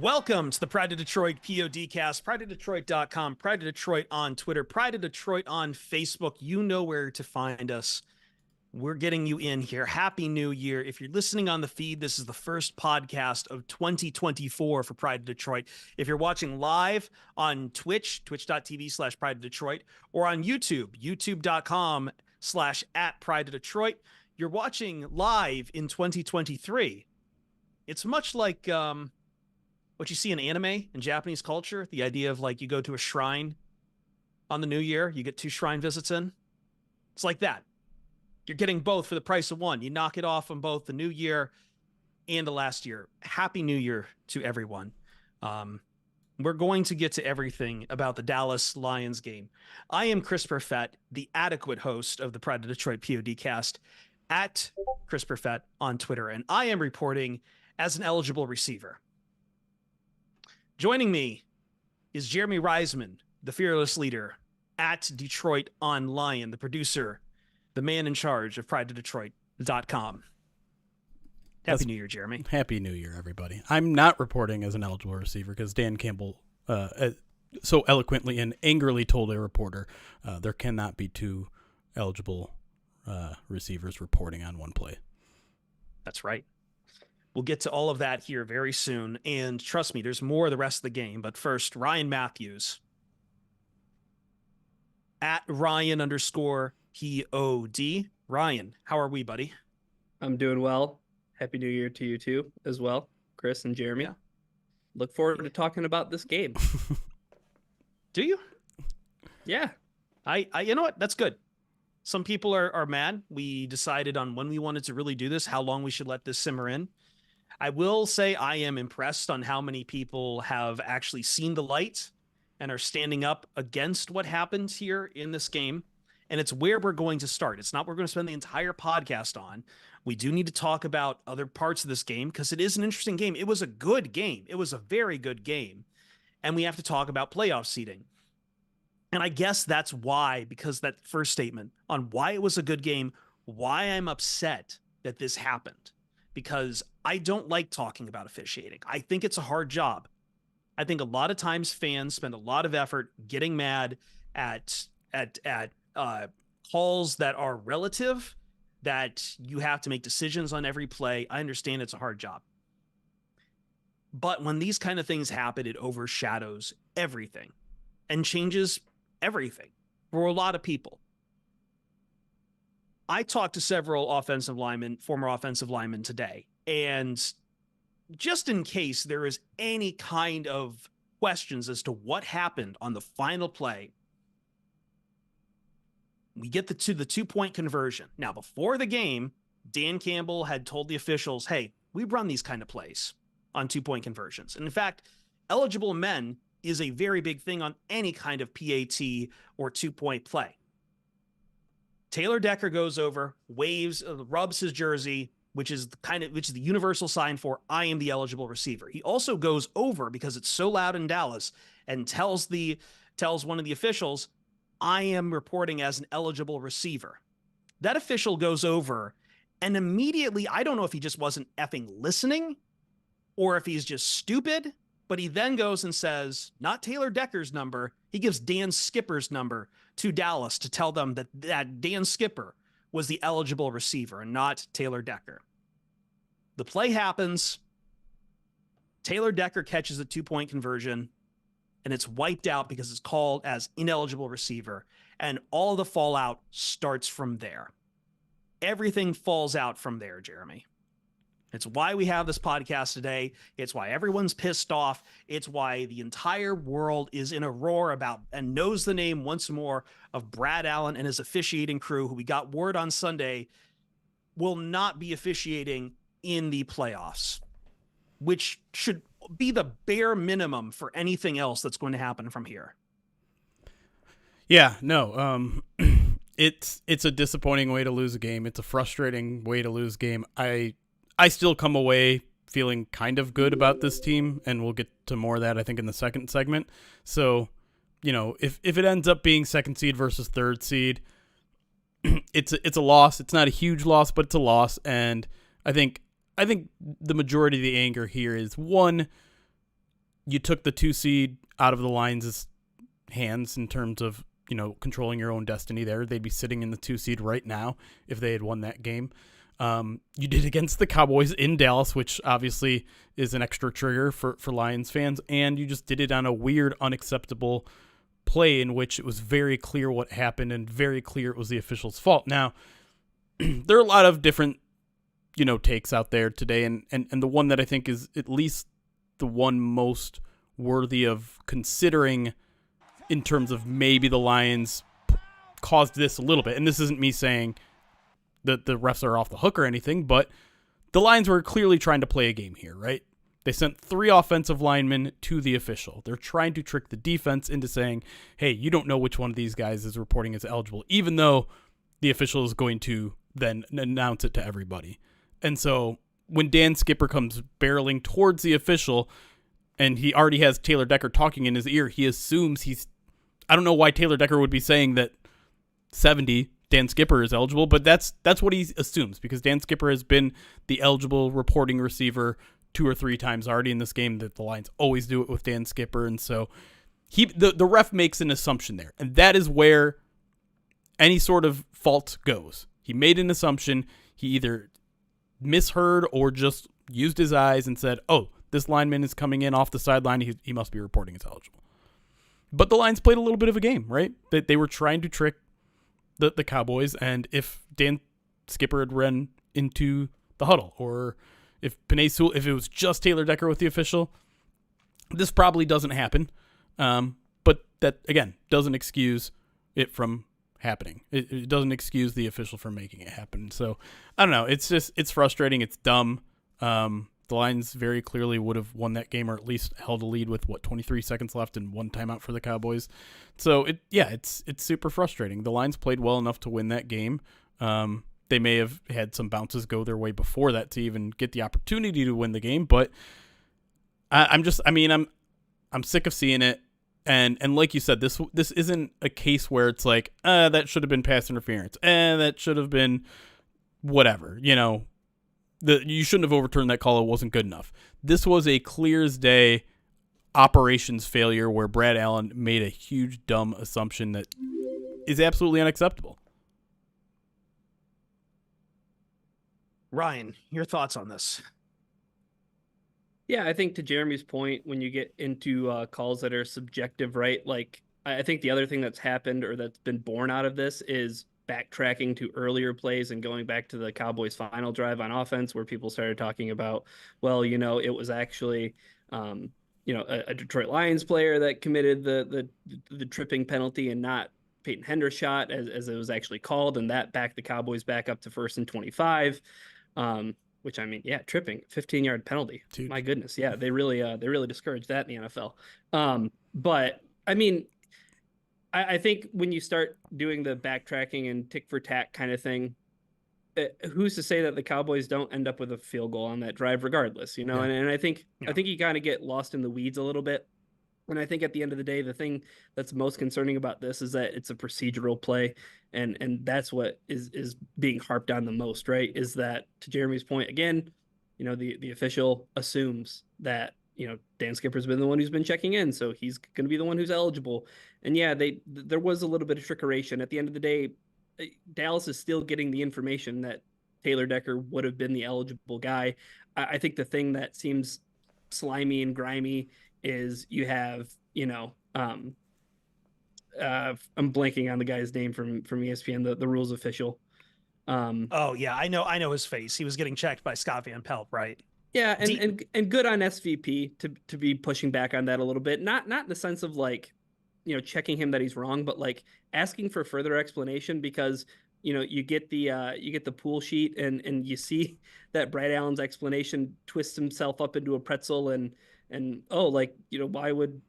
Welcome to the Pride of Detroit PODcast, prideofdetroit.com, Pride of Detroit on Twitter, Pride of Detroit on Facebook. You know where to find us. We're getting you in here. Happy New Year. If you're listening on the feed, this is the first podcast of 2024 for Pride of Detroit. If you're watching live on Twitch, twitch.tv/Pride of Detroit, or on YouTube, youtube.com/@Pride of Detroit, you're watching live in 2023. It's much like what you see in anime in Japanese culture, the idea of like you go to a shrine on the new year, you get 2 shrine visits in. It's like that. You're getting both for the price of one. You knock it off on both the new year and the last year. Happy New Year to everyone. We're going to get to everything about the Dallas Lions game. I am Chris Perfett, the adequate host of the Pride of Detroit PODcast at Chris Perfett on Twitter, and I am reporting as an eligible receiver. Joining me is Jeremy Reisman, the fearless leader at Detroit on Lion, the producer, the man in charge of prideofdetroit.com. Happy New Year, Jeremy. Happy New Year, everybody. I'm not reporting as an eligible receiver because Dan Campbell so eloquently and angrily told a reporter there cannot be 2 eligible receivers reporting on one play. That's right. We'll get to all of that here very soon. And trust me, there's more of the rest of the game. But first, Ryan Matthews at Ryan_POD. Ryan, how are we, buddy? I'm doing well. Happy New Year to you too, as well, Chris and Jeremy. Yeah. Look forward to talking about this game. Do you? Yeah. I you know what? That's good. Some people are mad. We decided on when we wanted to really do this, how long we should let this simmer in. I will say I am impressed on how many people have actually seen the light and are standing up against what happened here in this game. And it's where we're going to start. It's not what we're going to spend the entire podcast on. We do need to talk about other parts of this game because it is an interesting game. It was a good game. It was a very good game. And we have to talk about playoff seeding. And I guess that's why, because that first statement on why it was a good game, why I'm upset that this happened. Because I don't like talking about officiating. I think it's a hard job. I think a lot of times fans spend a lot of effort getting mad at calls that are relative, that you have to make decisions on every play. I understand it's a hard job. But when these kind of things happen, it overshadows everything and changes everything for a lot of people. I talked to several former offensive linemen today, and just in case there is any kind of questions as to what happened on the final play, we get to the 2-point conversion. Now, before the game, Dan Campbell had told the officials, hey, we run these kind of plays on 2-point conversions. And in fact, eligible men is a very big thing on any kind of PAT or 2-point play. Taylor Decker goes over, waves, rubs his jersey, which is the universal sign for I am the eligible receiver. He also goes over because it's so loud in Dallas and tells one of the officials, I am reporting as an eligible receiver. That official goes over and immediately, I don't know if he just wasn't effing listening or if he's just stupid, but he then goes and says, not Taylor Decker's number. He gives Dan Skipper's number to Dallas to tell them that Dan Skipper was the eligible receiver and not Taylor Decker. The play happens. Taylor Decker catches a 2-point conversion, and it's wiped out because it's called as ineligible receiver. And all the fallout starts from there. Everything falls out from there, Jeremy. It's why we have this podcast today. It's why everyone's pissed off. It's why the entire world is in a roar about and knows the name once more of Brad Allen and his officiating crew, who we got word on Sunday will not be officiating in the playoffs, which should be the bare minimum for anything else that's going to happen from here. Yeah, no, it's a disappointing way to lose a game. It's a frustrating way to lose a game. I still come away feeling kind of good about this team, and we'll get to more of that, I think, in the second segment. So, if it ends up being second seed versus third seed, it's a loss. It's not a huge loss, but it's a loss. And I think the majority of the anger here is, one, you took the 2 seed out of the Lions' hands in terms of, controlling your own destiny there. They'd be sitting in the 2 seed right now if they had won that game. You did against the Cowboys in Dallas, which obviously is an extra trigger for Lions fans, and you just did it on a weird, unacceptable play in which it was very clear what happened and very clear it was the official's fault. Now, there are a lot of different, takes out there today, and the one that I think is at least the one most worthy of considering in terms of maybe the Lions caused this a little bit. And this isn't me saying that the refs are off the hook or anything, but the Lions were clearly trying to play a game here, right? They sent 3 offensive linemen to the official. They're trying to trick the defense into saying, hey, you don't know which one of these guys is reporting as eligible, even though the official is going to then announce it to everybody. And so when Dan Skipper comes barreling towards the official and he already has Taylor Decker talking in his ear, he assumes I don't know why Taylor Decker would be saying that 70 Dan Skipper is eligible, but that's what he assumes, because Dan Skipper has been the eligible reporting receiver 2 or 3 times already in this game, that the Lions always do it with Dan Skipper. And so the ref makes an assumption there, and that is where any sort of fault goes. He made an assumption. He either misheard or just used his eyes and said, oh, this lineman is coming in off the sideline, he must be reporting as eligible. But the Lions played a little bit of a game, right? They were trying to trick the Cowboys, and if Dan Skipper had run into the huddle, or if if it was just Taylor Decker with the official, this probably doesn't happen. But that, again, doesn't excuse it from happening. It doesn't excuse the official from making it happen. So, I don't know. It's frustrating. It's dumb. The Lions very clearly would have won that game, or at least held a lead with 23 seconds left and 1 timeout for the Cowboys. So it's super frustrating. The Lions played well enough to win that game. They may have had some bounces go their way before that to even get the opportunity to win the game, but I'm sick of seeing it. And like you said, this isn't a case where it's like, that should have been pass interference, that should have been whatever, you shouldn't have overturned that call. It wasn't good enough. This was a clear as day operations failure where Brad Allen made a huge dumb assumption that is absolutely unacceptable. Ryan, your thoughts on this? Yeah, I think to Jeremy's point, when you get into calls that are subjective, right? Like, I think the other thing that's happened or that's been born out of this is backtracking to earlier plays and going back to the Cowboys' final drive on offense, where people started talking about, well, it was actually, a Detroit Lions player that committed the tripping penalty and not Peyton Hendershot as it was actually called, and that backed the Cowboys back up to 1st and 25. Which, I mean, yeah, tripping, 15-yard penalty. Dude. My goodness, yeah, they really discouraged that in the NFL. But I mean, I think when you start doing the backtracking and tick for tack kind of thing, who's to say that the Cowboys don't end up with a field goal on that drive regardless, Yeah. And I think you kind of get lost in the weeds a little bit. And I think at the end of the day, the thing that's most concerning about this is that it's a procedural play. And that's what is being harped on the most, right? Is that, to Jeremy's point, again, the official assumes that, Dan Skipper's been the one who's been checking in, so he's going to be the one who's eligible. And yeah, there was a little bit of trickeration. At the end of the day, Dallas is still getting the information that Taylor Decker would have been the eligible guy. I think the thing that seems slimy and grimy is you have, I'm blanking on the guy's name from ESPN, the rules official. Oh yeah, I know his face. He was getting checked by Scott Van Pelt, right? Yeah, and good on SVP to be pushing back on that a little bit. Not in the sense of like, checking him that he's wrong, but like asking for further explanation, because you get the pool sheet and you see that Brad Allen's explanation twists himself up into a pretzel and why would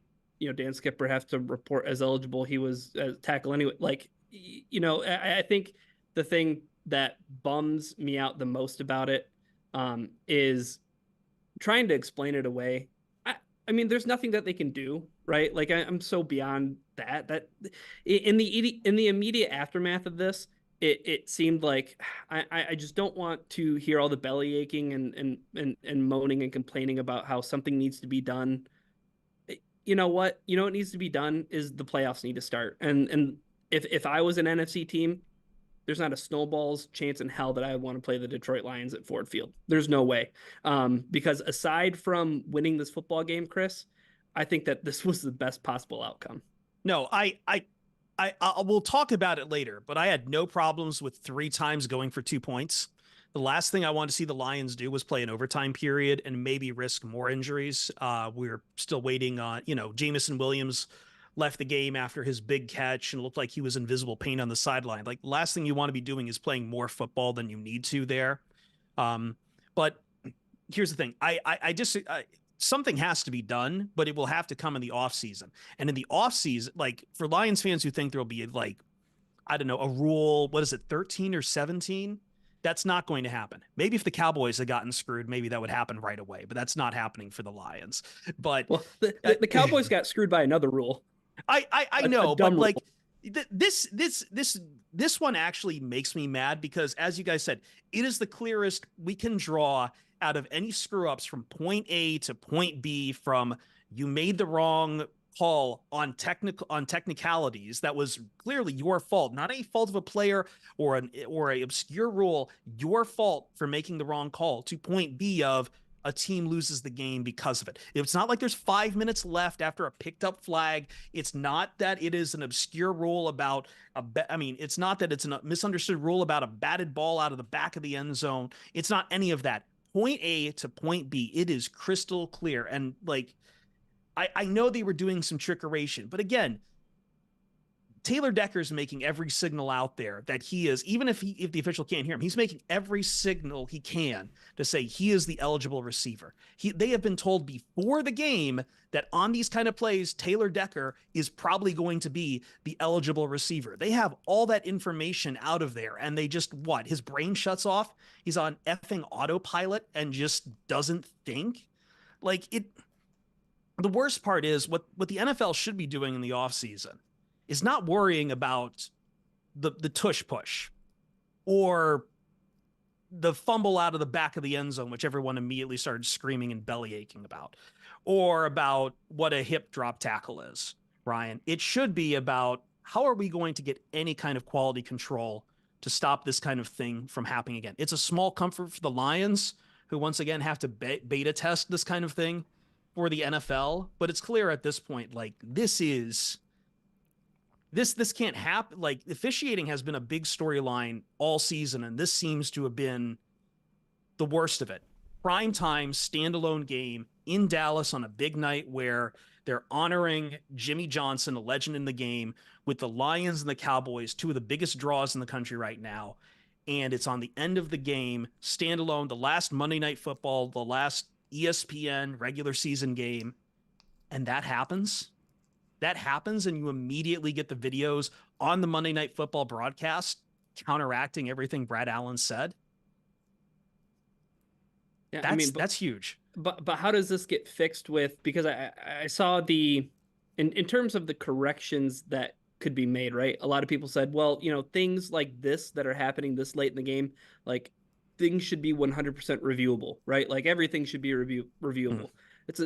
Dan Skipper have to report as eligible? He was tackle anyway. Like, I think the thing that bums me out the most about it is trying to explain it away. I mean, there's nothing that they can do, right? Like, I'm so beyond that. That in the immediate aftermath of this, it seemed like I just don't want to hear all the belly aching and moaning and complaining about how something needs to be done you know what? You know what needs to be done is the playoffs need to start. And if I was an NFC team, there's not a snowball's chance in hell that I would want to play the Detroit Lions at Ford Field. There's no way. Because aside from winning this football game, Chris, I think that this was the best possible outcome. No, I will talk about it later, but I had no problems with 3 times going for 2 points. The last thing I wanted to see the Lions do was play an overtime period and maybe risk more injuries. We're still waiting on, Jamison Williams left the game after his big catch and looked like he was invisible paint on the sideline. Like, the last thing you want to be doing is playing more football than you need to there. But here's the thing. I just something has to be done, but it will have to come in the off season. And in the off season, like, for Lions fans who think there'll be, like, I don't know, a rule, what is it, 13 or 17? That's not going to happen. Maybe if the Cowboys had gotten screwed, maybe that would happen right away, but that's not happening for the Lions. But the Cowboys got screwed by another rule. I know, but like rule. this one actually makes me mad because, as you guys said, it is the clearest we can draw out of any screw ups from point A to point B, from you made the wrong call on technicalities that was clearly your fault, not a fault of a player or a obscure rule, your fault for making the wrong call, to point B of a team loses the game because of it. It's not like there's 5 minutes left after a picked up flag. It's not that it is an obscure rule about it's not that it's a misunderstood rule about a batted ball out of the back of the end zone. It's not any of that. Point A to point B, it is crystal clear. And like, I know they were doing some trickeration, but again, Taylor Decker's making every signal out there that he is, even if the official can't hear him, he's making every signal he can to say he is the eligible receiver. They have been told before the game that on these kind of plays, Taylor Decker is probably going to be the eligible receiver. They have all that information out of there, and they just, his brain shuts off. He's on effing autopilot and just doesn't think. Like, the worst part is what the NFL should be doing in the offseason is not worrying about the tush push or the fumble out of the back of the end zone, which everyone immediately started screaming and belly aching about, or about what a hip drop tackle is, Ryan. It should be about how are we going to get any kind of quality control to stop this kind of thing from happening again. It's a small comfort for the Lions, who once again have to beta test this kind of thing for the NFL, but it's clear at this point, like, this can't happen. Like, officiating has been a big storyline all season, and this seems to have been the worst of it. Prime time standalone game in Dallas on a big night where they're honoring Jimmy Johnson, a legend in the game, with the Lions and the Cowboys, 2 of the biggest draws in the country right now. And it's on the end of the game, standalone, the last Monday Night Football, the last ESPN regular season game. And that happens. And you immediately get the videos on the Monday Night Football broadcast counteracting everything Brad Allen said. Yeah, that's huge. But how does this get fixed with, because I saw in terms of the corrections that could be made, right? A lot of people said, well, things like this that are happening this late in the game, like, things should be 100% reviewable, right? Like, everything should be reviewable. It's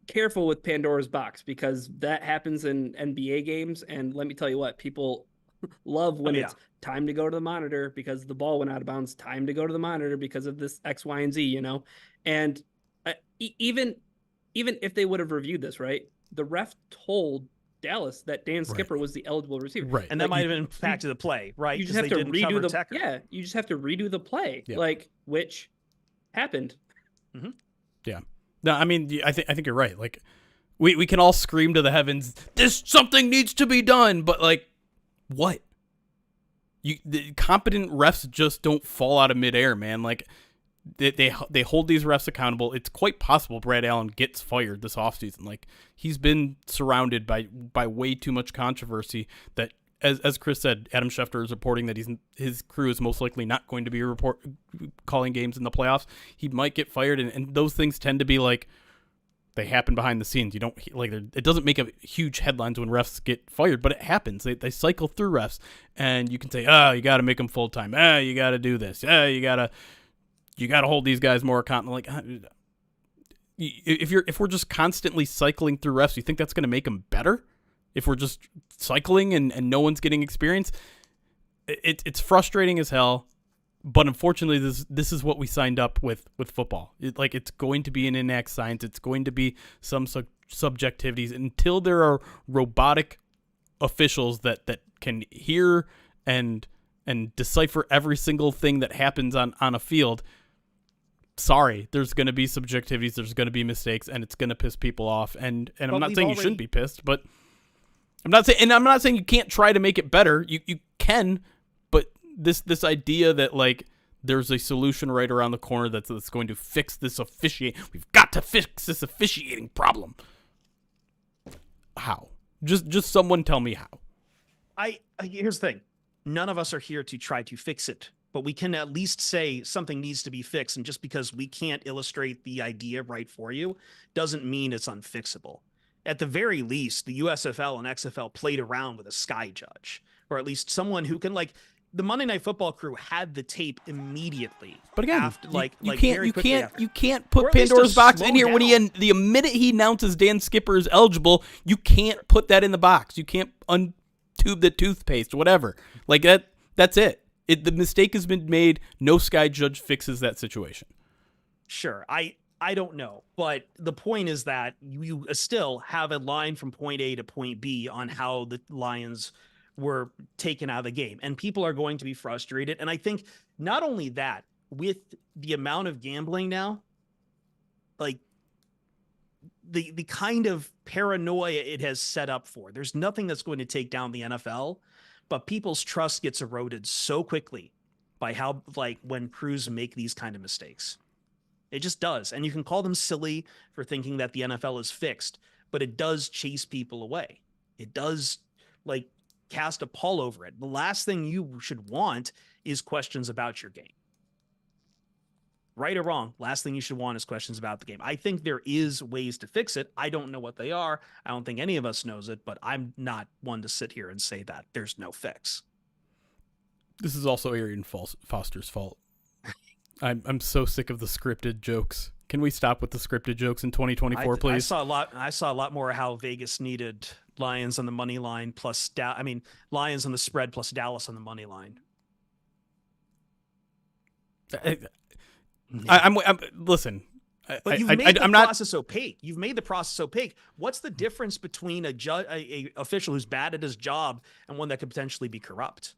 careful with Pandora's box, because that happens in NBA games. And let me tell you what, people love when it's time to go to the monitor because the ball went out of bounds, time to go to the monitor because of this X, Y, and Z, And even if they would have reviewed this, right, the ref told Dallas that Dan Skipper was the eligible receiver. Right. And that might have impacted the play, right? You just have to redo the Tecker. Yeah, you just have to redo the play, which happened. Mm-hmm. Yeah. No, I mean, I think you're right. Like, we can all scream to the heavens, something needs to be done, but like, what? The competent refs just don't fall out of midair, man. Like, they hold these refs accountable. It's quite possible Brad Allen gets fired this offseason. Like, he's been surrounded by way too much controversy that, as Chris said, Adam Schefter is reporting that his crew is most likely not going to be calling games in the playoffs. He might get fired, and those things tend to be like, they happen behind the scenes. You don't like, it doesn't make a huge headlines when refs get fired, but it happens. They cycle through refs, and you can say, you got to make them full time. You got to do this. You got to hold these guys more accountable. Like, if we're just constantly cycling through refs, you think that's going to make them better? If we're just cycling and no one's getting experience, it's frustrating as hell. But unfortunately, this is what we signed up with football. It's going to be an inexact science. It's going to be some subjectivities until there are robotic officials that can hear and decipher every single thing that happens on a field. Sorry, there's going to be subjectivities, there's going to be mistakes, and it's going to piss people off. And I'm not saying you shouldn't be pissed, but I'm not saying you can't try to make it better. You can, but this idea that like there's a solution right around the corner that's going to fix this officiating. We've got to fix this officiating problem. How? Just someone tell me how. Here's the thing. None of us are here to try to fix it, but we can at least say something needs to be fixed. And just because we can't illustrate the idea right for you doesn't mean it's unfixable. At the very least, the USFL and XFL played around with a sky judge, or at least someone who can like the Monday Night Football crew had the tape immediately. But again, after, you can't put Pandora's box in here when the minute he announces Dan Skipper is eligible, you can't put that in the box. You can't untube the toothpaste, whatever. Like that. That's it. The mistake has been made. No sky judge fixes that situation. Sure. I don't know, but the point is that you still have a line from point A to point B on how the Lions were taken out of the game, and people are going to be frustrated. And I think not only that, with the amount of gambling now, like the kind of paranoia it has set up for, there's nothing that's going to take down the NFL, but people's trust gets eroded so quickly by how, like, when crews make these kind of mistakes. It just does. And you can call them silly for thinking that the NFL is fixed, but it does chase people away. It does, like, cast a pall over it. The last thing you should want is questions about your game. Right or wrong, last thing you should want is questions about the game. I think there is ways to fix it. I don't know what they are. I don't think any of us knows it, but I'm not one to sit here and say that there's no fix. This is also Arian Foster's fault. I'm so sick of the scripted jokes. Can we stop with the scripted jokes in 2024, please? I saw a lot more how Vegas needed Lions on the money line plus Lions on the spread plus Dallas on the money line. Listen. But you've made the process opaque. You've made the process opaque. What's the difference between a official who's bad at his job and one that could potentially be corrupt?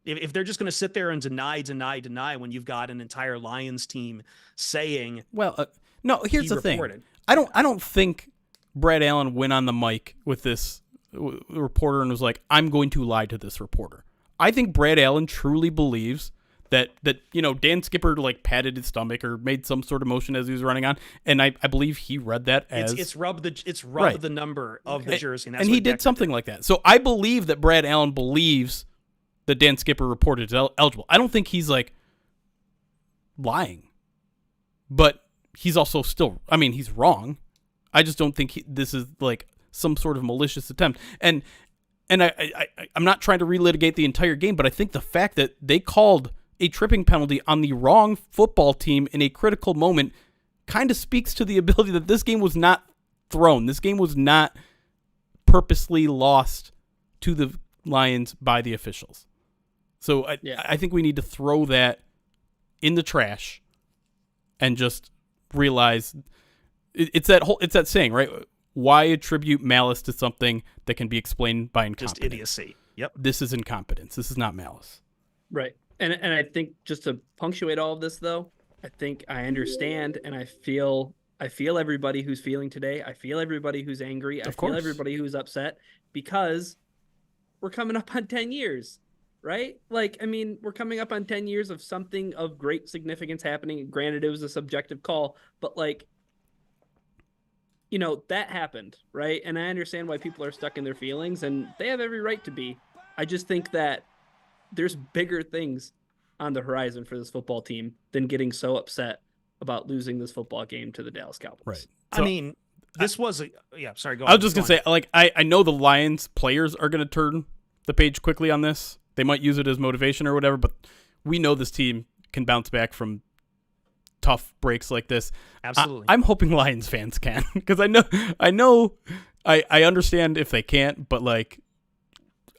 If they're just going to sit there and deny when you've got an entire Lions team saying, no, here's the thing. I don't think Brad Allen went on the mic with this reporter and was like, I'm going to lie to this reporter. I think Brad Allen truly believes that Dan Skipper like patted his stomach or made some sort of motion as he was running on, and I believe he read that as it's rubbed the number of the jersey, and he did something like that. So I believe that Brad Allen believes that Dan Skipper reported eligible. I don't think he's like lying, but he's also still. I mean, he's wrong. I just don't think this is like some sort of malicious attempt. And I'm not trying to relitigate the entire game, but I think the fact that they called a tripping penalty on the wrong football team in a critical moment kind of speaks to the ability that this game was not thrown. This game was not purposely lost to the Lions by the officials. So I think we need to throw that in the trash and just realize it's that saying, right? Why attribute malice to something that can be explained by incompetence? Just idiocy. Yep. This is incompetence. This is not malice. Right. And I think just to punctuate all of this, though, I think I understand and I feel everybody who's feeling today. I feel everybody who's angry. I feel everybody who's upset because we're coming up on 10 years, right? Like, I mean, we're coming up on 10 years of something of great significance happening. Granted, it was a subjective call, but like, that happened, right? And I understand why people are stuck in their feelings and they have every right to be. I just think that there's bigger things on the horizon for this football team than getting so upset about losing this football game to the Dallas Cowboys. Right. So, I mean, this was sorry, go on. I was just going to say, like, I know the Lions players are going to turn the page quickly on this. They might use it as motivation or whatever, but we know this team can bounce back from tough breaks like this. Absolutely. I'm hoping Lions fans can, because I understand if they can't, but like,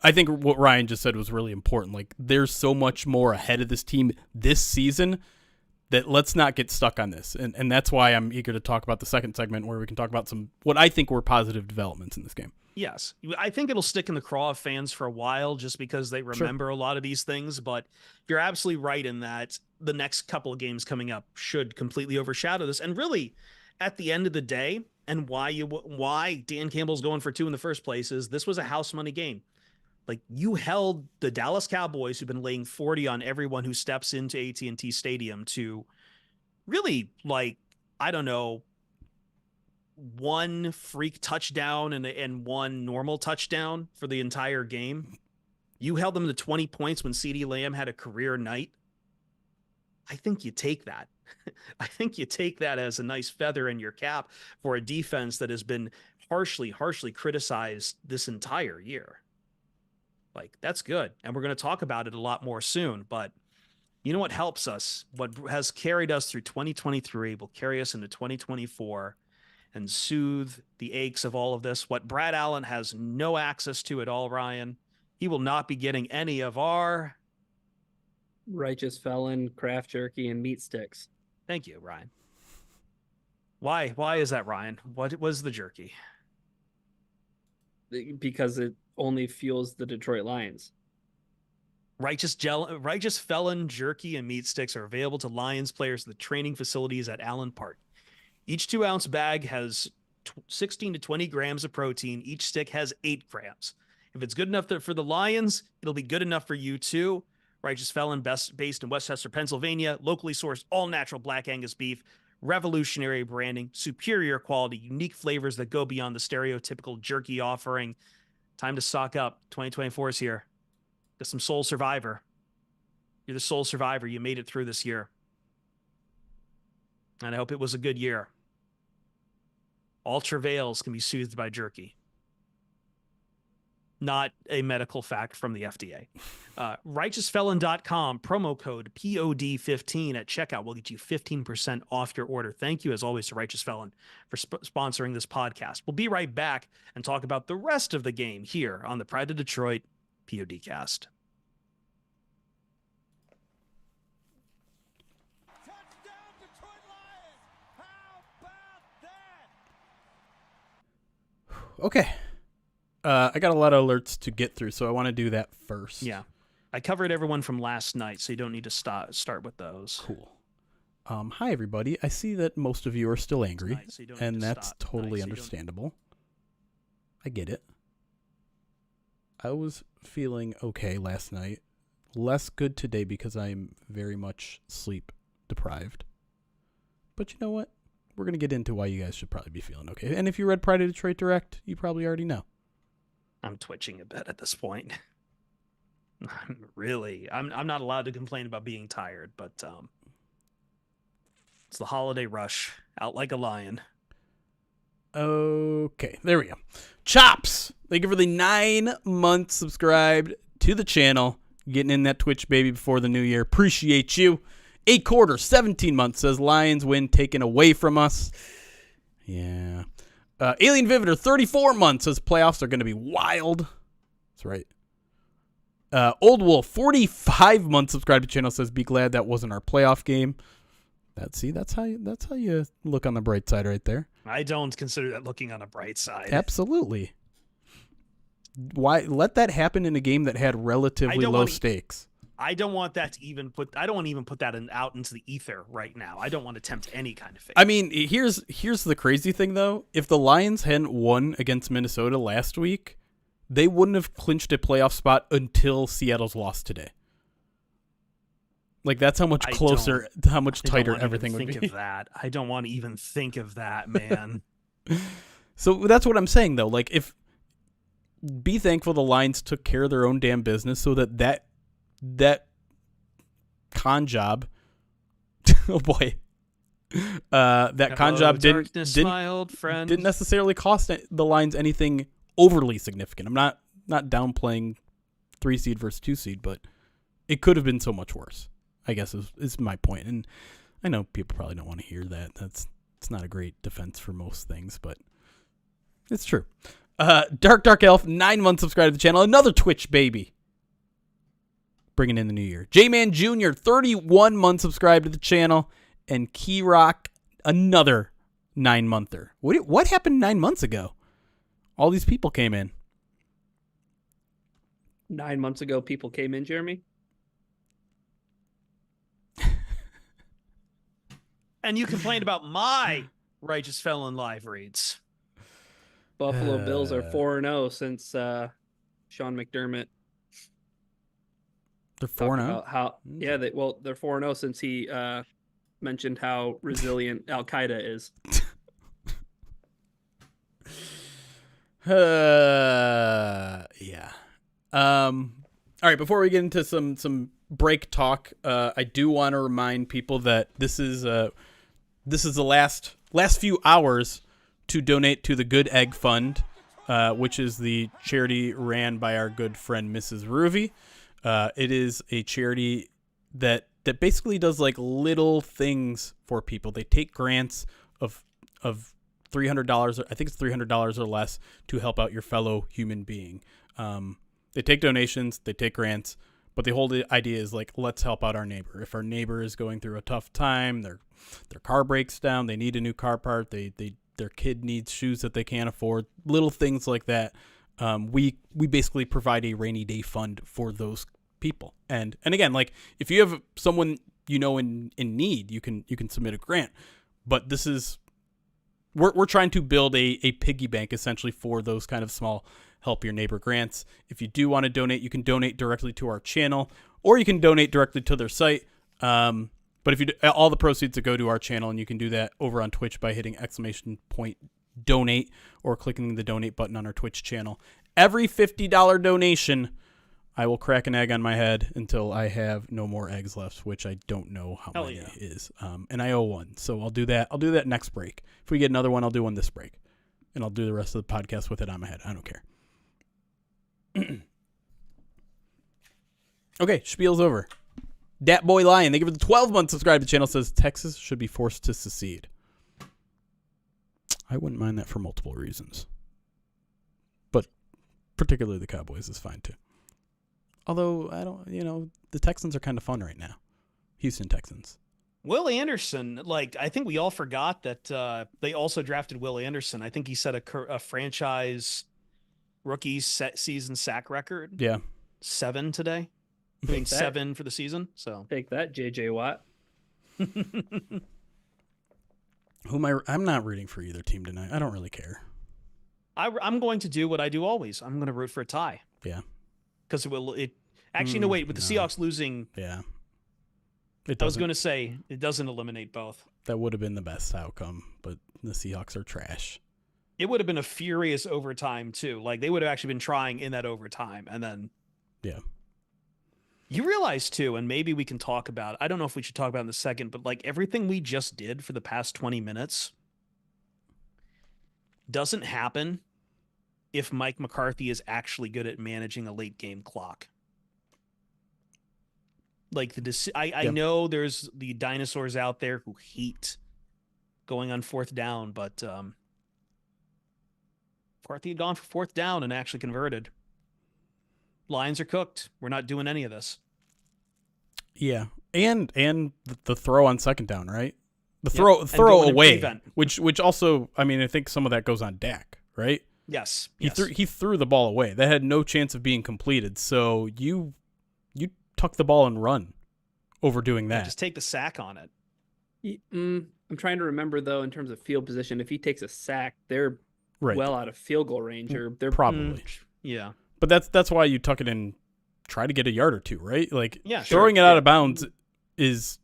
I think what Ryan just said was really important. Like, there's so much more ahead of this team this season that let's not get stuck on this. And that's why I'm eager to talk about the second segment, where we can talk about some what I think were positive developments in this game. Yes. I think it'll stick in the craw of fans for a while just because they remember a lot of these things. But you're absolutely right in that the next couple of games coming up should completely overshadow this. And really, at the end of the day, and why Dan Campbell's going for 2 in the first place is this was a house money game. Like, you held the Dallas Cowboys, who've been laying 40 on everyone who steps into AT&T Stadium, to really, like, I don't know, 1 freak touchdown and 1 normal touchdown for the entire game. You held them to 20 points when CeeDee Lamb had a career night. I think you take that. I think you take that as a nice feather in your cap for a defense that has been harshly criticized this entire year. Like, that's good. And we're going to talk about it a lot more soon. But you know what helps us? What has carried us through 2023 will carry us into 2024 and soothe the aches of all of this. What Brad Allen has no access to at all, Ryan. He will not be getting any of our Righteous Felon, craft jerky, and meat sticks. Thank you, Ryan. Why is that, Ryan? What was the jerky? Because it only fuels the Detroit Lions. Righteous Felon jerky and meat sticks are available to Lions players at the training facilities at Allen Park. Each 2-ounce bag has 16 to 20 grams of protein. Each stick has 8 grams. If it's good enough for the Lions, it'll be good enough for you too. Righteous Felon, based in Westchester, Pennsylvania, locally sourced all-natural black Angus beef, revolutionary branding, superior quality, unique flavors that go beyond the stereotypical jerky offering. Time to stock up. 2024 is here. Get some Soul Survivor. You're the Soul Survivor. You made it through this year. And I hope it was a good year. All travails can be soothed by jerky. Not a medical fact from the FDA. RighteousFelon.com, promo code POD15 at checkout will get you 15% off your order. Thank you, as always, to Righteous Felon for sponsoring this podcast. We'll be right back and talk about the rest of the game here on the Pride of Detroit PODcast. Touchdown, Detroit Lions! How about that? Okay. I got a lot of alerts to get through, so I want to do that first. Yeah. I covered everyone from last night, so you don't need to start with those. Cool. Hi, everybody. I see that most of you are still angry, Tonight, so you don't need and to that's stop. totally Tonight, so you don't- understandable. I get it. I was feeling okay last night. Less good today because I'm very much sleep deprived. But you know what? We're going to get into why you guys should probably be feeling okay. And if you read Pride of Detroit Direct, you probably already know. I'm twitching a bit at this point. I'm not allowed to complain about being tired, but it's the holiday rush, out like a lion. Okay, there we go. Chops! Thank you for the 9 months subscribed to the channel. Getting in that Twitch baby before the new year. Appreciate you. 8 quarters, 17 months says Lions win taken away from us. Yeah. Alien Vivitor, 34 months says playoffs are going to be wild. That's right. Old Wolf, 45 months subscribed to the channel says be glad that wasn't our playoff game. That's how you look on the bright side right there. I don't consider that looking on a bright side. Absolutely. Why let that happen in a game that had relatively low stakes? I don't want that to even put. I don't want to even put that out into the ether right now. I don't want to tempt any kind of fate. I mean, here's the crazy thing though. If the Lions hadn't won against Minnesota last week, they wouldn't have clinched a playoff spot until Seattle's loss today. Like, that's how much closer, how much tighter everything would be. Think of that. I don't want to even think of that, man. So that's what I'm saying though. Like, be thankful the Lions took care of their own damn business so that con job, oh boy, that con job didn't necessarily cost the Lions anything overly significant. I'm not downplaying 3 seed versus 2 seed, but it could have been so much worse, I guess is my point. And I know people probably don't want to hear that. It's not a great defense for most things, but it's true. Dark Elf, 9 months subscribed to the channel. Another Twitch baby. Bringing in the new year. J-Man Jr., 31 months subscribed to the channel. And Key Rock, another 9-monther. What happened 9 months ago? All these people came in. 9 months ago, people came in, Jeremy. And you complained about my Righteous Felon live reads. Buffalo Bills are 4-0 since Sean McDermott. They're 4-0? They're 4-0 since he mentioned how resilient Al Qaeda is. Yeah. All right, before we get into some break talk, I do want to remind people that this is the last few hours to donate to the Good Egg Fund, which is the charity ran by our good friend Mrs. Ruvi. It is a charity that basically does like little things for people. They take grants of $300, I think it's $300 or less, to help out your fellow human being. They take donations, they take grants, but the whole idea is like, let's help out our neighbor. If our neighbor is going through a tough time, their car breaks down, they need a new car part, their kid needs shoes that they can't afford, little things like that. We basically provide a rainy day fund for those people. And again, like if you have someone in need, you can submit a grant. But this is we're trying to build a piggy bank essentially for those kind of small help your neighbor grants. If you do want to donate, you can donate directly to our channel, or you can donate directly to their site. But if you do, all the proceeds that go to our channel, and you can do that over on Twitch by hitting ! donate or clicking the donate button on our Twitch channel. Every $50 donation, I will crack an egg on my head until I have no more eggs left, which I don't know how many it is. And I owe one, so I'll do that. I'll do that next break. If we get another one, I'll do one this break, and I'll do the rest of the podcast with it on my head. I don't care. Okay, spiel's over. Dat Boy Lion, they give it the 12-month subscribe to the channel, says Texas should be forced to secede. I wouldn't mind that for multiple reasons. But particularly the Cowboys is fine too. Although, I don't, the Texans are kind of fun right now. Houston Texans. Will Anderson, I think we all forgot that they also drafted Will Anderson. I think he set a franchise rookie season sack record. Yeah. 7 today. I mean, 7 for the season. So take that, J.J. Watt. I'm not rooting for either team tonight. I don't really care. I'm going to do what I do always. I'm going to root for a tie. Yeah. Because it actually, no, wait, with the Seahawks losing. Yeah. I was going to say, it doesn't eliminate both. That would have been the best outcome, but the Seahawks are trash. It would have been a furious overtime, too. They would have actually been trying in that overtime. And then. Yeah. You realize, too, and maybe we can talk about, I don't know if we should talk about it in a second, but everything we just did for the past 20 minutes doesn't happen if Mike McCarthy is actually good at managing a late game clock. I know there's the dinosaurs out there who hate going on 4th down, but McCarthy had gone for 4th down and actually converted. Lions are cooked. We're not doing any of this. Yeah, and the throw on 2nd down, right? The throw away, which also, I mean, I think some of that goes on Dak, right? Yes. He threw the ball away. That had no chance of being completed. So you tuck the ball and run over doing that. Just take the sack on it. I'm trying to remember though, in terms of field position, if he takes a sack, they're well out of field goal range, or they're probably yeah. But that's why you tuck it in, try to get a yard or two, right? Throwing it out of bounds it's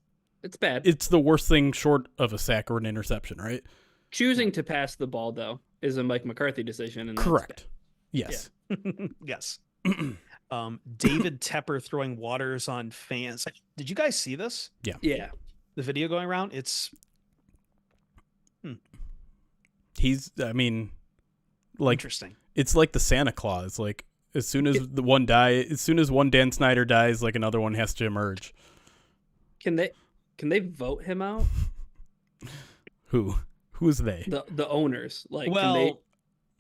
bad. It's the worst thing short of a sack or an interception, right? Choosing to pass the ball though is a Mike McCarthy decision. And correct. Yes. Yeah. Yes. David Tepper throwing waters on fans. Did you guys see this? Yeah. Yeah. The video going around. It's. Interesting. It's like the Santa Claus. As soon as one Dan Snyder dies, another one has to emerge. Can Can they vote him out? Who's they? The owners, like, can Well, they?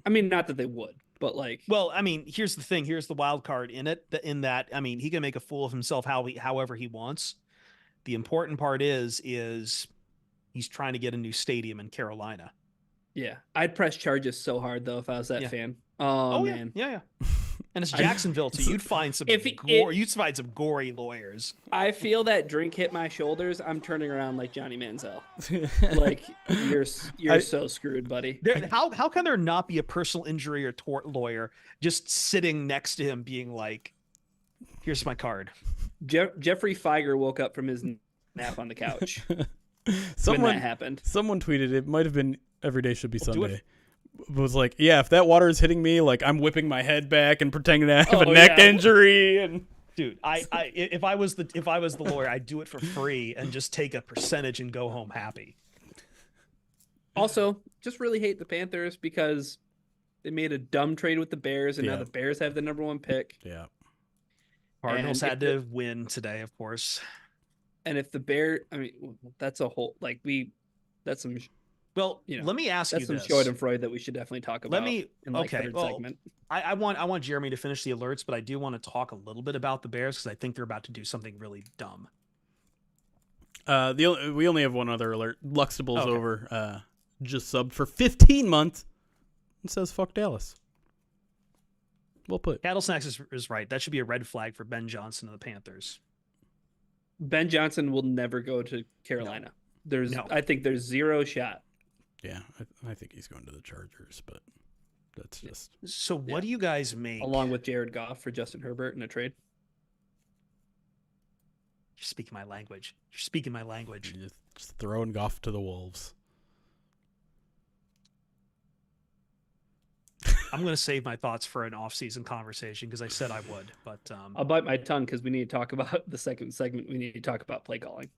I mean, not that they would, but like, well, I mean, here's the thing. Here's the wild card in it. In that, I mean, he can make a fool of himself however he wants. The important part is he's trying to get a new stadium in Carolina. yeah, I'd press charges so hard though if I was that Yeah. fan. Oh, yeah, man, yeah. And it's Jacksonville too. You'd find some you'd find some gory lawyers. I feel that drink hit my shoulders. I'm turning around like Johnny Manziel. Like you're so screwed, buddy. How can there not be a personal injury or tort lawyer just sitting next to him, being like, "Here's my card." Jeffrey Feiger woke up from his nap on the couch when that happened. Someone tweeted, it might have been Every Day Should Be We'll do Sunday. It was like, yeah, if that water is hitting me, like I'm whipping my head back and pretending that I have a neck injury. And dude, if I was the lawyer, I'd do it for free and just take a percentage and go home happy. Also, just really hate the Panthers because they made a dumb trade with the Bears, and now the Bears have the #1 pick. Yeah. Cardinals had to win today, of course. And if the I mean, that's a whole that's some. Well, You know, let me ask you That's some this. Schadenfreude that we should definitely talk about. In like okay. third Well, segment. I want Jeremy to finish the alerts, but I do want to talk a little bit about the Bears because I think they're about to do something really dumb. We only have one other alert. Luxtable's Okay. over. Just subbed for 15 months. It says fuck Dallas. Well put. Cattle Snacks is right. That should be a red flag for Ben Johnson of the Panthers. Ben Johnson will never go to Carolina. I think there's zero shot. Yeah, I think he's going to the Chargers, but that's just. So what do you guys make? Along with Jared Goff for Justin Herbert in a trade. You're speaking my language. You're speaking my language. Just throwing Goff to the wolves. I'm going to save my thoughts for an off-season conversation because I said I would, but I'll bite my tongue because we need to talk about the second segment. We need to talk about play calling.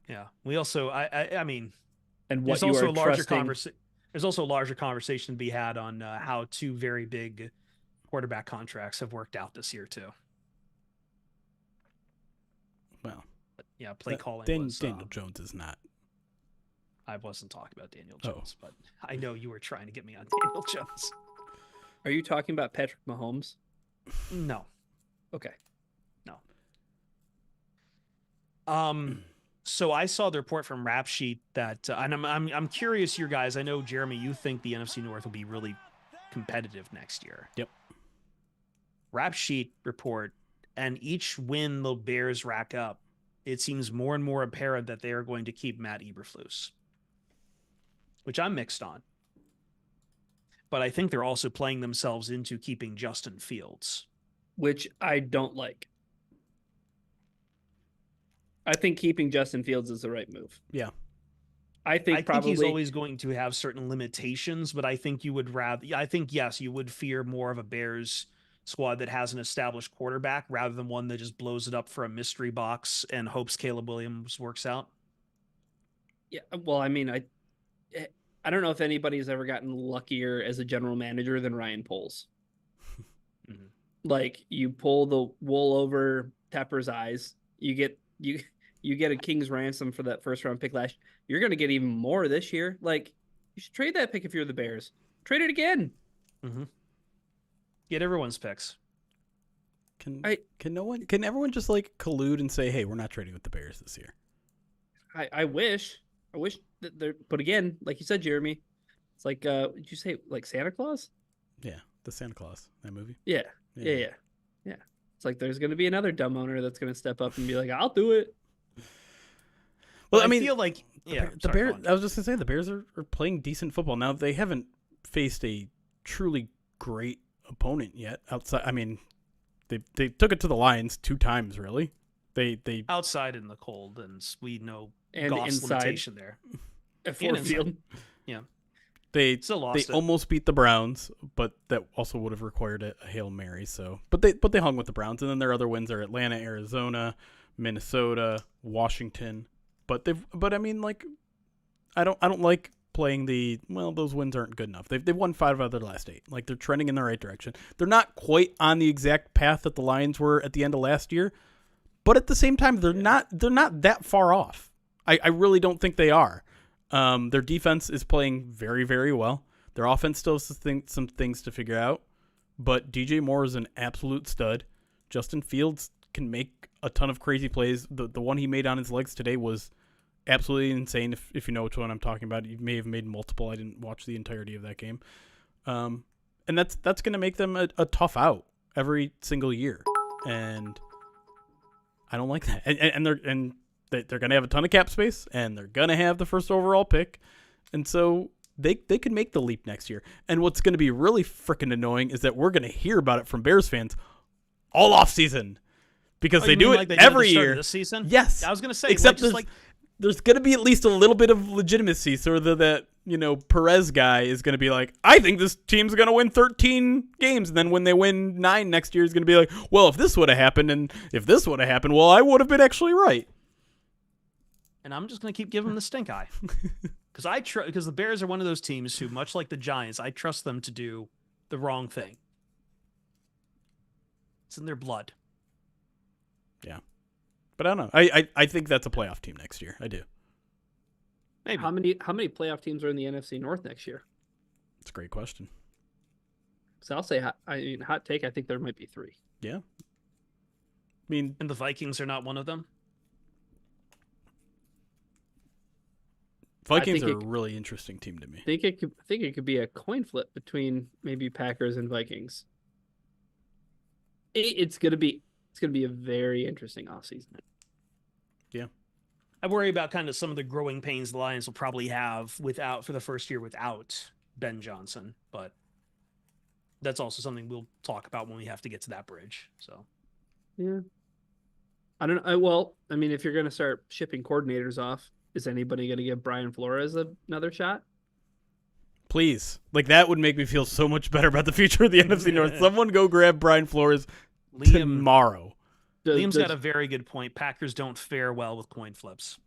yeah. We also, I mean, And what there's you also are a larger trusting. conversation. There's also a larger conversation to be had on how two very big quarterback contracts have worked out this year too. Well, But yeah, play calling. Daniel Jones is not. I wasn't talking about Daniel Oh. Jones, but I know you were trying to get me on Daniel Jones. Are you talking about Patrick Mahomes? No. Okay. So I saw the report from Rap Sheet that, and I'm curious, you guys. I know Jeremy, you think the NFC North will be really competitive next year. Yep. Rap Sheet report, and each win the Bears rack up, it seems more and more apparent that they are going to keep Matt Eberflus, which I'm mixed on. But I think they're also playing themselves into keeping Justin Fields, Which I don't like. I think keeping Justin Fields is the right move. Yeah. I think probably he's always going to have certain limitations, but I think yes, you would fear more of a Bears squad that has an established quarterback rather than one that just blows it up for a mystery box and hopes Caleb Williams works out. Yeah, well, I mean, I don't know if anybody's ever gotten luckier as a general manager than Ryan Poles. Mhm. Like, you pull the wool over Tepper's eyes, you get a king's ransom for that first round pick last. You're going to get even more this year. Like, you should trade that pick if you're the Bears. Trade it again. Mm-hmm. Get everyone's picks. Can everyone just like collude and say, hey, we're not trading with the Bears this year? I wish that they're, but again, like you said, Jeremy, it's like, did you say like Santa Claus? Yeah, the Santa Claus, that movie. Yeah. It's like there's going to be another dumb owner that's going to step up and be like, I'll do it. Well, I mean, feel like the Bears. I was just gonna say the Bears are playing decent football now. They haven't faced a truly great opponent yet. Outside, I mean, they took it to the Lions 2 times. Really, they outside in the cold, and we know And Goff's inside limitation there. at Ford Field. Yeah, they still lost. almost beat the Browns, but that also would have required a Hail Mary. So, but they hung with the Browns, and then their other wins are Atlanta, Arizona, Minnesota, Washington. But I mean, like, I don't like playing those wins aren't good enough. They've won 5 out of their last 8. Like, they're trending in the right direction. They're not quite on the exact path that the Lions were at the end of last year, but at the same time, they're not that far off. I really don't think they are. Their defense is playing very, very well. Their offense still has some things to figure out. But DJ Moore is an absolute stud. Justin Fields can make a ton of crazy plays. The one he made on his legs today was absolutely insane. If you know which one I'm talking about, you may have made multiple. I didn't watch the entirety of that game. And that's going to make them a tough out every single year. And I don't like that. And they're going to have a ton of cap space, and they're going to have the first overall pick. And so they could make the leap next year. And what's going to be really freaking annoying is that we're going to hear about it from Bears fans all offseason, because they do it every year. This season? Yes. I was going to say, except there's going to be at least a little bit of legitimacy, so that Perez guy is going to be like, I think this team's going to win 13 games, and then when they win 9 next year, he's going to be like, well, if this would have happened, and if this would have happened, well, I would have been actually right. And I'm just going to keep giving them the stink eye. Because the Bears are one of those teams who, much like the Giants, I trust them to do the wrong thing. It's in their blood. Yeah. But I don't know. I think that's a playoff team next year. I do. Maybe. How many playoff teams are in the NFC North next year? It's a great question. So I'll say, hot take, I think there might be 3. Yeah. I mean, and the Vikings are not one of them? Vikings are a really interesting team to me. I think it could be a coin flip between maybe Packers and Vikings. It's gonna be a very interesting offseason. Yeah. I worry about kind of some of the growing pains the Lions will probably have for the first year without Ben Johnson, but that's also something we'll talk about when we have to get to that bridge. So, yeah, I don't know. Well, I mean, if you're going to start shipping coordinators off, is anybody going to give Brian Flores another shot? Please, that would make me feel so much better about the future of the NFC North. Someone go grab Brian Flores tomorrow. Liam's got a very good point. Packers don't fare well with coin flips.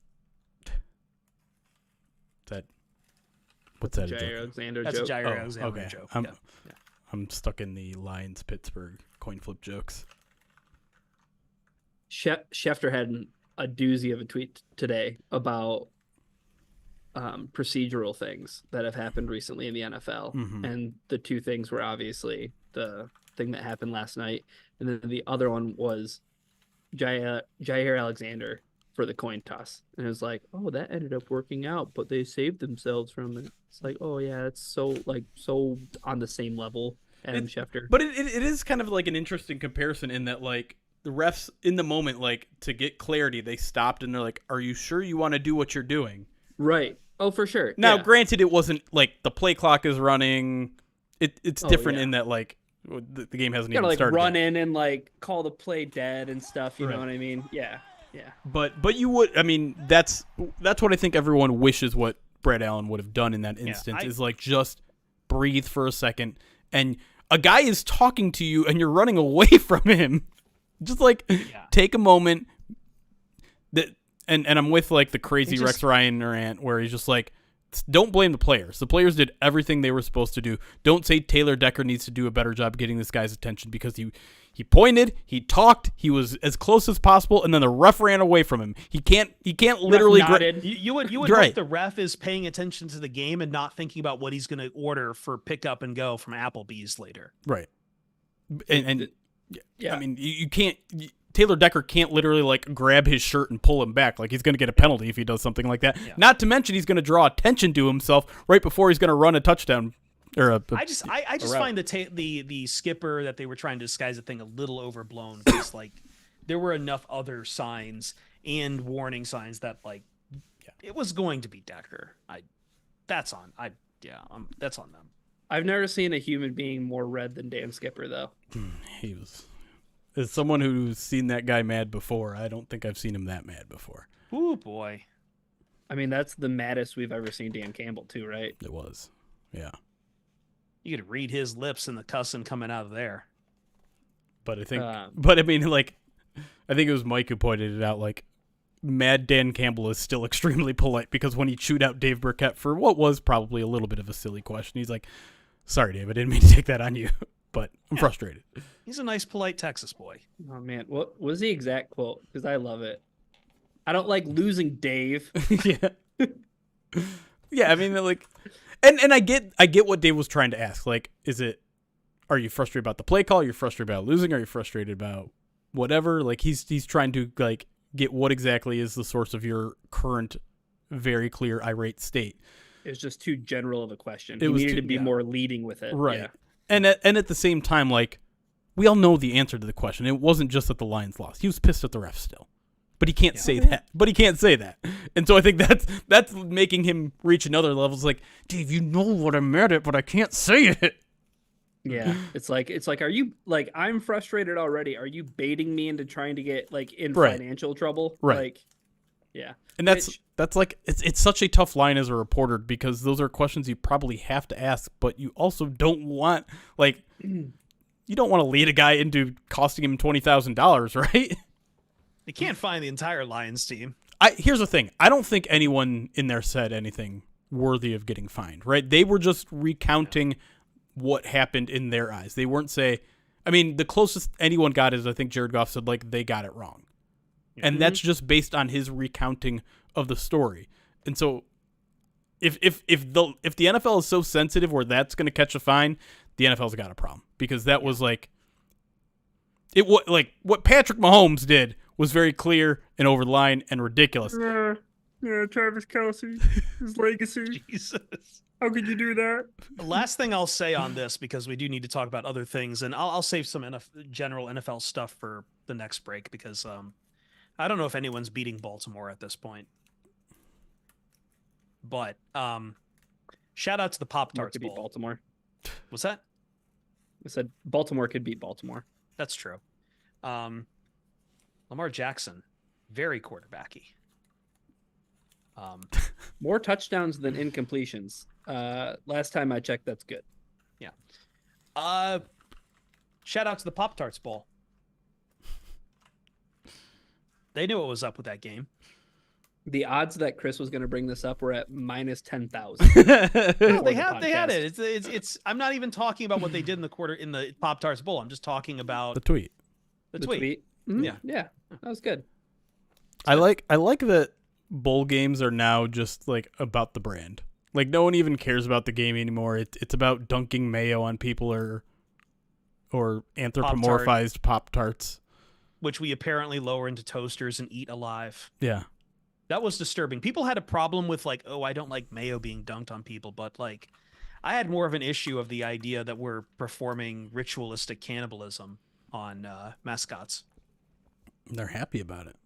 What's that? Jair Alexander That's joke. a Jair Alexander joke. I'm stuck in the Lions-Pittsburgh coin flip jokes. Schefter had a doozy of a tweet today about procedural things that have happened recently in the NFL. Mm-hmm. And the 2 things were obviously the thing that happened last night. And then the other one was Jair Alexander for the coin toss. And it was like, oh, that ended up working out, but they saved themselves from it. It's like, oh yeah, it's so on the same level, Adam Schefter. But it is kind of like an interesting comparison in that the refs in the moment, to get clarity, they stopped and they're like, are you sure you want to do what you're doing? Right. Oh, for sure. Now, yeah. Granted, it wasn't the play clock is running. It's different in that the game hasn't even started. Run yet. in and call the play dead and stuff. You know what I mean? Yeah. Yeah. But you would. I mean, that's what I think everyone wishes what Brad Allen would have done in that instance is just breathe for a second, and a guy is talking to you and you're running away from him. Just take a moment. And I'm with the crazy Rex Ryan rant where he's just don't blame the players. The players did everything they were supposed to do. Don't say Taylor Decker needs to do a better job getting this guy's attention because he pointed, he talked, he was as close as possible, and then the ref ran away from him. He can't literally. You would hope the ref is paying attention to the game and not thinking about what he's going to order for pick up and go from Applebee's later. Right. And yeah, I mean you can't. Taylor Decker can't literally grab his shirt and pull him back. He's going to get a penalty if he does something like that. Yeah. Not to mention he's going to draw attention to himself right before he's going to run a touchdown. I just find the skipper that they were trying to disguise the thing a little overblown because there were enough other signs and warning signs that it was going to be Decker. That's on them. I've never seen a human being more red than Dan Skipper though. He was. As someone who's seen that guy mad before, I don't think I've seen him that mad before. Ooh, boy. I mean, that's the maddest we've ever sseen Dan Campbell, too, right? It was. Yeah. You could read his lips and the cussing coming out of there. But I think, I think it was Mike who pointed it out, Mad Dan Campbell is still extremely polite because when he chewed out Dave Burkett for what was probably a little bit of a silly question, he's like, sorry, Dave, I didn't mean to take that on you. But I'm frustrated. He's a nice, polite Texas boy. Oh, man. What was the exact quote? Because I love it. I don't like losing Dave. Yeah. Yeah, I mean, like, and I get what Dave was trying to ask. Like, are you frustrated about the play call? You're frustrated about losing? Are you frustrated about whatever? Like, he's trying to, like, get what exactly is the source of your current, very clear irate state. It was just too general of a question. It He was needed too- to be yeah. more leading with it. Right. Yeah. And at the same time, like, we all know the answer to the question. It wasn't just that the Lions lost. He was pissed at the refs still. But he can't say that. But he can't say that. And so I think that's making him reach another level. It's like, Dave, you know what I'm mad at, but I can't say it. Yeah. It's like, are you like, I'm frustrated already. Are you baiting me into trying to get like in Right. financial trouble? Right. Like, yeah. And that's like it's such a tough line as a reporter, because those are questions you probably have to ask, but you also don't want, like, you don't want to lead a guy into costing him $20,000, right? They can't find the entire Lions team. Here's the thing. I don't think anyone in there said anything worthy of getting fined, right? They were just recounting what happened in their eyes. They weren't the closest anyone got is, I think Jared Goff said, like, they got it wrong. And that's just based on his recounting of the story. And so if the NFL is so sensitive where that's going to catch a fine, the NFL's got a problem, because that was like what Patrick Mahomes did was very clear and over the line and ridiculous. Yeah, Travis Kelce, his legacy. Jesus. How could you do that? The last thing I'll say on this, because we do need to talk about other things, and I'll save some general NFL stuff for the next break, because I don't know if anyone's beating Baltimore at this point. But shout out to the Pop-Tarts could beat Bowl. Baltimore. What's that? I said Baltimore could beat Baltimore. That's true. Lamar Jackson, very quarterbacky. More touchdowns than incompletions. Last time I checked, that's good. Shout out to the Pop-Tarts Bowl. They knew what was up with that game. The odds that Chris was going to bring this up were at minus 10,000. No, they had it. It's. I'm not even talking about what they did in the Pop-Tarts Bowl. I'm just talking about The tweet. the tweet. Mhm. Yeah. Yeah, that was good. I like that bowl games are now just like about the brand. Like, no one even cares about the game anymore. It's about dunking mayo on people or anthropomorphized Pop-Tarts. Which we apparently lower into toasters and eat alive. Yeah. That was disturbing. People had a problem with, like, oh, I don't like mayo being dunked on people, but, like, I had more of an issue of the idea that we're performing ritualistic cannibalism on mascots. They're happy about it.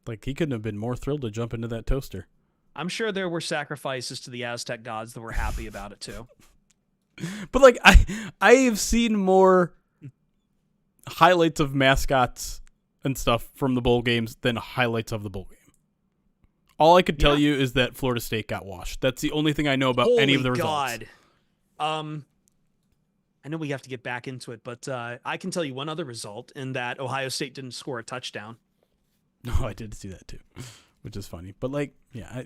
Like, he couldn't have been more thrilled to jump into that toaster. I'm sure there were sacrifices to the Aztec gods that were happy about it too. But, like, I have seen more highlights of mascots and stuff from the bowl games than highlights of the bowl game. All I could tell you is that Florida State got washed. That's the only thing I know about any of the results. God. I know we have to get back into it, but I can tell you one other result, in that Ohio State didn't score a touchdown. No, I did see that too, which is funny. But, like, yeah,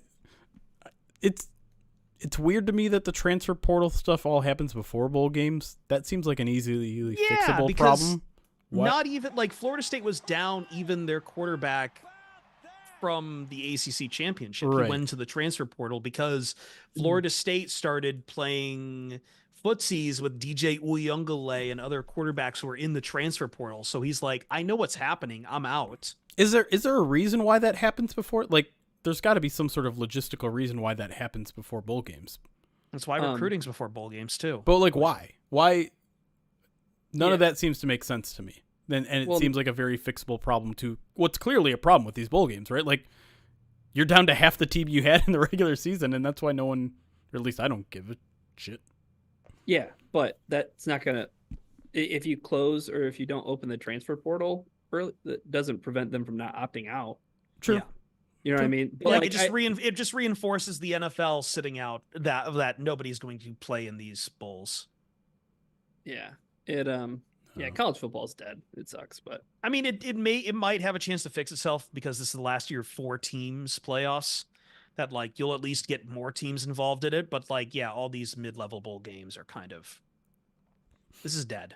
it's weird to me that the transfer portal stuff all happens before bowl games. That seems like an easily fixable problem. Not even, like, Florida State was down even their quarterback from the ACC championship. Right. He went to the transfer portal because Florida State started playing footsies with DJ Uyunglele and other quarterbacks who were in the transfer portal. So he's like, I know what's happening. I'm out. Is there a reason why that happens before? Like, there's got to be some sort of logistical reason why that happens before bowl games. That's why recruiting's before bowl games too. But, like, why? Why? None of that seems to make sense to me. And it seems like a very fixable problem to what's clearly a problem with these bowl games, right? Like, you're down to half the team you had in the regular season, and that's why no one, or at least I don't give a shit. Yeah, but that's not going to, if you close or if you don't open the transfer portal early, that doesn't prevent them from not opting out. True. Yeah. You know what I mean? But Like, it just reinforces the NFL sitting out that nobody's going to play in these bowls. Yeah. College football's dead. It sucks, but I mean, it might have a chance to fix itself because this is the last year of 4 teams playoffs. That, like, you'll at least get more teams involved in it. But, like, yeah, all these mid-level bowl games are this is dead.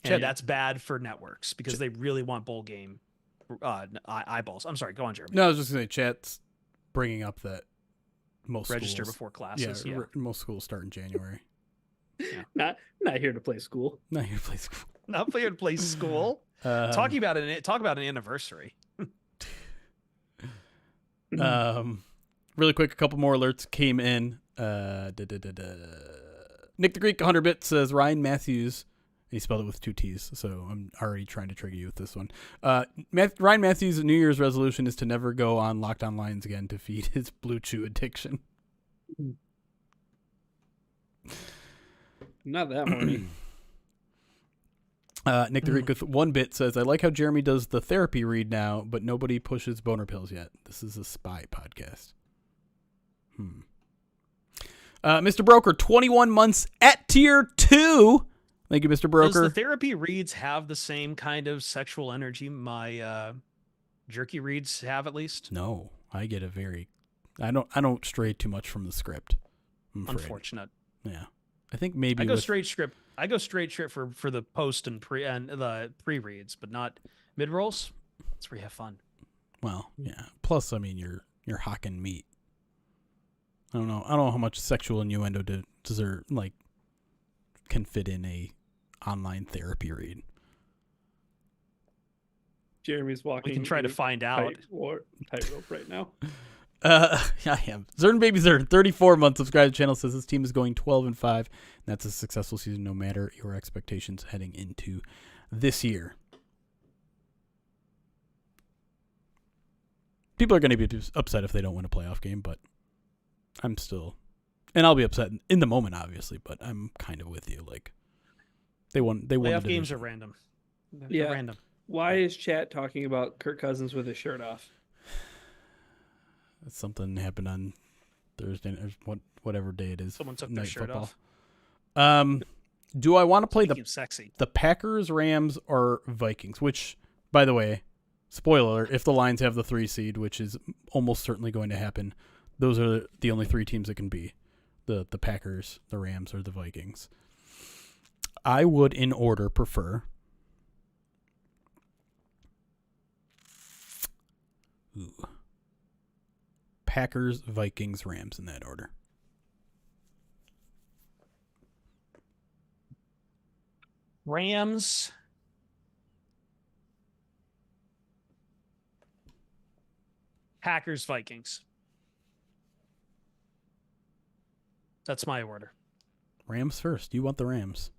And that's bad for networks because they really want bowl game eyeballs. I'm sorry. Go on, Jeremy. No, I was just going to say chat's bringing up that most Register schools, before classes. Yeah. most schools start in January. Not here to play school. Not here to play school. Not here to play school. Talk about an anniversary. Really quick, a couple more alerts came in. Nick the Greek 100-bit says Ryan Matthews. He spelled it with 2 T's, so I'm already trying to trigger you with this one. Ryan Matthews' New Year's resolution is to never go on Locked On Lions again to feed his Blue Chew addiction. Not that horny. Nick the Greek with 1 bit says, I like how Jeremy does the therapy read now, but nobody pushes boner pills yet. This is a spy podcast. Mr. Broker, 21 months at tier 2. Thank you, Mr. Broker. Does the therapy reads have the same kind of sexual energy my jerky reads have, at least? No, I get a very... I don't stray too much from the script. Unfortunate. Yeah. I think maybe I go straight script for the post and the pre-reads, but not mid-rolls. That's where you have fun. Well, yeah. Plus, I mean, you're hawking meat. I don't know how much sexual innuendo can fit in a online therapy read. Jeremy's walking. We can try to find out. Tightrope right now. I am. Zern Baby Zern, 34 months, subscribe to the channel, says this team is going 12-5. And that's a successful season no matter your expectations heading into this year. People are going to be upset if they don't win a playoff game, but I'm still... And I'll be upset in the moment, obviously, but I'm kind of with you. Like, they won. Playoff games are random. They're They're random. Why is chat talking about Kirk Cousins with his shirt off? Something happened on Thursday or whatever day it is. Someone took their shirt off. Do I want to play sexy. the Packers, Rams, or Vikings? Which, by the way, spoiler: if the Lions have the 3 seed, which is almost certainly going to happen, those are the only 3 teams it can be: the Packers, the Rams, or the Vikings. I would, in order, prefer. Packers, Vikings, Rams in that order. Rams, Packers, Vikings. That's my order. Rams first. You want the Rams.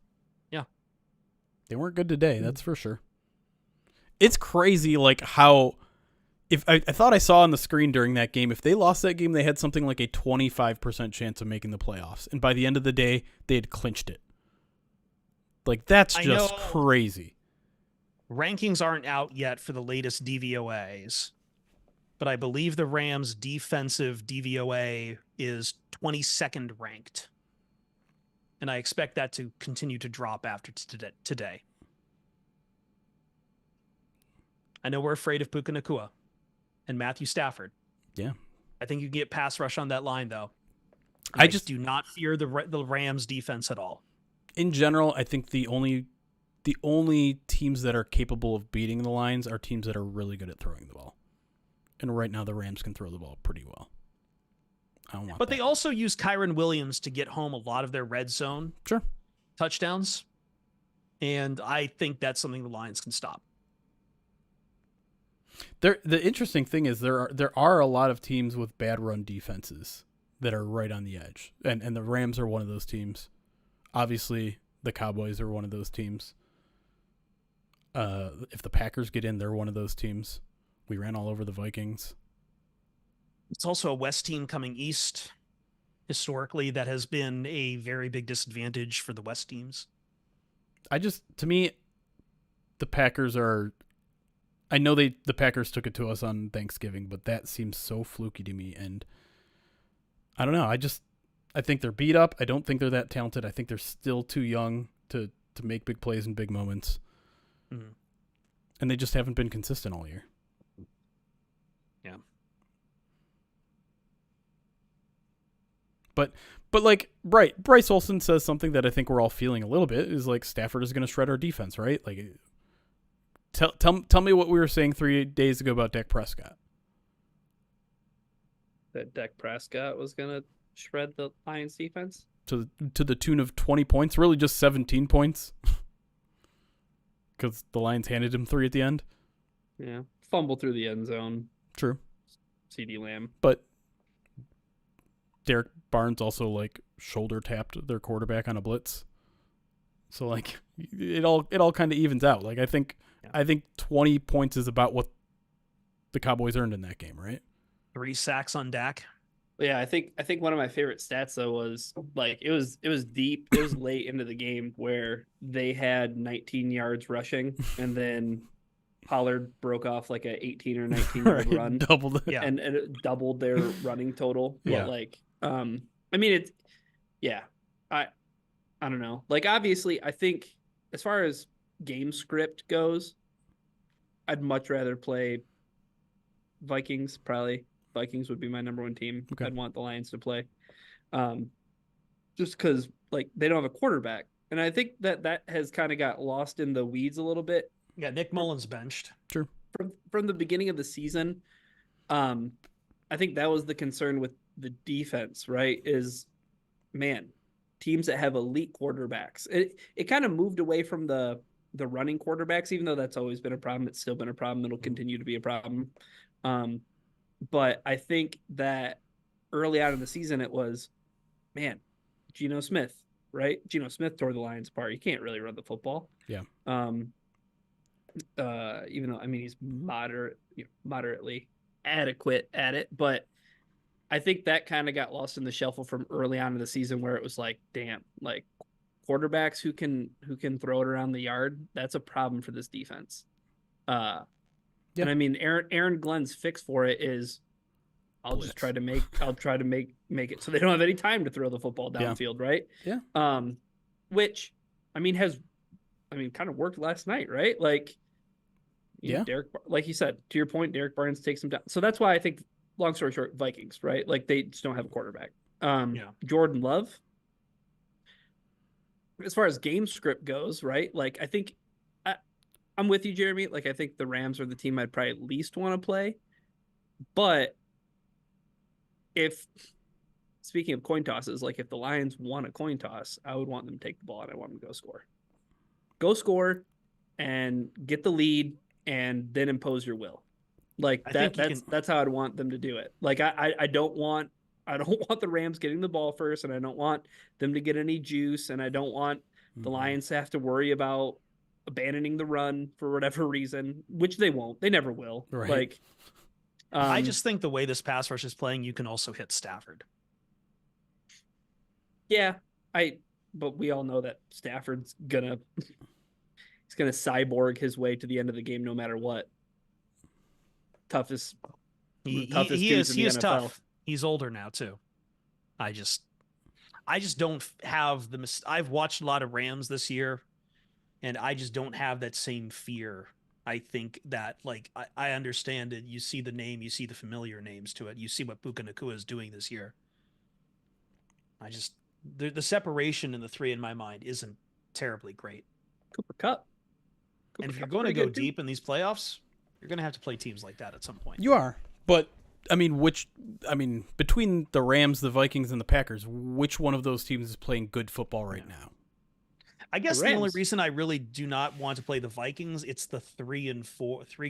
Yeah. They weren't good today, that's for sure. It's crazy like how... If I thought I saw on the screen during that game, if they lost that game, they had something like a 25% chance of making the playoffs. And by the end of the day, they had clinched it. Like, that's just crazy. Rankings aren't out yet for the latest DVOAs, but I believe the Rams' defensive DVOA is 22nd ranked. And I expect that to continue to drop after today. I know we're afraid of Puka Nacua and Matthew Stafford. Yeah. I think you can get pass rush on that line, though. I just do not fear the Rams defense at all. In general, I think the only teams that are capable of beating the Lions are teams that are really good at throwing the ball. And right now the Rams can throw the ball pretty well. I don't want But that. they also use Kyron Williams to get home a lot of their red zone touchdowns. And I think that's something the Lions can stop. The interesting thing is there are a lot of teams with bad run defenses that are right on the edge. And the Rams are one of those teams. Obviously, the Cowboys are one of those teams. If the Packers get in, they're one of those teams. We ran all over the Vikings. It's also a West team coming east. Historically, that has been a very big disadvantage for the West teams. To me, the Packers are... I know the Packers took it to us on Thanksgiving, but that seems so fluky to me. And I don't know. I think they're beat up. I don't think they're that talented. I think they're still too young to make big plays in big moments. Mm-hmm. And they just haven't been consistent all year. Yeah. But like, right, Bryce Olsen says something that I think we're all feeling a little bit is like Stafford is going to shred our defense, right? Like, Tell me what we were saying 3 days ago about Dak Prescott. That Dak Prescott was gonna shred the Lions defense To the tune of 20 points, really just 17 points. Because the Lions handed him 3 at the end. Yeah, fumble through the end zone. True. CD Lamb. But Derek Barnes also like shoulder tapped their quarterback on a blitz. So like it all kind of evens out. Like I think 20 points is about what the Cowboys earned in that game, right? 3 sacks on Dak. Yeah, I think one of my favorite stats though was like it was deep. It was late into the game where they had 19 yards rushing, and then Pollard broke off like a 18 or 19 yard run, Doubled it. Yeah. and it doubled their running total. Yeah. But like, I mean, it's I don't know. Like, obviously, I think as far as game script goes, I'd much rather play Vikings. Probably Vikings would be my number 1 team. Okay. I'd want the Lions to play, just because like they don't have a quarterback, and I think that has kind of got lost in the weeds a little bit. Yeah, Nick Mullins benched. Sure. From the beginning of the season. I think that was the concern with the defense, right? Is, man, teams that have elite quarterbacks. It kind of moved away from the running quarterbacks, even though that's always been a problem. It's still been a problem. It'll continue to be a problem. But I think that early on in the season, it was, man, Geno Smith, right? Geno Smith tore the Lions apart. You can't really run the football. Yeah. Even though, I mean, he's moderately adequate at it, but I think that kind of got lost in the shuffle from early on in the season, where it was like, damn, like quarterbacks who can throw it around the yard, that's a problem for this defense. And I mean, Aaron Glenn's fix for it is, I'll try to make it so they don't have any time to throw the football downfield, right? Yeah. Which, I mean, kind of worked last night, right? Like, Derek, like you said, to your point, Derek Barnes takes him down. So that's why I think, long story short, Vikings, right? Like they just don't have a quarterback. Jordan Love, as far as game script goes, right? Like I think I'm with you, Jeremy. Like I think the Rams are the team I'd probably at least want to play. But speaking of coin tosses, like if the Lions won a coin toss, I would want them to take the ball and I want them to go score. Go score and get the lead and then impose your will. Like that's how I'd want them to do it. Like I don't want the Rams getting the ball first, and I don't want them to get any juice, and I don't want the Lions to have to worry about abandoning the run for whatever reason, which they won't. They never will. Right. Like I just think the way this pass rush is playing, you can also hit Stafford. Yeah, but we all know that Stafford's gonna cyborg his way to the end of the game no matter what. Toughest He dudes in the is NFL. tough. He's older now too. I just don't have I've watched a lot of Rams this year, and I just don't have that same fear. I think that, like, I understand it. You see the name, you see the familiar names to it. You see what Puka Nacua is doing this year. The separation in the 3 in my mind isn't terribly great. Cooper Kupp. And if you're going to go deep in these playoffs, you're going to have to play teams like that at some point. You are. But, I mean, between the Rams, the Vikings, and the Packers, which one of those teams is playing good football right now? I guess the only reason I really do not want to play the Vikings, it's the 3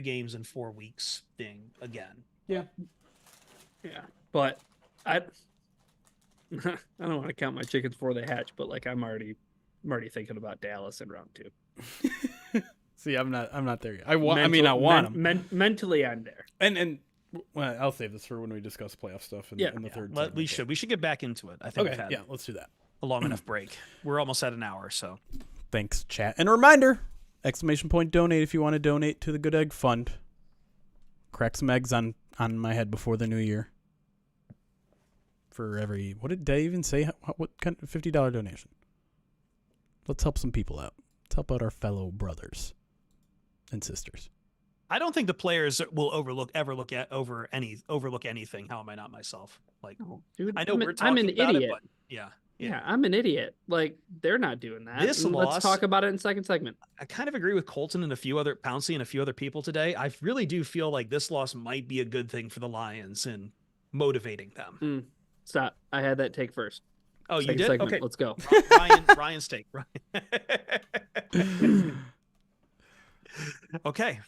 games in 4 weeks thing again. Yeah. But I don't want to count my chickens before they hatch, but like I'm already thinking about Dallas in round 2. See, I'm not there yet. I want them. Mentally, I'm there. And well, I'll save this for when we discuss playoff stuff in the third segment. We should get back into it. I think we've had let's do that. a long enough break. We're almost at an hour, so Thanks, chat. And a reminder, ! Donate if you want to donate to the Good Egg Fund. Crack some eggs on my head before the new year. For every, what did I even say? What kind of $50 donation? Let's help some people out. Let's help out our fellow brothers and sisters. I don't think the players will overlook anything. How am I not myself? Like, dude, I know we're I'm talking an about idiot. it, but yeah. Yeah, I'm an idiot. Like, they're not doing that. This And loss- let's talk about it in second segment. I kind of agree with Colton and Pouncey and a few other people today. I really do feel like this loss might be a good thing for the Lions and motivating them. Stop. I had that take first. Oh, you Second did? segment. Okay. Let's go. Ryan's take. Okay.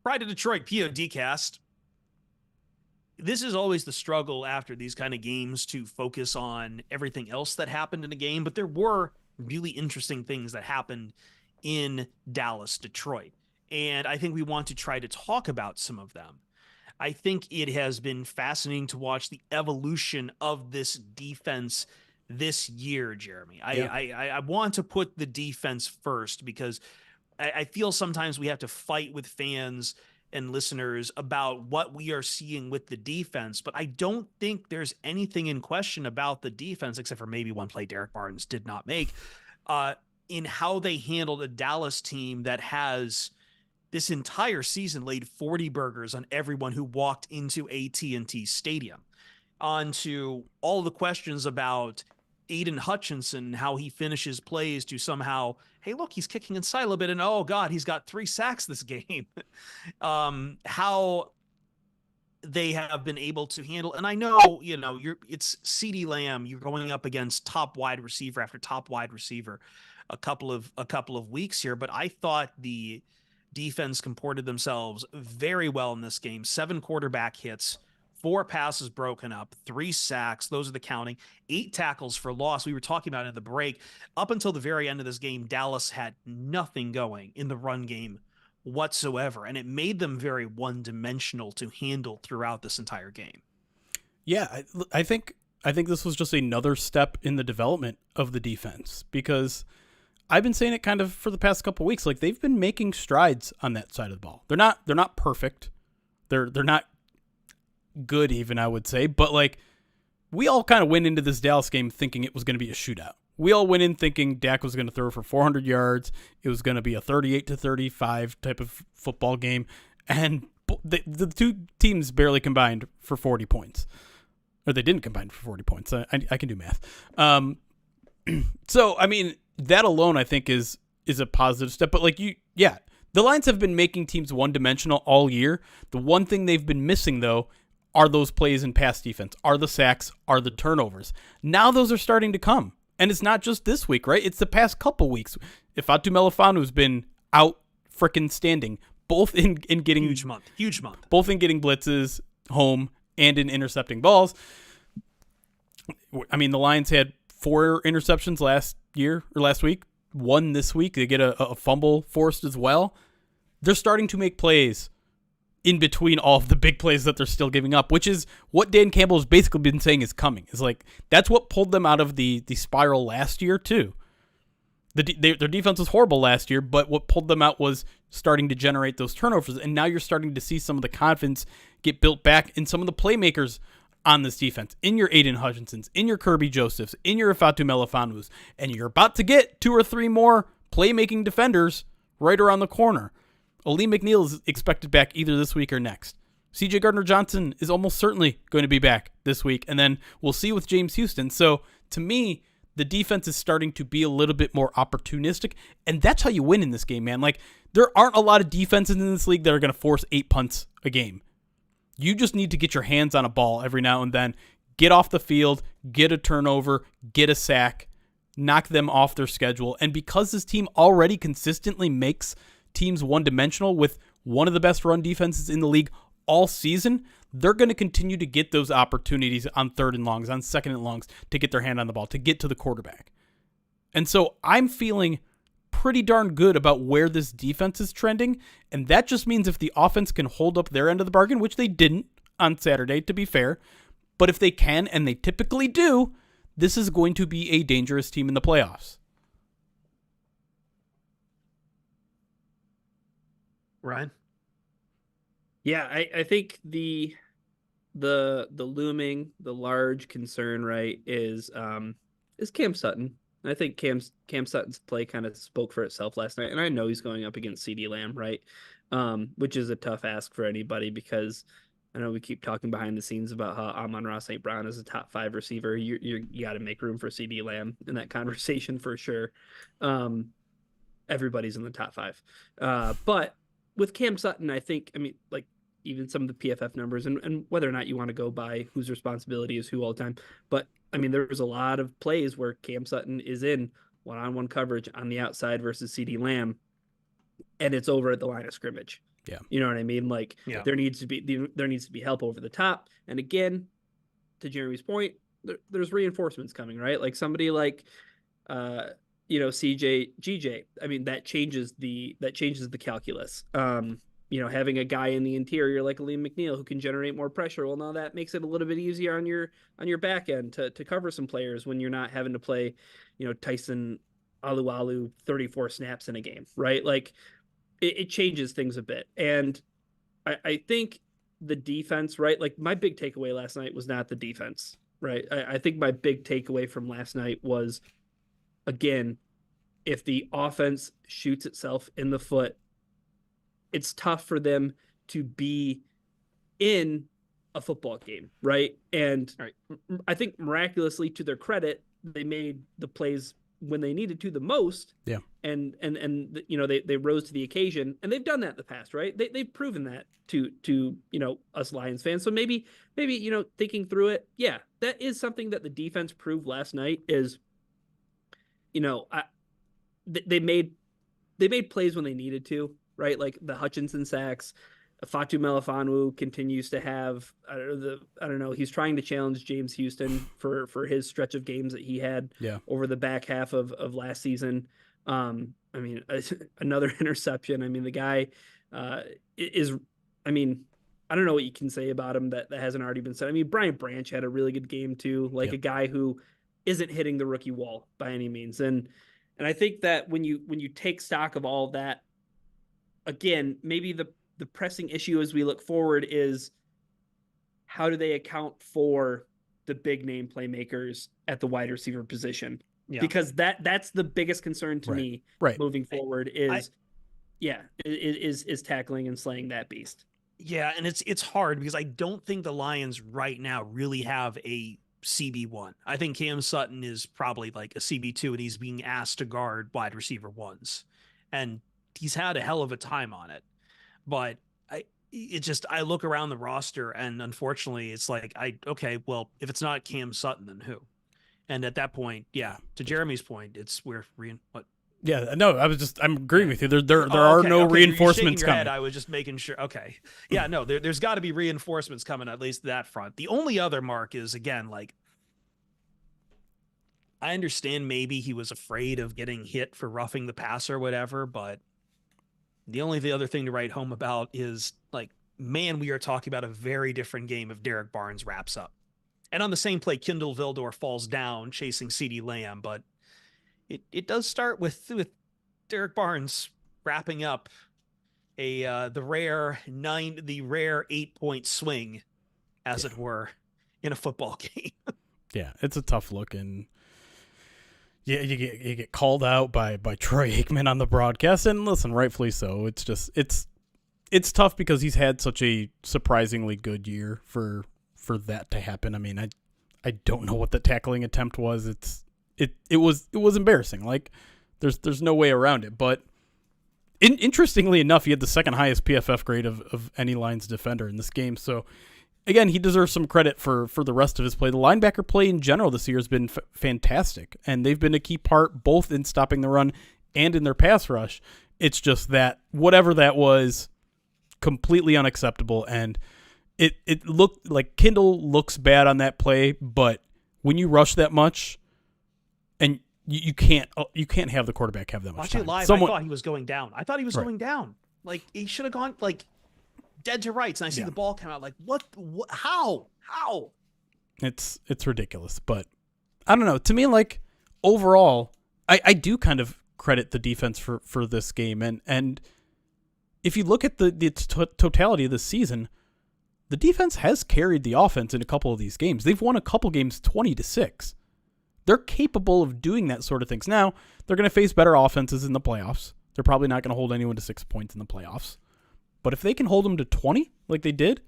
Pride of Detroit PODcast. This is always the struggle after these kind of games to focus on everything else that happened in the game, but there were really interesting things that happened in Dallas, Detroit. And I think we want to try to talk about some of them. I think it has been fascinating to watch the evolution of this defense this year, Jeremy. I want to put the defense first because I feel sometimes we have to fight with fans and listeners about what we are seeing with the defense, but I don't think there's anything in question about the defense, except for maybe one play Derek Barnes did not make, in how they handled a Dallas team that has this entire season laid 40 burgers on everyone who walked into AT&T Stadium. On to all the questions about Aiden Hutchinson, how he finishes plays to somehow, hey, look, he's kicking inside a little bit, and oh God, he's got 3 sacks this game. How they have been able to handle, and I know, it's CeeDee Lamb, you're going up against top wide receiver after top wide receiver a couple of weeks here, but I thought the defense comported themselves very well in this game. 7 quarterback hits, 4 passes broken up, 3 sacks. Those are the counting. 8 tackles for loss. We were talking about in the break. Up until the very end of this game, Dallas had nothing going in the run game whatsoever, and it made them very one-dimensional to handle throughout this entire game. Yeah, I think this was just another step in the development of the defense, because I've been saying it kind of for the past couple of weeks. Like, they've been making strides on that side of the ball. They're not perfect. They're not good even, I would say, but like, we all kind of went into this Dallas game thinking it was going to be a shootout. We all went in thinking Dak was going to throw for 400 yards. It was going to be a 38-35 type of football game, and the two teams barely combined for 40 points. Or they didn't combine for 40 points. I can do math. So, I mean, that alone I think is a positive step. But the Lions have been making teams one-dimensional all year. The one thing they've been missing, though, are those plays in pass defense, are the sacks, are the turnovers. Now those are starting to come. And it's not just this week, right? It's the past couple weeks. Ifeatu Melifonu's been out frickin' standing, both in getting huge month, both in getting blitzes home and in intercepting balls. I mean, the Lions had 4 interceptions last week, 1 this week. They get a fumble forced as well. They're starting to make plays in between all of the big plays that they're still giving up, which is what Dan Campbell has basically been saying is coming. It's like, that's what pulled them out of the spiral last year too. Their defense was horrible last year, but what pulled them out was starting to generate those turnovers. And now you're starting to see some of the confidence get built back in some of the playmakers on this defense, in your Aiden Hutchinsons, in your Kirby Josephs, in your Ifeatu Melifonus, and you're about to get 2 or 3 more playmaking defenders right around the corner. Aleem McNeil is expected back either this week or next. C.J. Gardner-Johnson is almost certainly going to be back this week, and then we'll see with James Houston. So, to me, the defense is starting to be a little bit more opportunistic, and that's how you win in this game, man. Like, there aren't a lot of defenses in this league that are going to force 8 punts a game. You just need to get your hands on a ball every now and then, get off the field, get a turnover, get a sack, knock them off their schedule. And because this team already consistently makes teams one-dimensional with one of the best run defenses in the league all season, they're going to continue to get those opportunities on 3rd and longs, on 2nd and longs, to get their hand on the ball, to get to the quarterback. And so I'm feeling pretty darn good about where this defense is trending, and that just means if the offense can hold up their end of the bargain, which they didn't on Saturday, to be fair, but if they can, and they typically do, this is going to be a dangerous team in the playoffs. Ryan? Yeah, I think the looming, the large concern, right, is Cam Sutton. I think Cam Sutton's play kind of spoke for itself last night, and I know he's going up against CeeDee Lamb, right, which is a tough ask for anybody because I know we keep talking behind the scenes about how Amon-Ra St. Brown is a top 5 receiver. You got to make room for CeeDee Lamb in that conversation for sure. Everybody's in the top 5, but with Cam Sutton, I mean, like even some of the PFF numbers and whether or not you want to go by whose responsibility is who all the time. But I mean, there's a lot of plays where Cam Sutton is in one-on-one coverage on the outside versus CeeDee Lamb, and it's over at the line of scrimmage. Yeah. You know what I mean? Like there needs to be help over the top. And again, to Jeremy's point, there's reinforcements coming, right? Like somebody like, GJ. I mean, that changes the calculus. Having a guy in the interior like Liam McNeil who can generate more pressure. Well, now that makes it a little bit easier on your back end to cover some players when you're not having to play, Tyson Alualu 34 snaps in a game, right? Like it changes things a bit. And I think the defense, right? Like my big takeaway last night was not the defense, right? I think my big takeaway from last night was, again, if the offense shoots itself in the foot, it's tough for them to be in a football game, right? And I think miraculously, to their credit, they made the plays when they needed to the most. Yeah. And they rose to the occasion, and they've done that in the past, right? They've proven that to us Lions fans. So maybe thinking through it, yeah, that is something that the defense proved last night is, they made plays when they needed to, right? Like the Hutchinson sacks. Fatu Melifonwu continues to have, I don't know, he's trying to challenge James Houston for his stretch of games that he had over the back half of last season. I mean, another interception. I mean, the guy is, I mean, I don't know what you can say about him that hasn't already been said. I mean, Brian Branch had a really good game too, like a guy who isn't hitting the rookie wall by any means. And I think that when you take stock of all of that, again, maybe the pressing issue as we look forward is how do they account for the big name playmakers at the wide receiver position? Yeah. Because that's the biggest concern to me moving forward is tackling and slaying that beast. Yeah. And it's hard because I don't think the Lions right now really have a CB1. I think Cam Sutton is probably like a CB2 and he's being asked to guard wide receiver ones. And he's had a hell of a time on it. But I look around the roster and unfortunately it's like, well, if it's not Cam Sutton, then who? And at that point, to Jeremy's point, it's what? Yeah, no, I'm agreeing with you. There are no reinforcements coming. I was just making sure. Okay. Yeah, no, there's got to be reinforcements coming, at least that front. The only other mark is, again, like, I understand maybe he was afraid of getting hit for roughing the passer or whatever, but the other thing to write home about is, like, man, we are talking about a very different game if Derek Barnes wraps up. And on the same play, Kindle Vildor falls down chasing CeeDee Lamb, but it does start with Derek Barnes wrapping up the rare 8-point swing, as it were, in a football game. Yeah, it's a tough look, and you get called out by Troy Aikman on the broadcast, and listen, rightfully so. It's just it's tough because he's had such a surprisingly good year for that to happen. I mean, I don't know what the tackling attempt was. It was embarrassing. Like there's no way around it. But interestingly enough, he had the second highest PFF grade of any Lions defender in this game. So again, he deserves some credit for the rest of his play. The linebacker play in general this year has been fantastic, and they've been a key part both in stopping the run and in their pass rush. It's just that whatever that was, completely unacceptable, and it looked like Kindle looks bad on that play, but when you rush that much and you can't have the quarterback have that much Watching time. it live, I thought he was going down. I thought he was going down. Like, he should have gone, like, dead to rights. And I see the ball come out, like, what how? It's ridiculous. But I don't know. To me, like, overall, I do kind of credit the defense for this game. And if you look at the totality of the season, the defense has carried the offense in a couple of these games. They've won a couple games 20-6. They're capable of doing that sort of things. Now, they're going to face better offenses in the playoffs. They're probably not going to hold anyone to 6 points in the playoffs. But if they can hold them to 20, like they did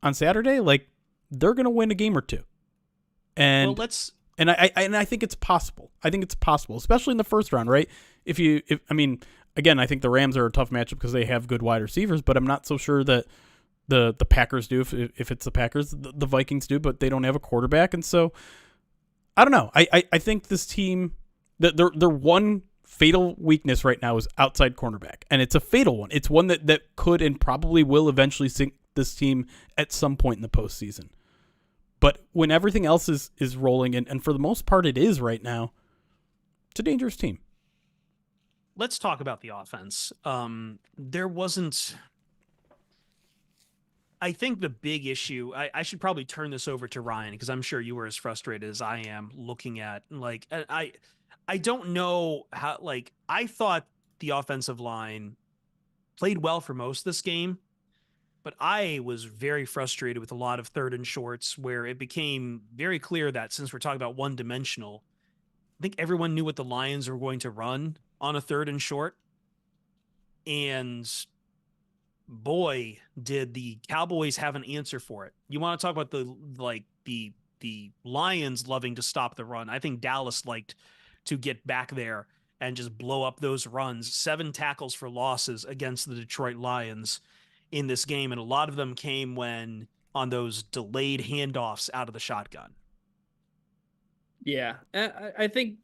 on Saturday, like, they're going to win a game or two. And I think it's possible. I think it's possible, especially in the first round, right? Again, I think the Rams are a tough matchup because they have good wide receivers, but I'm not so sure that the Packers do. If it's the Packers, the Vikings do, but they don't have a quarterback, and so I don't know. I think this team, their one fatal weakness right now is outside cornerback, and it's a fatal one. It's one that could and probably will eventually sink this team at some point in the postseason. But when everything else is rolling, and for the most part it is right now, it's a dangerous team. Let's talk about the offense. There wasn't... I think the big issue, I should probably turn this over to Ryan, because I'm sure you were as frustrated as I am looking at, like, I don't know how, like, I thought the offensive line played well for most of this game, but I was very frustrated with a lot of third and shorts where it became very clear that, since we're talking about one-dimensional, I think everyone knew what the Lions were going to run on a third and short. And boy, did the Cowboys have an answer for it. You want to talk about the Lions loving to stop the run. I think Dallas liked to get back there and just blow up those runs. 7 tackles for losses against the Detroit Lions in this game, and a lot of them came when on those delayed handoffs out of the shotgun. Yeah, I think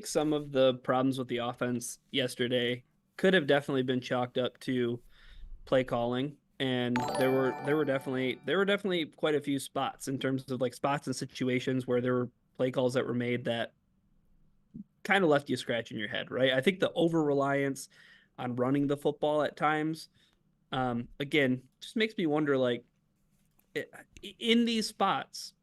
some of the problems with the offense yesterday could have definitely been chalked up to play calling, and there were definitely quite a few spots in terms of, like, spots and situations where there were play calls that were made that kind of left you scratching your head, right? I think the over-reliance on running the football at times, again, just makes me wonder, like, in these spots,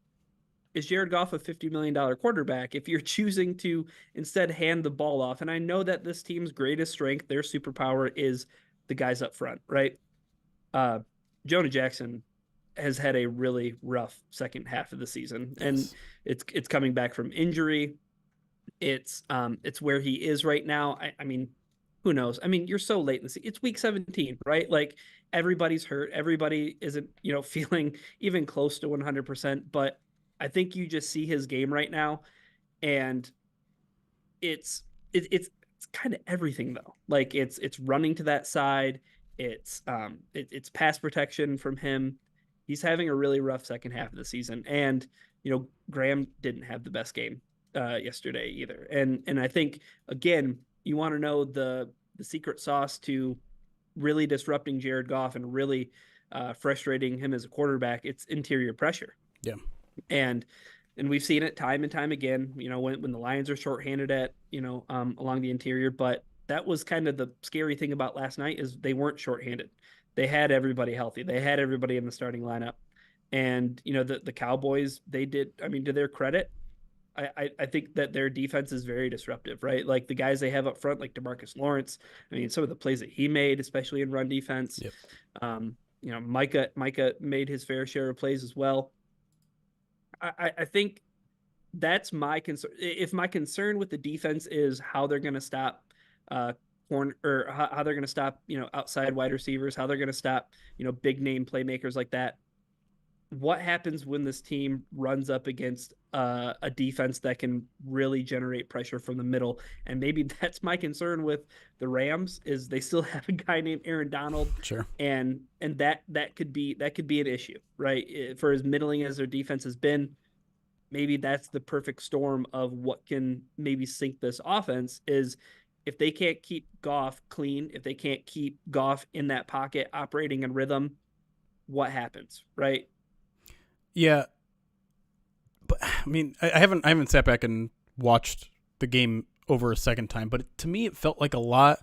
is Jared Goff a $50 million quarterback if you're choosing to instead hand the ball off? And I know that this team's greatest strength, their superpower, is the guys up front, right? Jonah Jackson has had a really rough second half of the season, and it's coming back from injury. It's where he is right now. I mean, who knows? I mean, you're so late in the season. It's week 17, right? Like, everybody's hurt. Everybody isn't, feeling even close to 100%, but I think you just see his game right now, and it's kind of everything, though. Like, it's running to that side. It's pass protection from him. He's having a really rough second half of the season, and Graham didn't have the best game yesterday either. And I think, again, you want to know the secret sauce to really disrupting Jared Goff and really frustrating him as a quarterback. It's interior pressure. Yeah. And we've seen it time and time again, when the Lions are shorthanded at, along the interior. But that was kind of the scary thing about last night, is they weren't shorthanded. They had everybody healthy. They had everybody in the starting lineup. And, the Cowboys, they did, I mean, to their credit, I think that their defense is very disruptive, right? Like, the guys they have up front, like DeMarcus Lawrence, I mean, some of the plays that he made, especially in run defense. Yep. Micah made his fair share of plays as well. I think that's my concern. If my concern with the defense is how they're going to stop corner, or how they're going to stop, outside wide receivers, how they're going to stop, big name playmakers like that. What happens when this team runs up against a defense that can really generate pressure from the middle? And maybe that's my concern with the Rams, is they still have a guy named Aaron Donald. Sure. And that could be an issue, right? For as middling as their defense has been, maybe that's the perfect storm of what can maybe sink this offense, is if they can't keep Goff clean, if they can't keep Goff in that pocket operating in rhythm, what happens, right? Yeah, but I mean, I haven't sat back and watched the game over a second time, but to me it felt like a lot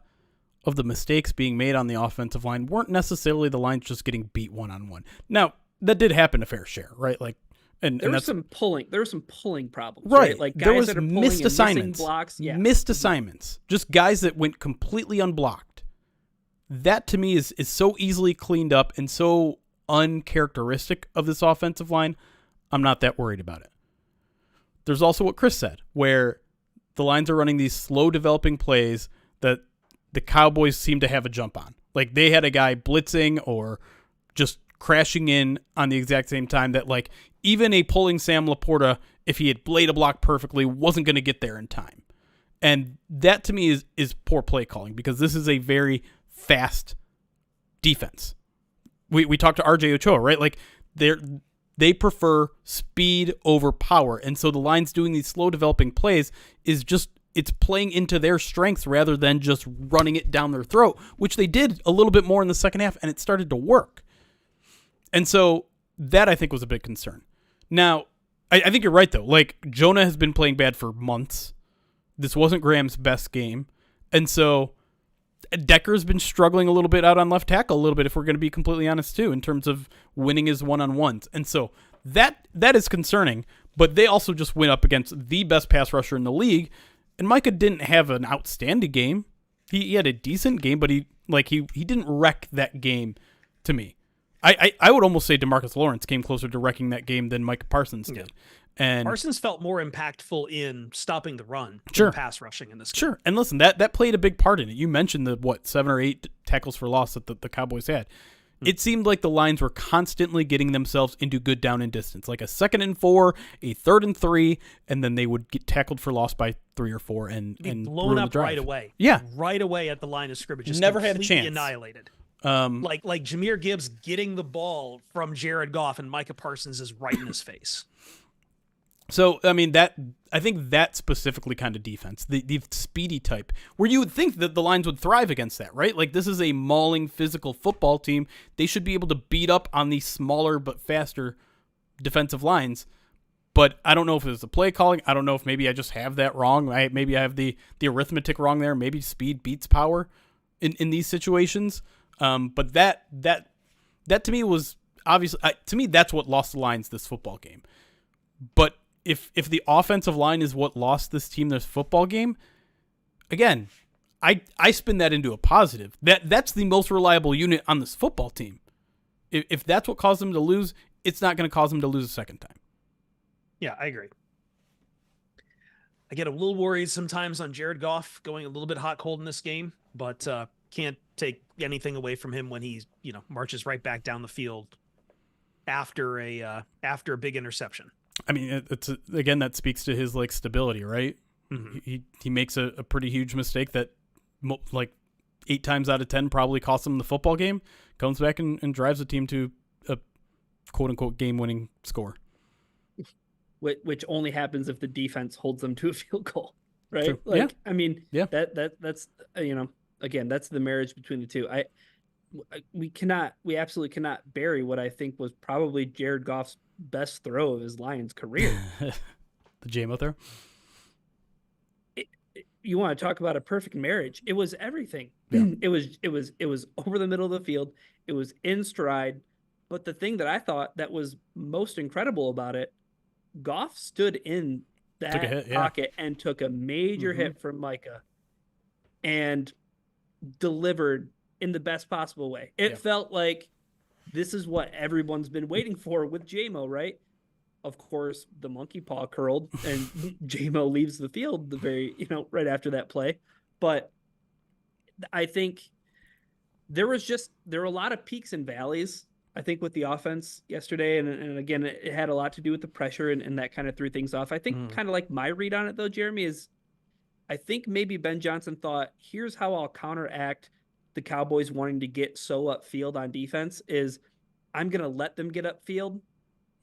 of the mistakes being made on the offensive line weren't necessarily the Lions just getting beat one-on-one. Now, that did happen a fair share, right? Like, there was some pulling problems, right? Like guys there was that are pulling missed and missing assignments, blocks, missed assignments, just guys that went completely unblocked. That to me is so easily cleaned up and so uncharacteristic of this offensive line. I'm not that worried about it. There's also what Chris said, where the Lions are running these slow developing plays that the Cowboys seem to have a jump on. Like they had a guy blitzing or just crashing in on the exact same time that like even a pulling Sam Laporta, if he had played a block perfectly, wasn't going to get there in time. And that to me is poor play calling, because this is a very fast defense. We talked to RJ Ochoa, right? Like they prefer speed over power. And so the Lions doing these slow developing plays is just, it's playing into their strengths rather than just running it down their throat, which they did a little bit more in the second half, and it started to work. And so that I think was a big concern. Now, I think you're right though. Like Jonah has been playing bad for months. This wasn't Graham's best game. And so Decker's been struggling a little bit out on left tackle a little bit, if we're going to be completely honest too, in terms of winning his one-on-ones. And so that is concerning, but they also just went up against the best pass rusher in the league. And Micah didn't have an outstanding game. He had a decent game, but he didn't wreck that game to me. I would almost say DeMarcus Lawrence came closer to wrecking that game than Micah Parsons did. Yeah. And Parsons felt more impactful in stopping the run Sure. than pass rushing in this game. Sure. And listen, that played a big part in it. You mentioned the 7 or 8 tackles for loss that the Cowboys had. It seemed like the Lions were constantly getting themselves into good down and distance, like a 2nd and 4, a 3rd and 3, and then they would get tackled for loss by 3 or 4 and blown ruin the up drive. right away. Yeah. Right away at the line of scrimmage. Just Never had a completely chance. Annihilated. Like Like Jahmyr Gibbs getting the ball from Jared Goff, and Micah Parsons is right in his face. So, I mean, I think that specifically kind of defense, the speedy type, where you would think that the Lions would thrive against that, right? Like, this is a mauling physical football team. They should be able to beat up on these smaller but faster defensive lines. But I don't know if it was the play calling. I don't know if maybe I just have that wrong. Maybe I have the arithmetic wrong there. Maybe speed beats power in these situations. But that to me was obviously, to me, that's what lost the Lions this football game. But if the offensive line is what lost this team this football game, again, I spin that into a positive. That's the most reliable unit on this football team. If that's what caused them to lose, it's not going to cause them to lose a second time. Yeah, I agree. I get a little worried sometimes on Jared Goff going a little bit hot cold in this game, but can't take anything away from him when he marches right back down the field after a big interception. I mean, again, that speaks to his stability, right? Mm-hmm. He makes a pretty huge mistake that 8 times out of 10 probably costs him the football game, comes back and drives the team to a quote unquote game winning score. Which only happens if the defense holds them to a field goal, right? True. Like, yeah. I mean, yeah. that's again, that's the marriage between the two. We absolutely cannot bury what I think was probably Jared Goff's best throw of his Lions career. The JMO throw. You want to talk about a perfect marriage? It was everything. Yeah. It was over the middle of the field. It was in stride. But the thing that I thought that was most incredible about it, Goff stood in that pocket and took a major hit from Micah and delivered in the best possible way. It felt like this is what everyone's been waiting for with JMO, right? Of course, the monkey paw curled and JMO leaves the field right after that play. But I think there were a lot of peaks and valleys, I think, with the offense yesterday. And again, it had a lot to do with the pressure and that kind of threw things off. I think kind of like my read on it, though, Jeremy, is I think maybe Ben Johnson thought, here's how I'll counteract the Cowboys wanting to get so upfield on defense is I'm going to let them get upfield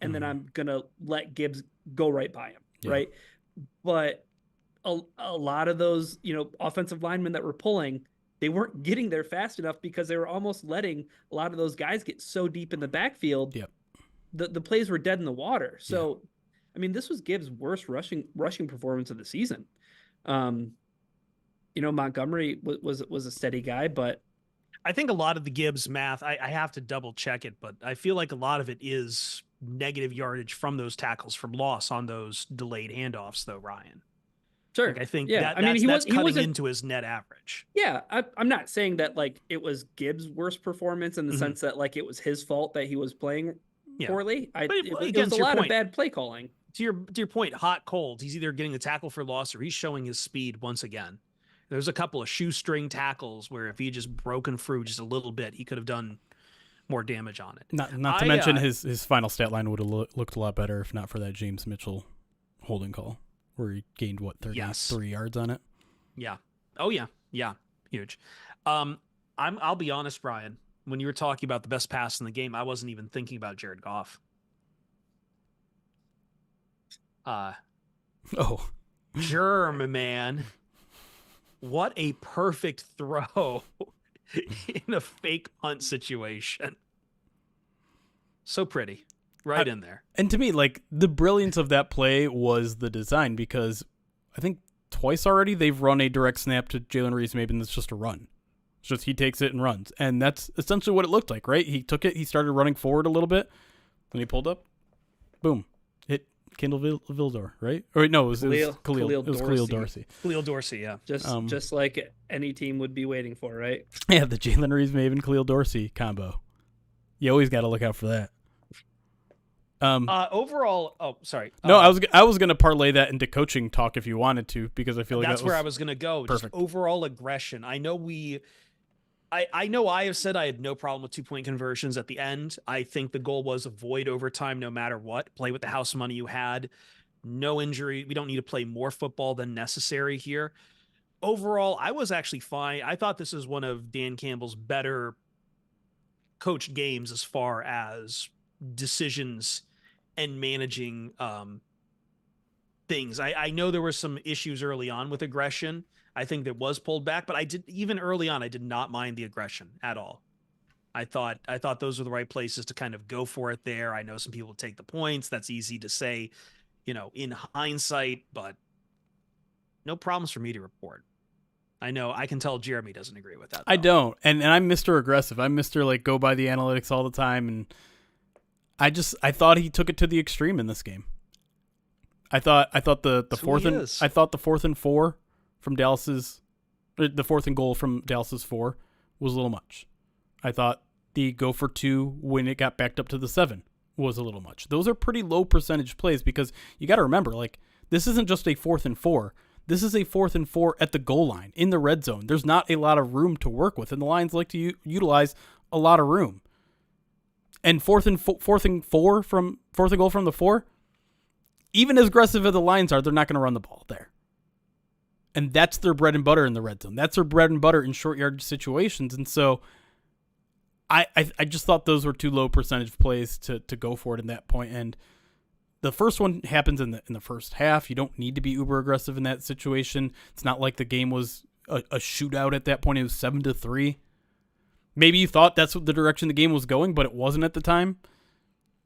and then I'm going to let Gibbs go right by him, right? But a lot of those, offensive linemen that were pulling, they weren't getting there fast enough because they were almost letting a lot of those guys get so deep in the backfield. Yep. The plays were dead in the water. So, I mean, this was Gibbs' worst rushing performance of the season. Montgomery was a steady guy, but I think a lot of the Gibbs math, I have to double check it, but I feel like a lot of it is negative yardage from those tackles from loss on those delayed handoffs, though, Ryan. sure. Like, I think Yeah, that's he cutting wasn't. into his net average. Yeah, I'm not saying that like it was Gibbs' worst performance in the Mhm. sense that like it was his fault that he was playing Yeah. poorly. It again, was to a your lot of point- bad play calling. To your point, hot cold. He's either getting the tackle for loss or he's showing his speed once again. There's a couple of shoestring tackles where if he just broken through just a little bit, he could have done more damage on it. Not to mention his final stat line would have looked a lot better if not for that James Mitchell holding call where he gained 33 yards on it. Yeah. Oh yeah. Yeah. Huge. I'll be honest, Brian. When you were talking about the best pass in the game, I wasn't even thinking about Jared Goff. Germ, man. What a perfect throw in a fake punt situation. So pretty. Right in there. And to me, like, the brilliance of that play was the design, because I think twice already they've run a direct snap to Jalen Reeves, maybe, and it's just a run. It's just he takes it and runs. And that's essentially what it looked like, right? He took it, he started running forward a little bit, and he pulled up, boom, hit Kendall Vildor, right? Or wait, no, it was Khalil Dorsey. Khalil Dorsey, yeah. Just like any team would be waiting for, right? Yeah, the Jalen Reeves Maven Khalil Dorsey combo. You always got to look out for that. Overall, sorry. No, I was gonna parlay that into coaching talk if you wanted to, because I feel like that's where I was gonna go. Perfect. Just overall aggression. I know I have said I had no problem with 2-point conversions at the end. I think the goal was avoid overtime no matter what. Play with the house money you had. No injury. We don't need to play more football than necessary here. Overall, I was actually fine. I thought this is one of Dan Campbell's better coached games as far as decisions and managing things. I know there were some issues early on with aggression. I think that was pulled back, but even early on, I did not mind the aggression at all. I thought those were the right places to kind of go for it there. I know some people take the points. That's easy to say, in hindsight, but no problems for me to report. I know I can tell Jeremy doesn't agree with that, though. I don't. And I'm Mr. Aggressive. I'm Mr. like go by the analytics all the time, and I thought he took it to the extreme in this game. I thought the fourth and 4 from Dallas's, the 4th and goal from Dallas's 4 was a little much. I thought the go for 2 when it got backed up to the 7 was a little much. Those are pretty low percentage plays, because you got to remember, like, this isn't just a 4th and 4. This is a 4th and 4 at the goal line in the red zone. There's not a lot of room to work with, and the Lions like to utilize a lot of room. And fourth and goal from the 4, even as aggressive as the Lions are, they're not going to run the ball there. And that's their bread and butter in the red zone. That's their bread and butter in short yardage situations. And so I just thought those were too low percentage plays to go for it in that point. And the first one happens in the first half. You don't need to be uber aggressive in that situation. It's not like the game was a shootout at that point. It was 7-3. Maybe you thought that's what the direction the game was going, but it wasn't at the time.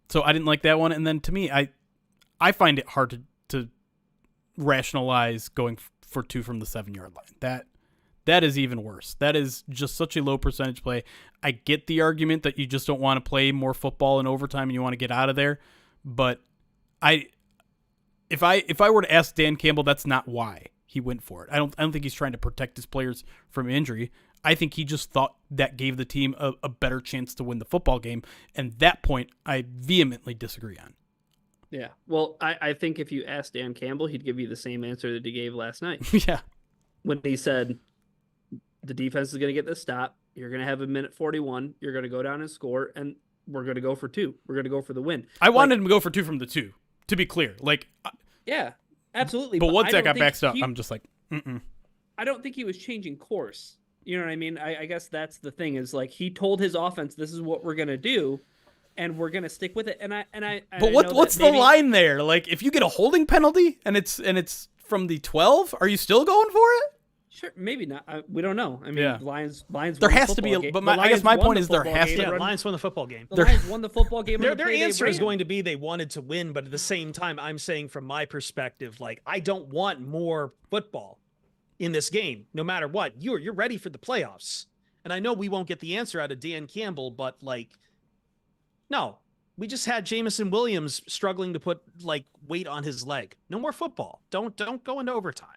So I didn't like that one. And then to me, I find it hard to rationalize going for 2 from the 7-yard line. That is even worse. That is just such a low percentage play. I get the argument that you just don't want to play more football in overtime and you want to get out of there, but if I were to ask Dan Campbell, that's not why he went for it. I don't think he's trying to protect his players from injury. I think he just thought that gave the team a better chance to win the football game, and that point I vehemently disagree on. Yeah. Well, I think if you asked Dan Campbell, he'd give you the same answer that he gave last night. Yeah. When he said, the defense is going to get this stop, you're going to have a minute 41, you're going to go down and score, and we're going to go for 2. We're going to go for the win. I wanted him to go for 2 from the 2, to be clear. Yeah, absolutely. But once that got backed up, I'm just like, I don't think he was changing course. You know what I mean? I guess that's the thing, is like he told his offense, this is what we're going to do, and we're going to stick with it. But what's the line there? Like, if you get a holding penalty and it's from the 12, are you still going for it? Sure, maybe not. We don't know. I mean, yeah. Lions. There has to be, but I guess my point is there has to. Yeah, Lions won the football game. The Lions won the football game. Their answer is going to be they wanted to win, but at the same time, I'm saying from my perspective, like, I don't want more football. in this game, no matter what. You're ready for the playoffs. And I know we won't get the answer out of Dan Campbell, but like, no, we just had Jamison Williams struggling to put like weight on his leg. No more football. Don't go into overtime.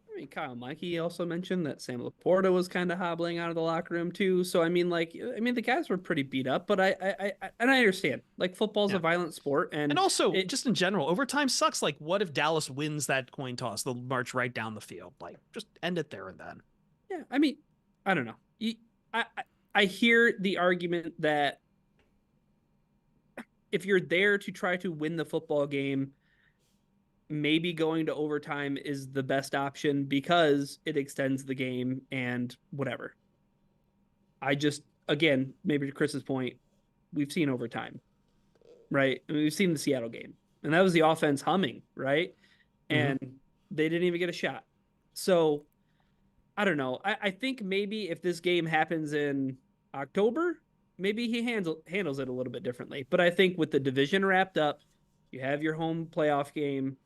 I mean, Kyle Mikey also mentioned that Sam Laporta was kind of hobbling out of the locker room too. So I mean, the guys were pretty beat up, but I understand. Like, football's a violent sport, and also just in general, overtime sucks. Like, what if Dallas wins that coin toss? They'll march right down the field. Like, just end it there and then. Yeah, I mean, I don't know. I hear the argument that if you're there to try to win the football game, maybe going to overtime is the best option because it extends the game and whatever. I just, again, maybe to Chris's point, we've seen overtime, right? I mean, we've seen the Seattle game, and that was the offense humming, right? And they didn't even get a shot. So I don't know. I think maybe if this game happens in October, maybe he handles it a little bit differently. But I think with the division wrapped up, you have your home playoff game.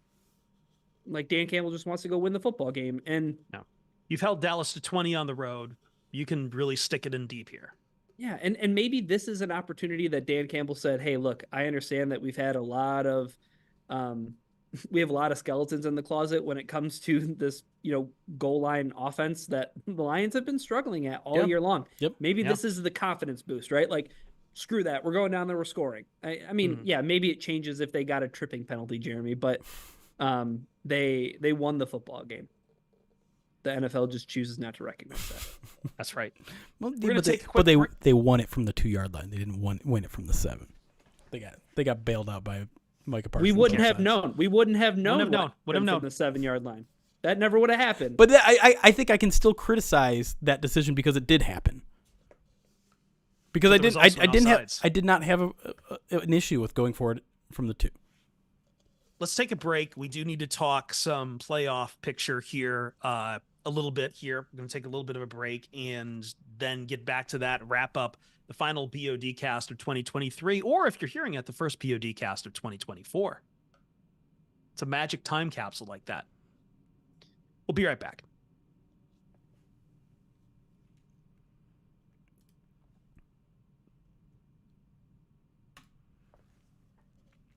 Like, Dan Campbell just wants to go win the football game. And no, you've held Dallas to 20 on the road. You can really stick it in deep here. Yeah. And maybe this is an opportunity that Dan Campbell said, hey, look, I understand that we've had a lot of, we have a lot of skeletons in the closet when it comes to this, goal line offense that the Lions have been struggling at all year long. Maybe this is the confidence boost, right? Like, screw that. We're going down there. We're scoring. I mean, yeah, maybe it changes if they got a tripping penalty, Jeremy, but they won the football game. The NFL just chooses not to recognize that. That's right. Well, they won it from the 2-yard line. They didn't win it from the 7. They got bailed out by Micah Parsons. We wouldn't have known. We wouldn't have known. Would have known from the 7-yard line. That never would have happened. But I think I can still criticize that decision because it did happen. Because I did not have an issue with going forward from the 2. Let's take a break. We do need to talk some playoff picture here a little bit here. We're going to take a little bit of a break and then get back to that, wrap up the final POD cast of 2023, or if you're hearing it, the first POD cast of 2024. It's a magic time capsule like that. We'll be right back.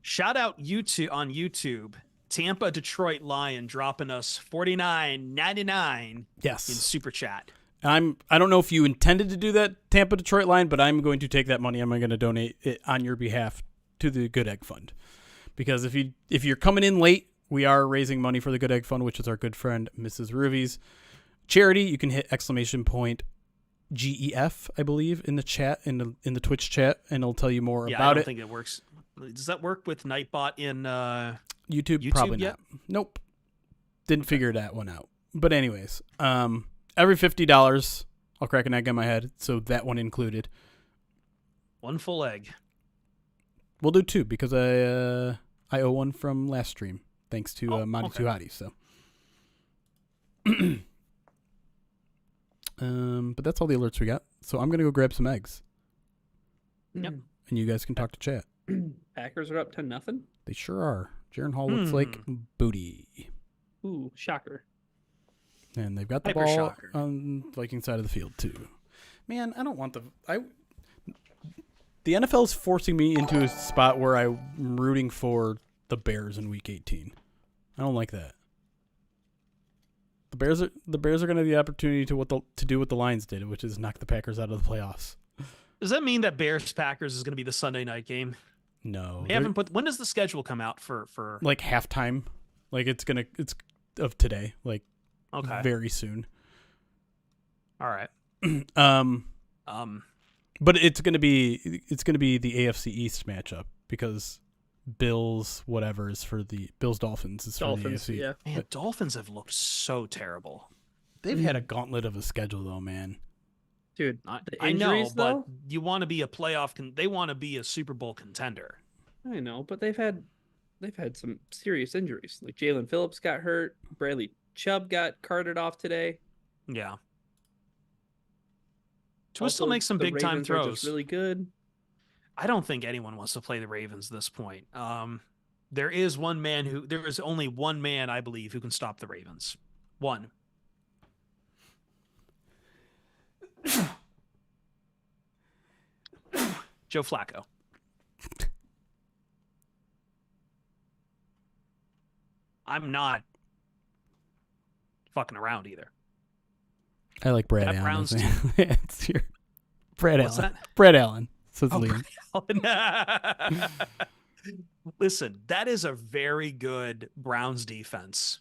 Shout out on YouTube, Tampa Detroit Lion dropping us $49.99 in super chat. I don't know if you intended to do that, Tampa Detroit Lion, but I'm going to take that money. I'm going to donate it on your behalf to the Good Egg Fund, because if you're coming in late, we are raising money for the Good Egg Fund, which is our good friend Mrs. Ruvy's charity. You can hit !GEF, I believe, in the chat in the Twitch chat, and it'll tell you more about it. I don't think it works. Does that work with Nightbot in YouTube? Probably yet? Not. Nope. Didn't figure that one out. But anyways, every $50, I'll crack an egg on my head, so that one included. One full egg. We'll do 2 because I owe one from last stream, thanks to Monty Tuhati. So, but that's all the alerts we got. So I'm gonna go grab some eggs. Yep. And you guys can talk to chat. Packers are up 10-0. They sure are. Jaren Hall looks like booty. Ooh, shocker. And they've got the ball on Viking side of the field too. Man, I don't want the NFL is forcing me into a spot where I'm rooting for the Bears in Week 18. I don't like that. The Bears are going to have the opportunity to do what the Lions did, which is knock the Packers out of the playoffs. Does that mean that Bears Packers is going to be the Sunday night game? No. They haven't put. When does the schedule come out for like halftime? Like it's of today, like very soon. All right. But it's gonna be the AFC East matchup because Bills whatever is for the Bills Dolphins is for the AFC. Yeah. Man, Dolphins have looked so terrible. They've had a gauntlet of a schedule though, man. Dude, I know, but you want to be a playoff. They want to be a Super Bowl contender. I know, but they've had some serious injuries. Like Jalen Phillips got hurt. Bradley Chubb got carted off today. Yeah. Tua still makes some big time throws. Are just really good. I don't think anyone wants to play the Ravens at this point. There is only one man I believe who can stop the Ravens. One. Joe Flacco. I'm not fucking around either. I like Brad That Allen. Browns as team. it's your Brad What's Allen. that? Brad Allen. Says Oh, Liam. Listen, that is a very good Browns defense.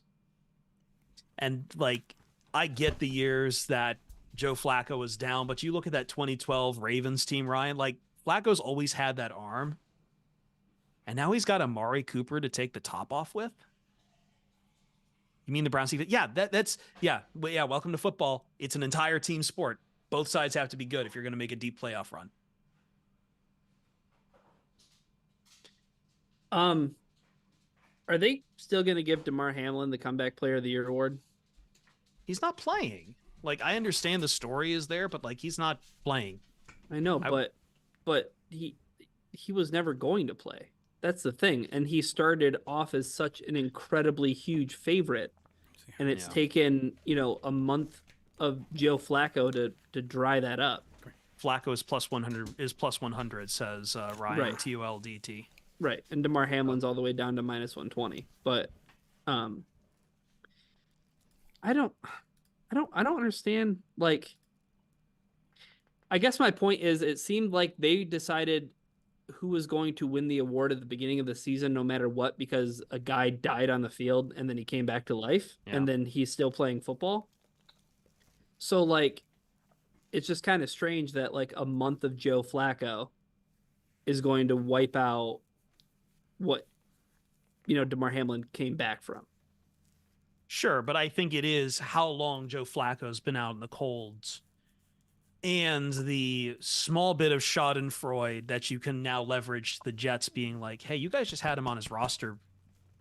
And like, I get the years that Joe Flacco was down, but you look at that 2012 Ravens team, Ryan, like Flacco's always had that arm. And now he's got Amari Cooper to take the top off with. You mean the Browns defense? Yeah, welcome to football. It's an entire team sport. Both sides have to be good if you're going to make a deep playoff run. Are they still going to give DeMar Hamlin the Comeback Player of the Year award? He's not playing. Like, I understand the story is there, but like, he's not playing. I know, but he was never going to play. That's the thing. And he started off as such an incredibly huge favorite. And it's taken, a month of Joe Flacco to dry that up. Flacco is plus 100, says Ryan, Right. TULDT. Right. And DeMar Hamlin's all the way down to minus 120. But I don't understand. Like, I guess my point is, it seemed like they decided who was going to win the award at the beginning of the season, no matter what, because a guy died on the field and then he came back to life, and then he's still playing football. So like, it's just kind of strange that like a month of Joe Flacco is going to wipe out what, DeMar Hamlin came back from. Sure, but I think it is how long Joe Flacco's been out in the colds and the small bit of schadenfreude that you can now leverage the Jets being like, hey, you guys just had him on his roster.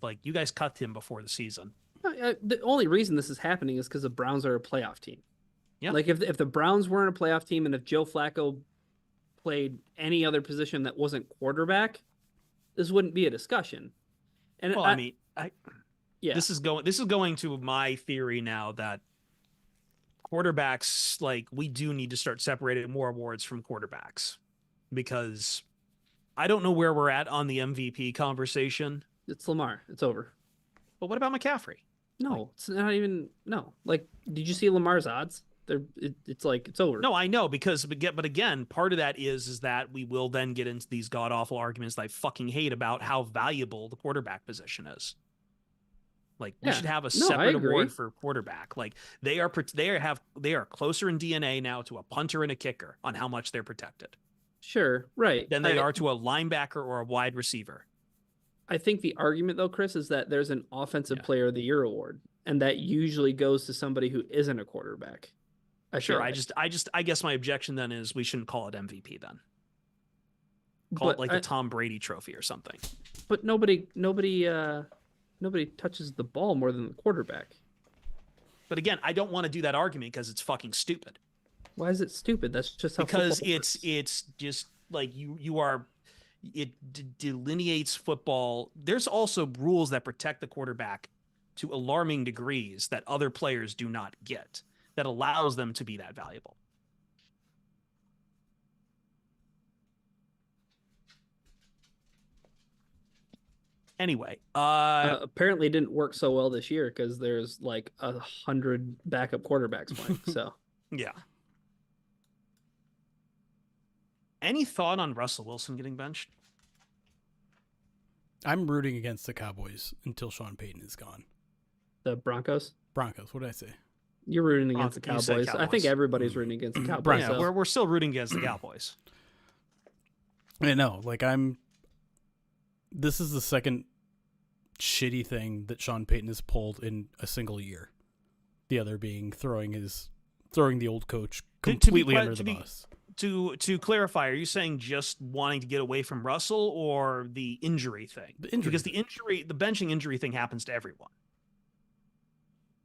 Like, you guys cut him before the season. The only reason this is happening is because the Browns are a playoff team. Yeah. Like, if the Browns weren't a playoff team and if Joe Flacco played any other position that wasn't quarterback, this wouldn't be a discussion. And well, yeah, this is going to my theory now that quarterbacks, like, we do need to start separating more awards from quarterbacks, because I don't know where we're at on the MVP conversation. It's Lamar. It's over. But what about McCaffrey? No, it's not even. No, like, did you see Lamar's odds? It's like it's over. No, I know, but again, part of that is that we will then get into these god awful arguments that I fucking hate about how valuable the quarterback position is. Like, we should have a separate award for quarterback. Like, they are closer in DNA now to a punter and a kicker on how much they're protected. Sure, right. Than they are to a linebacker or a wide receiver. I think the argument, though, Chris, is that there's an offensive player of the year award, and that usually goes to somebody who isn't a quarterback. Sure, I guess my objection then is we shouldn't call it MVP then. Call it like the Tom Brady trophy or something. But nobody touches the ball more than the quarterback. But again, I don't want to do that argument because it's fucking stupid. Why is it stupid? That's just how because it's just like it delineates football. There's also rules that protect the quarterback to alarming degrees that other players do not get, that allows them to be that valuable. Anyway, apparently it didn't work so well this year because there's like 100 backup quarterbacks playing. So yeah. Any thought on Russell Wilson getting benched? I'm rooting against the Cowboys until Sean Payton is gone. The Broncos? Broncos. What did I say? You're rooting against the Cowboys. I think everybody's rooting against the Cowboys. Yeah, we're still rooting against the Cowboys. I know. Like, this is the second shitty thing that Sean Payton has pulled in a single year. The other being throwing the old coach completely under the bus. To clarify, are you saying just wanting to get away from Russell or the injury thing? Because the benching injury thing happens to everyone.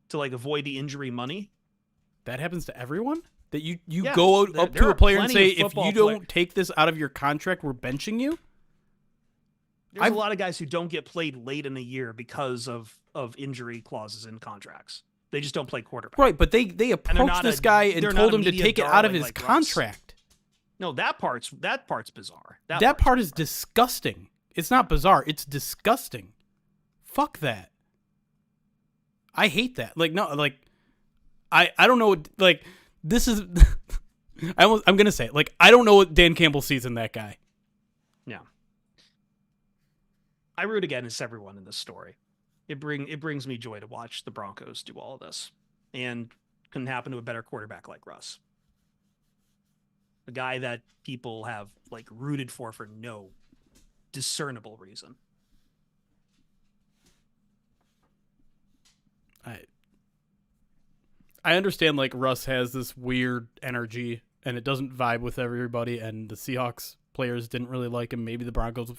To like avoid the injury money. That happens to everyone? That you go up to a player and say, if you don't take this out of your contract, we're benching you? There's a lot of guys who don't get played late in the year because of injury clauses in contracts. They just don't play quarterback. Right, but they approached this guy and told him to take it out of his contract. No, that part's bizarre. That part is disgusting. It's not bizarre. It's disgusting. Fuck that. I hate that. Like, no, like, I don't know. Like, this is. I'm gonna say it. Like, I don't know what Dan Campbell sees in that guy. Yeah. I root against everyone in this story. It brings me joy to watch the Broncos do all of this, and couldn't happen to a better quarterback like Russ. The guy that people have like rooted for no discernible reason. I understand, like, Russ has this weird energy and it doesn't vibe with everybody, and the Seahawks players didn't really like him. Maybe the Broncos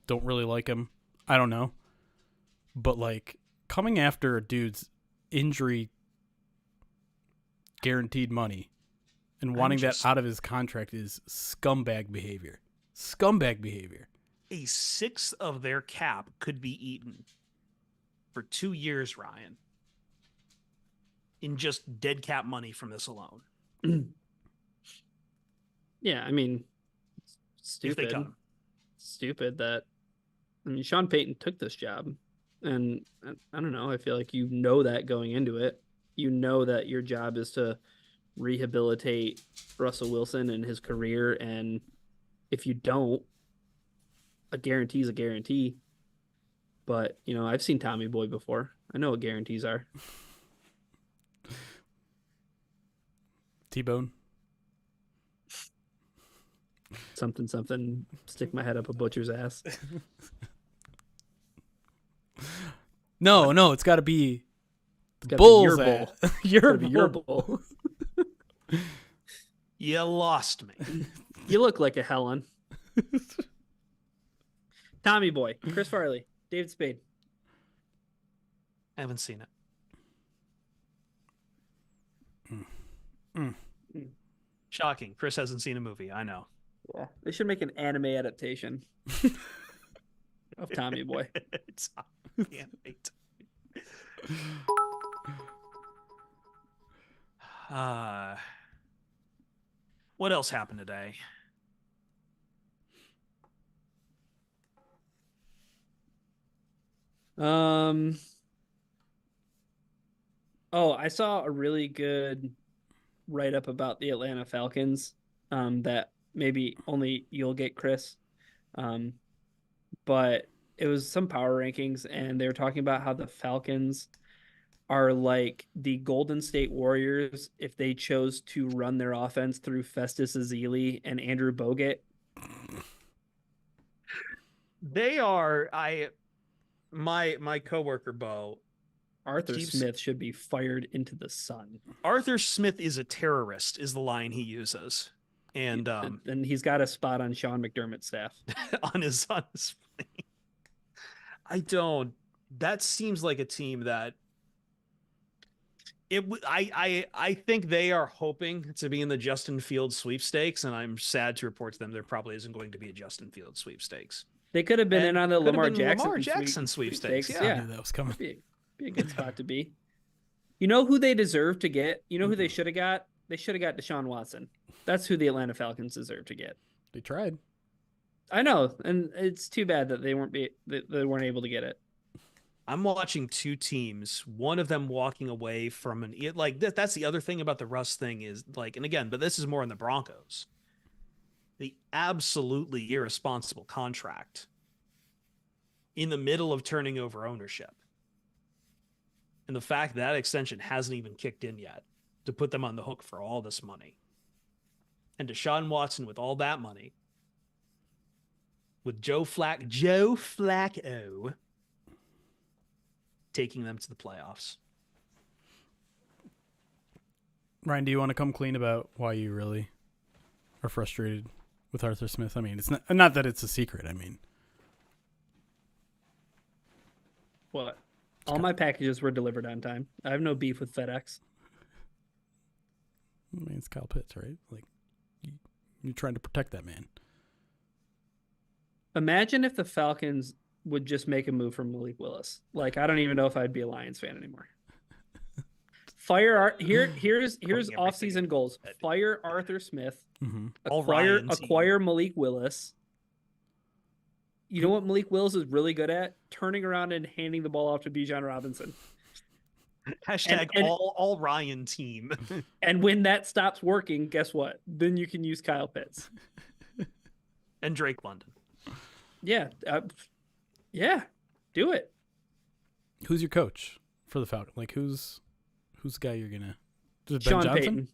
don't really like him. I don't know. But, like, coming after a dude's injury guaranteed money and wanting that out of his contract is scumbag behavior. Scumbag behavior. A sixth of their cap could be eaten for 2 years, Ryan, in just dead cap money from this alone. Yeah, I mean, stupid that, I mean, Sean Payton took this job, and I don't know, I feel like that going into it. You know that your job is to rehabilitate Russell Wilson and his career, and if you don't, a guarantee is a guarantee. But, you know, I've seen Tommy Boy before. I know what guarantees are. T-Bone. Something, stick my head up a butcher's ass. No, it's got to be the bull's your ass. bull. Your bull. You lost me. You look like a Helen. Tommy Boy, Chris Farley, David Spade. I haven't seen it. Shocking. Chris hasn't seen a movie. I know. Yeah, they should make an anime adaptation of Tommy Boy. It's animate. What else happened today? Oh, I saw a really good write-up about the Atlanta Falcons that maybe only you'll get, Chris. But it was some power rankings, and they were talking about how the Falcons are like the Golden State Warriors if they chose to run their offense through Festus Ezeli and Andrew Bogut. They are. My coworker Bo. Arthur Smith should be fired into the sun. Arthur Smith is a terrorist, is the line he uses. And he's got a spot on Sean McDermott's staff. on his that seems like a team that I think they are hoping to be in the Justin Fields sweepstakes, and I'm sad to report to them there probably isn't going to be a Justin Fields sweepstakes. They could have been in on the Lamar Jackson sweepstakes. Yeah. I knew that was coming. Be a good spot to be. You know who they deserve to get? You know who they should have got? They should have got Deshaun Watson. That's who the Atlanta Falcons deserve to get. They tried. I know, and it's too bad that they weren't able to get it. I'm watching two teams, one of them walking away from that's the other thing about the Russ thing is like, and again, but this is more in the Broncos. The absolutely irresponsible contract in the middle of turning over ownership. And the fact that extension hasn't even kicked in yet to put them on the hook for all this money. And Deshaun Watson with all that money, with Joe Flacco taking them to the playoffs. Ryan, do you want to come clean about why you really are frustrated with Arthur Smith? I mean, it's not that it's a secret. I mean, what? All my packages were delivered on time. I have no beef with FedEx. I mean, it's Kyle Pitts, right? Like, you're trying to protect that man. Imagine if the Falcons would just make a move for Malik Willis. Like, I don't even know if I'd be a Lions fan anymore. Here's everything off-season into goals. it. Fire Arthur Smith. Mm-hmm. All Ryan team. Acquire Malik Willis. You know what Malik Willis is really good at? Turning around and handing the ball off to Bijan Robinson. Hashtag And- all Ryan team. And when that stops working, guess what? Then you can use Kyle Pitts. And Drake London. Yeah. Yeah. Do it. Who's your coach for the Falcons? Like, who's the guy you're gonna? Just Ben Sean Johnson?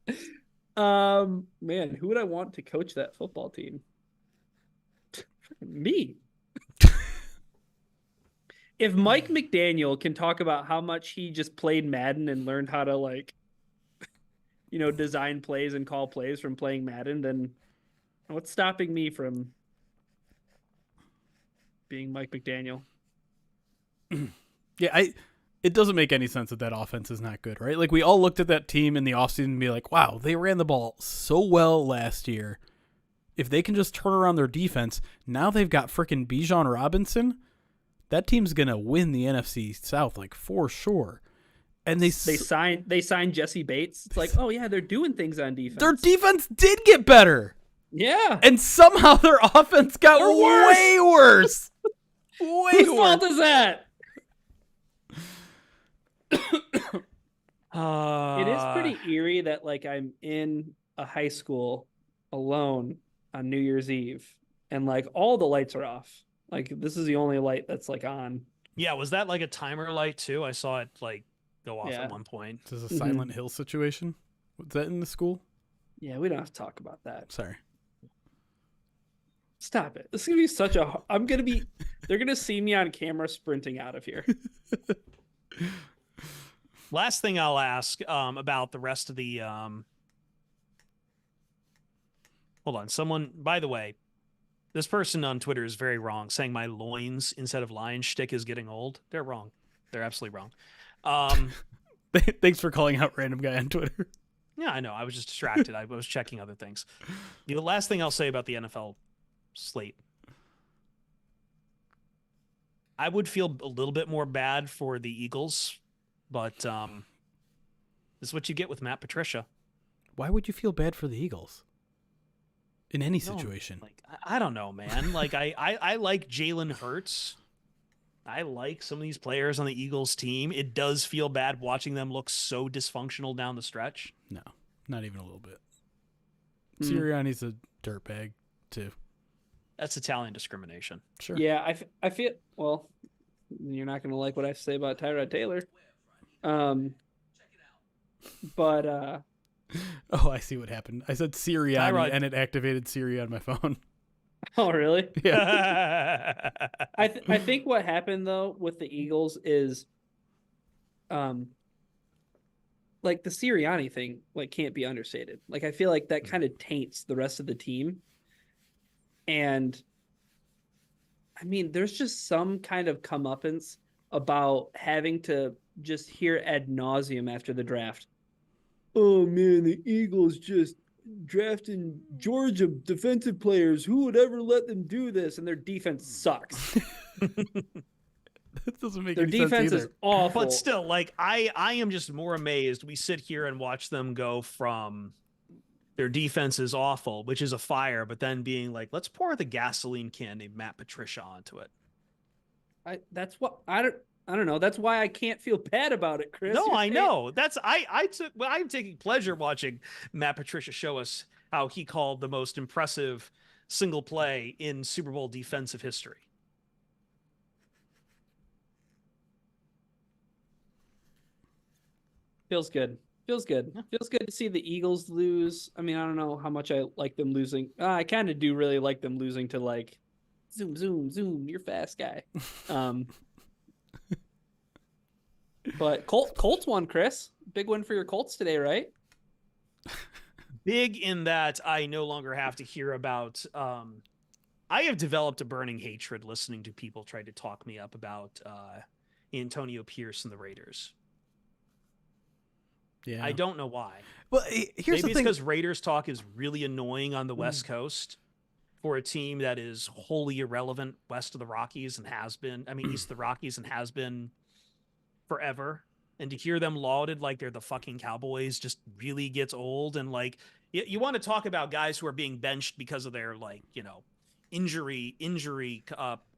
Payton. Man, who would I want to coach that football team? Me. If Mike McDaniel can talk about how much he just played Madden and learned how to, like, design plays and call plays from playing Madden, then what's stopping me from being Mike McDaniel? Yeah, it doesn't make any sense that offense is not good, right? Like, we all looked at that team in the offseason and be like, wow, they ran the ball so well last year. If they can just turn around their defense, now they've got freaking Bijan Robinson. That team's going to win the NFC South, like, for sure. And they signed Jesse Bates. It's like, oh yeah, they're doing things on defense. Their defense did get better. Yeah. And somehow their offense got way worse. Way Whose worse. fault is that? It is pretty eerie that, like, I'm in a high school alone on New Year's Eve and, like, all the lights are off. Like, this is the only light that's, like, on. Yeah, was that like a timer light too? I saw it like go off at one point. This is a Silent Hill situation. Was that in the school? Yeah, we don't have to talk about that. Sorry. Stop it. This is gonna be they're gonna see me on camera sprinting out of here. Last thing I'll ask about the rest of the hold on. Someone, by the way, this person on Twitter is very wrong, saying my loins instead of lion shtick is getting old. They're wrong. They're absolutely wrong. Thanks for calling out random guy on Twitter. Yeah, I know. I was just distracted. I was checking other things. The last thing I'll say about the NFL slate, I would feel a little bit more bad for the Eagles, but this is what you get with Matt Patricia. Why would you feel bad for the Eagles? In any situation. Like, I don't know, man. Like, I like Jalen Hurts. I like some of these players on the Eagles team. It does feel bad watching them look so dysfunctional down the stretch. No, not even a little bit. Sirianni's a dirtbag, too. That's Italian discrimination. Sure. Yeah, I feel, well, you're not going to like what I say about Tyrod Taylor. But oh, I see what happened. I said Sirianni and it activated Siri on my phone. Oh, really? Yeah. I think what happened though with the Eagles is like the Sirianni thing like can't be understated. Like I feel like that kind of taints the rest of the team. And I mean, there's just some kind of comeuppance about having to just hear ad nauseum after the draft. Oh man, the Eagles just drafting Georgia defensive players. Who would ever let them do this? And their defense sucks. That doesn't make their any sense defense either. is awful. But still, like I am just more amazed. We sit here and watch them go from their defense is awful, which is a fire, but then being like, let's pour the gasoline can named Matt Patricia onto it. That's what I don't know. That's why I can't feel bad about it, Chris. No, I know. That's I'm taking pleasure watching Matt Patricia show us how he called the most impressive single play in Super Bowl defensive history. Feels good. Feels good. Feels good to see the Eagles lose. I mean, I don't know how much I like them losing. I kind of do really like them losing to like zoom, zoom, zoom. You're fast guy. But Colts won, Chris. Big win for your Colts today, right? Big in that I no longer have to hear about. I have developed a burning hatred listening to people try to talk me up about Antonio Pierce and the Raiders. Yeah, I don't know why. Well, here's Maybe the it's thing. because Raiders talk is really annoying on the West Coast for a team that is wholly irrelevant west of the Rockies and has been. I mean, east of the Rockies and has been forever. And to hear them lauded like they're the fucking Cowboys just really gets old. And like, you want to talk about guys who are being benched because of their like, injury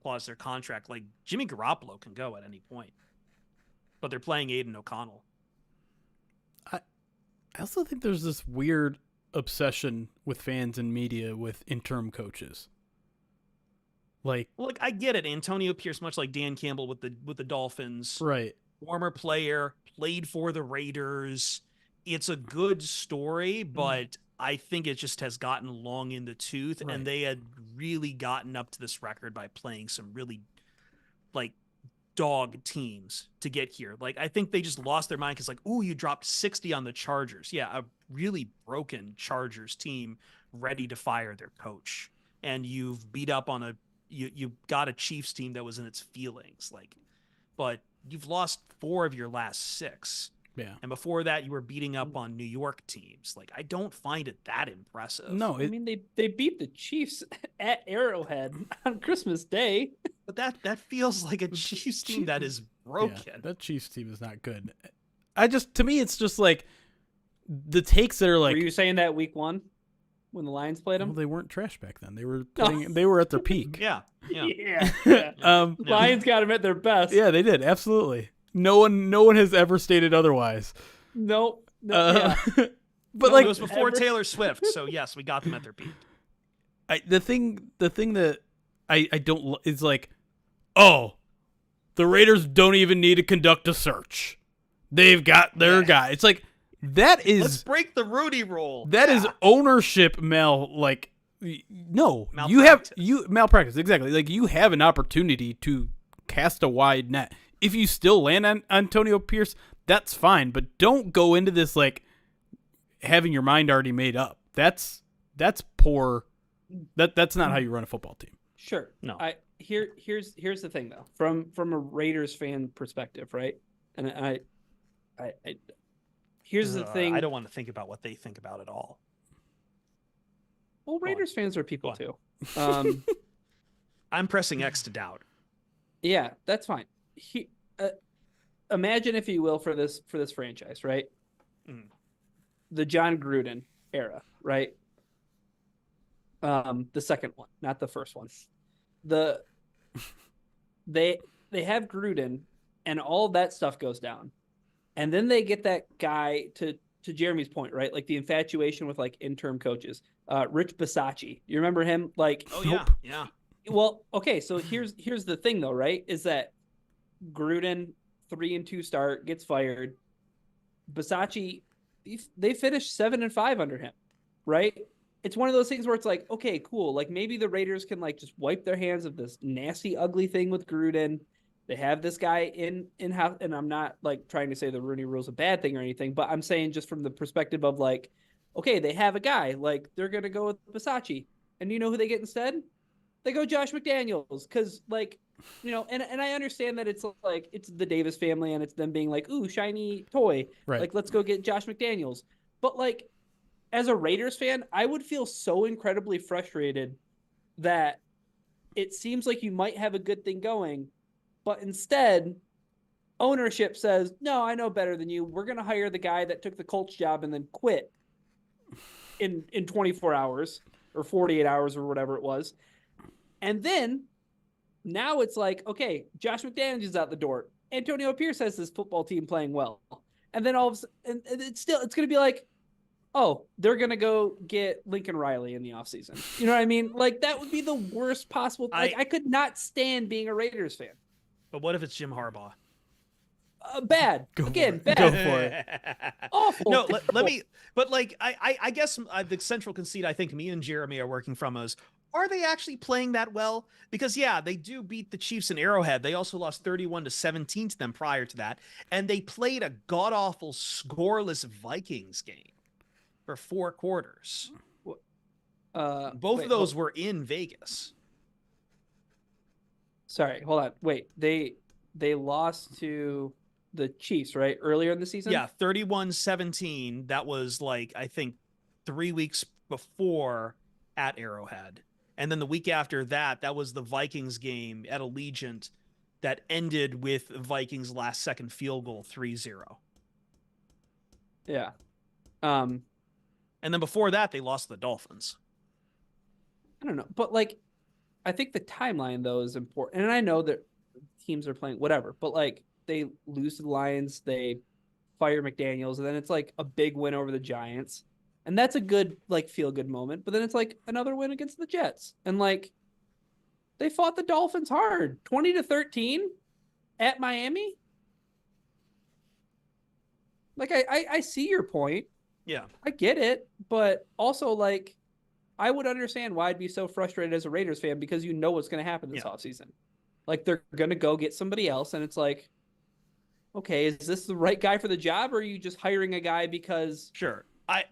clause, their contract. Like Jimmy Garoppolo can go at any point, but they're playing Aiden O'Connell. I also think there's this weird obsession with fans and media with interim coaches. Like, well, I get it. Antonio Pierce, much like Dan Campbell with the Dolphins, right? Former player, played for the Raiders. It's a good story, but I think it just has gotten long in the tooth, Right. and they had really gotten up to this record by playing some really like dog teams to get here. Like, I think they just lost their mind because like, ooh, you dropped 60 on the Chargers. Yeah, a really broken Chargers team ready to fire their coach. And you've beat up on you got a Chiefs team that was in its feelings. Like, but you've lost 4 of your last 6. Yeah. And before that, you were beating up on New York teams. Like, I don't find it that impressive. No, I mean, they beat the Chiefs at Arrowhead on Christmas Day. But that feels like a Chiefs team that is broken. Yeah, that Chiefs team is not good. To me, it's just like the takes that are like. Were you saying that week 1 when the Lions played them? Well, they weren't trash back then. They were they were at their peak. Yeah. Lions got them at their best. Yeah, they did. Absolutely. No one has ever stated otherwise. Nope. But It like, was before Taylor Swift, so yes, we got them at their peak. the thing that I don't is like, oh, the Raiders don't even need to conduct a search. They've got their guy. It's like that is Let's break the Rudy rule. That is ownership no, malpractice. Exactly. Like, you have an opportunity to cast a wide net. If you still land on Antonio Pierce, that's fine, but don't go into this like having your mind already made up. That's poor. That's not how you run a football team. Sure. No. Here's the thing though, from a Raiders fan perspective, right? And I here's the thing. I don't want to think about what they think about at all. Well, Raiders fans are people Go too. I'm pressing X to doubt. Yeah, that's fine. Imagine, if you will, for this franchise, right? The John Gruden era, right? The second one, not the first one. They have Gruden, and all that stuff goes down, and then they get that guy to Jeremy's point, right? Like the infatuation with like interim coaches. Rich Bisaccia, you remember him? Like, oh yeah, yeah. Well, okay, so here's the thing though, right? Is that Gruden 3-2 start, gets fired. Bisaccia, they finished 7-5 under him, right? It's one of those things where it's like, okay, cool. Like maybe the Raiders can like just wipe their hands of this nasty, ugly thing with Gruden. They have this guy in house, and I'm not like trying to say the Rooney Rule is a bad thing or anything, but I'm saying just from the perspective of like, okay, they have a guy, like they're gonna go with Bisaccia, and you know who they get instead? They go Josh McDaniels, because like, and I understand that it's like it's the Davis family and it's them being like, ooh, shiny toy, right? Like let's go get Josh McDaniels. But like, as a Raiders fan, I would feel so incredibly frustrated that it seems like you might have a good thing going, but instead, ownership says, no, I know better than you. We're going to hire the guy that took the Colts job and then quit in 24 hours or 48 hours or whatever it was. And then now it's like, okay, Josh McDaniels is out the door. Antonio Pierce has this football team playing well. And then all of a sudden, it's going to be like, oh, they're going to go get Lincoln Riley in the offseason. You know what I mean? Like, that would be the worst possible. Like, I could not stand being a Raiders fan. But what if it's Jim Harbaugh? Bad. Go Again, for it. bad. Go for it. Awful. No, let me. But like, I guess the central conceit I think me and Jeremy are working from is: are they actually playing that well? Because yeah, they do beat the Chiefs in Arrowhead. They also lost 31-17 to them prior to that, and they played a god awful scoreless Vikings game for 4 quarters. Both of those were in Vegas. Sorry, hold on. Wait, they lost to the Chiefs, right? Earlier in the season? Yeah, 31-17. That was like, I think 3 weeks before at Arrowhead. And then the week after that, that was the Vikings game at Allegiant that ended with Vikings last second field goal 3-0. Yeah. And then before that, they lost to the Dolphins. I don't know, but like, I think the timeline though is important, and I know that teams are playing whatever, but like they lose to the Lions, they fire McDaniels, and then it's like a big win over the Giants, and that's a good like feel good moment. But then it's like another win against the Jets, and like they fought the Dolphins hard, 20-13 at Miami. Like I see your point. Yeah. I get it, but also like I would understand why I'd be so frustrated as a Raiders fan because you know what's going to happen this offseason. Like they're going to go get somebody else, and it's like, okay, is this the right guy for the job, or are you just hiring a guy because Sure.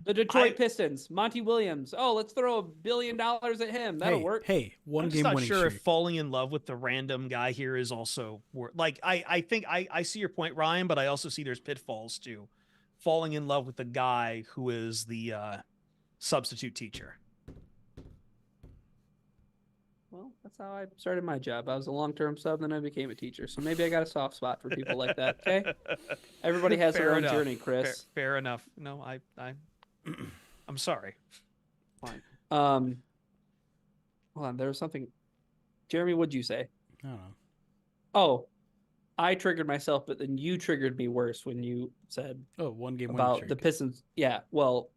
the Detroit Pistons, Monty Williams, oh, let's throw $1 billion at him. That'll work. Hey, I'm just not sure if falling in love with the random guy here is also like I think I see your point, Ryan, but I also see there's pitfalls too. Falling in love with the guy who is the substitute teacher. Well, that's how I started my job. I was a long-term sub, then I became a teacher. So maybe I got a soft spot for people like that. Okay, everybody has their own journey, Chris. Fair enough. No, I'm sorry. Fine. Hold on. There was something. Jeremy, what'd you say? I don't know. Oh, I triggered myself, but then you triggered me worse when you said one game about the Pistons. Yeah, well,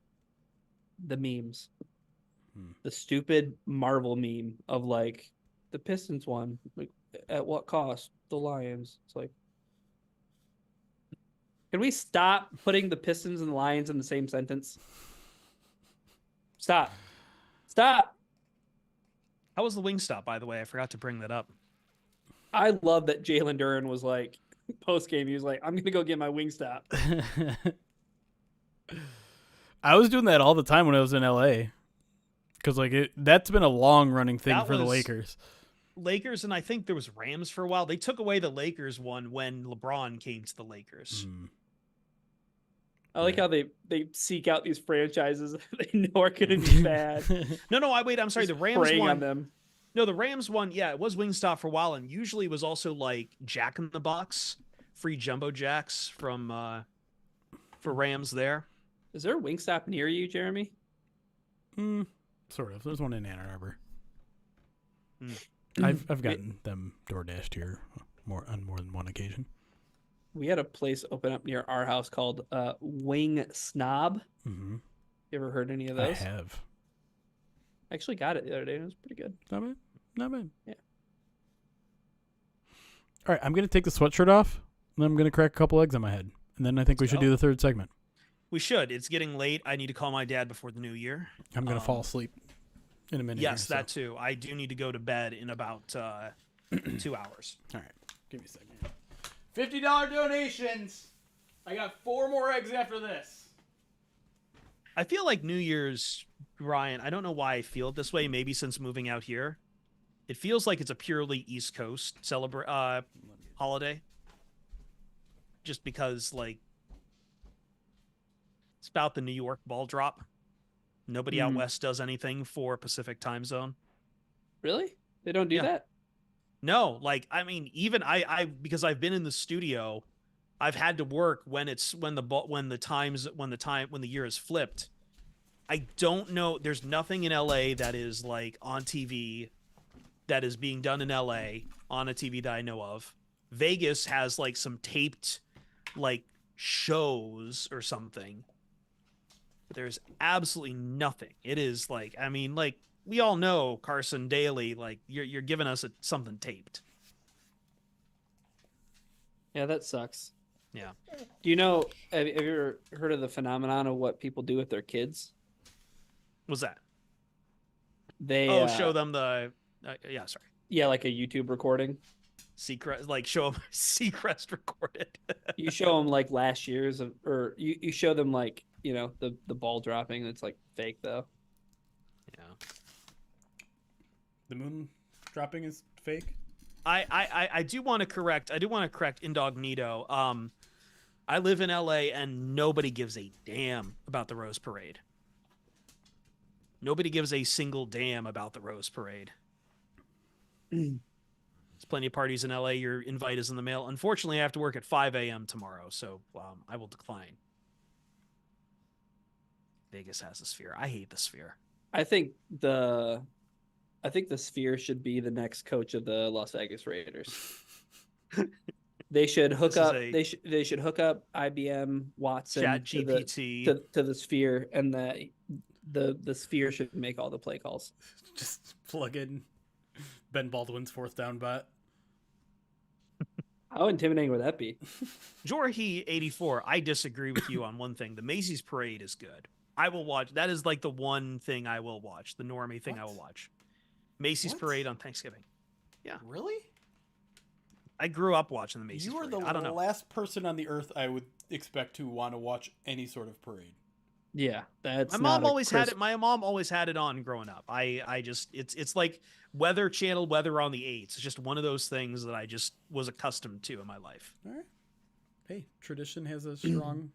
the memes. The stupid Marvel meme of like the Pistons won, like at what cost? The Lions. It's like, can we stop putting the Pistons and the Lions in the same sentence? Stop. How was the Wingstop, by the way? I forgot to bring that up. I love that Jalen Duren was like post game. He was like, "I'm gonna go get my Wingstop." I was doing that all the time when I was in LA. Because that's been a long running thing for the Lakers. Lakers, and I think there was Rams for a while. They took away the Lakers one when LeBron came to the Lakers. I like how they seek out these franchises they know are going to be bad. No, I'm sorry. The Rams preying one. On them. No, the Rams one. Yeah, it was Wingstop for a while, and usually it was also like Jack in the Box, free jumbo jacks from for Rams there. Is there a Wingstop near you, Jeremy? Sort of. There's one in Ann Arbor. I've gotten them DoorDashed here on more than one occasion. We had a place open up near our house called Wing Snob. Mm-hmm. You ever heard any of those? I have. I actually got it the other day. And it was pretty good. Not bad. Yeah. All right, I'm going to take the sweatshirt off, and I'm going to crack a couple eggs on my head. And then I think we should do the third segment. We should. It's getting late. I need to call my dad before the new year. I'm going to fall asleep in a minute. Yes, that too. I do need to go to bed in about 2 hours. All right. Give me a second. $50 donations. I got 4 more eggs after this. I feel like New Year's, Ryan, I don't know why I feel it this way. Maybe since moving out here. It feels like it's a purely East Coast holiday. Just because, like, it's about the New York ball drop. Nobody out west does anything for Pacific time zone. Really? They don't do that? No, like, I mean, even I because I've been in the studio, I've had to work when the year is flipped. I don't know. There's nothing in LA that is like on TV that is being done in LA on a TV that I know of. Vegas has like some taped like shows or something. But there's absolutely nothing. It is like, I mean, like we all know Carson Daly, like you're giving us something taped. Yeah, that sucks. Yeah. Do you know, have you ever heard of the phenomenon of what people do with their kids? What's that? They show them the yeah, sorry. Yeah, like a YouTube recording. Seacrest, like show them Seacrest recorded. You show them like last year's or you show them like, you know, the ball dropping that's like fake though. Yeah. The moon dropping is fake. I do want to correct Indognito. I live in LA and nobody gives a damn about the Rose Parade. Nobody gives a single damn about the Rose Parade. There's plenty of parties in LA. Your invite is in the mail. Unfortunately, I have to work at 5 a.m. tomorrow, so I will decline. Vegas has the Sphere. I hate the Sphere. I think the Sphere should be the next coach of the Las Vegas Raiders. They should hook up. They should hook up IBM Watson Chat GPT to the Sphere, and the Sphere should make all the play calls. Just plug in Ben Baldwin's fourth down bot. How intimidating would that be? Jorge 84. I disagree with you on one thing. The Macy's Parade is good. I will watch. That is like the one thing I will watch. The normie thing I will watch. Macy's Parade on Thanksgiving. Yeah. Really? I grew up watching the Macy's You are Parade. the I don't know. last person on the earth I would expect to want to watch any sort of parade. Yeah, that's my mom always had it. My mom always had it on growing up. I just it's like Weather Channel, Weather on the 8s. It's just one of those things that I just was accustomed to in my life. All right. Hey, tradition has a strong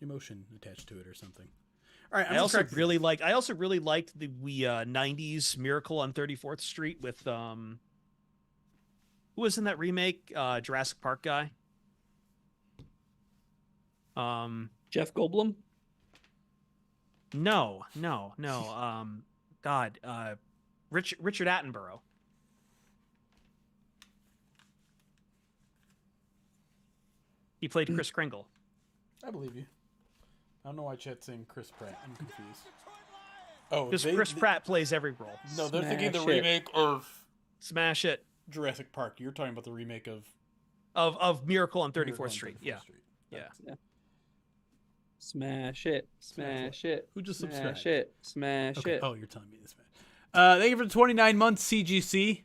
emotion attached to it or something. All right. I also really liked the 90s Miracle on 34th Street with who was in that remake? Jurassic Park guy. Jeff Goldblum. No. God, Richard Attenborough. He played Kris Kringle. I believe you. I don't know why chat's saying Chris Pratt. I'm confused. Oh, because Chris Pratt plays every role. No, they're thinking the remake of Smash It. Jurassic Park. You're talking about the remake of Miracle on 34th Street. Yeah. Smash it. Who just subscribed? Smash it. Oh, you're telling me this, man. Thank you for the 29 months, CGC.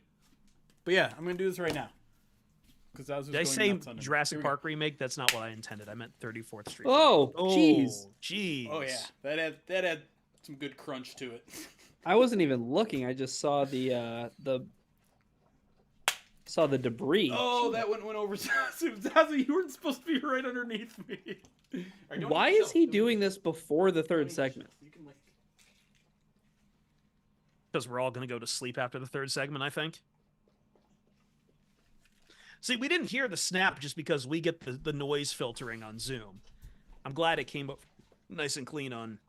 But yeah, I'm gonna do this right now. Did I say Jurassic Park remake? That's not what I intended. I meant 34th Street. Oh, jeez. Oh yeah, that had some good crunch to it. I wasn't even looking. I just saw the debris. Oh, that one went over. Zazu, you weren't supposed to be right underneath me. Right, why is he doing this before the third segment? Because we're all going to go to sleep after the third segment, I think. See, we didn't hear the snap just because we get the noise filtering on Zoom. I'm glad it came up nice and clean on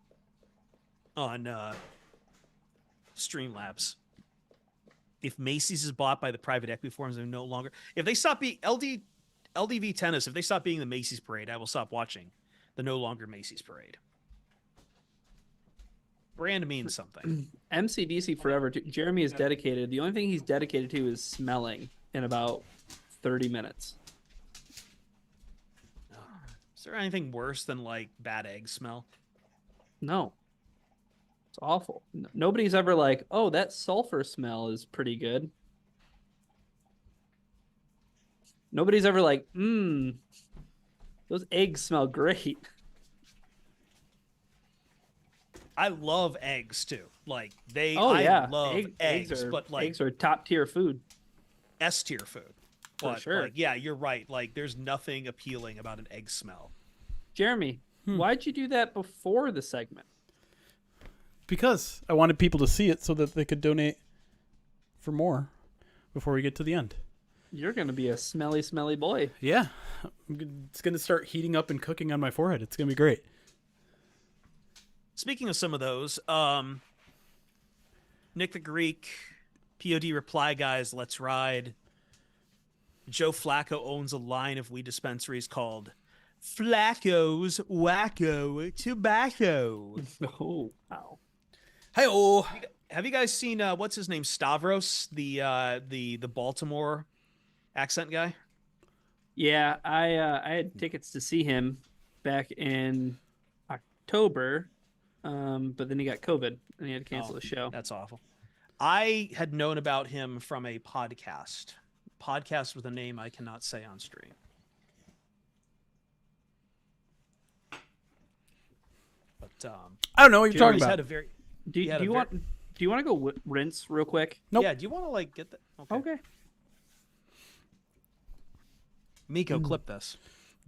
Streamlabs. If Macy's is bought by the private equity firms, they're no longer. If they stop being LDV Tennis, if they stop being the Macy's Parade, I will stop watching the no longer Macy's Parade. Brand means something. MCDC forever. Jeremy is dedicated. The only thing he's dedicated to is smelling in about 30 minutes. Is there anything worse than like bad egg smell? No. It's awful. Nobody's ever like, oh, that sulfur smell is pretty good. Nobody's ever like, those eggs smell great. I love eggs too. Like I love eggs, but like eggs are top tier food. S tier food. But, for sure. Like, yeah, you're right. Like there's nothing appealing about an egg smell. Jeremy, why'd you do that before the segment? Because I wanted people to see it so that they could donate for more before we get to the end. You're going to be a smelly, smelly boy. Yeah. It's going to start heating up and cooking on my forehead. It's going to be great. Speaking of some of those, Nick the Greek, POD Reply Guys, Let's Ride. Joe Flacco owns a line of weed dispensaries called Flacco's Wacko Tobacco. Oh, wow. Hey-oh. Have you guys seen what's his name, Stavros, the Baltimore accent guy? Yeah, I had tickets to see him back in October, but then he got COVID and he had to cancel the show. That's awful. I had known about him from a podcast with a name I cannot say on stream. But I don't know what you're talking about. Do you want to go rinse real quick? Nope. Yeah. Do you want to like get that? Okay. Miko, clip this.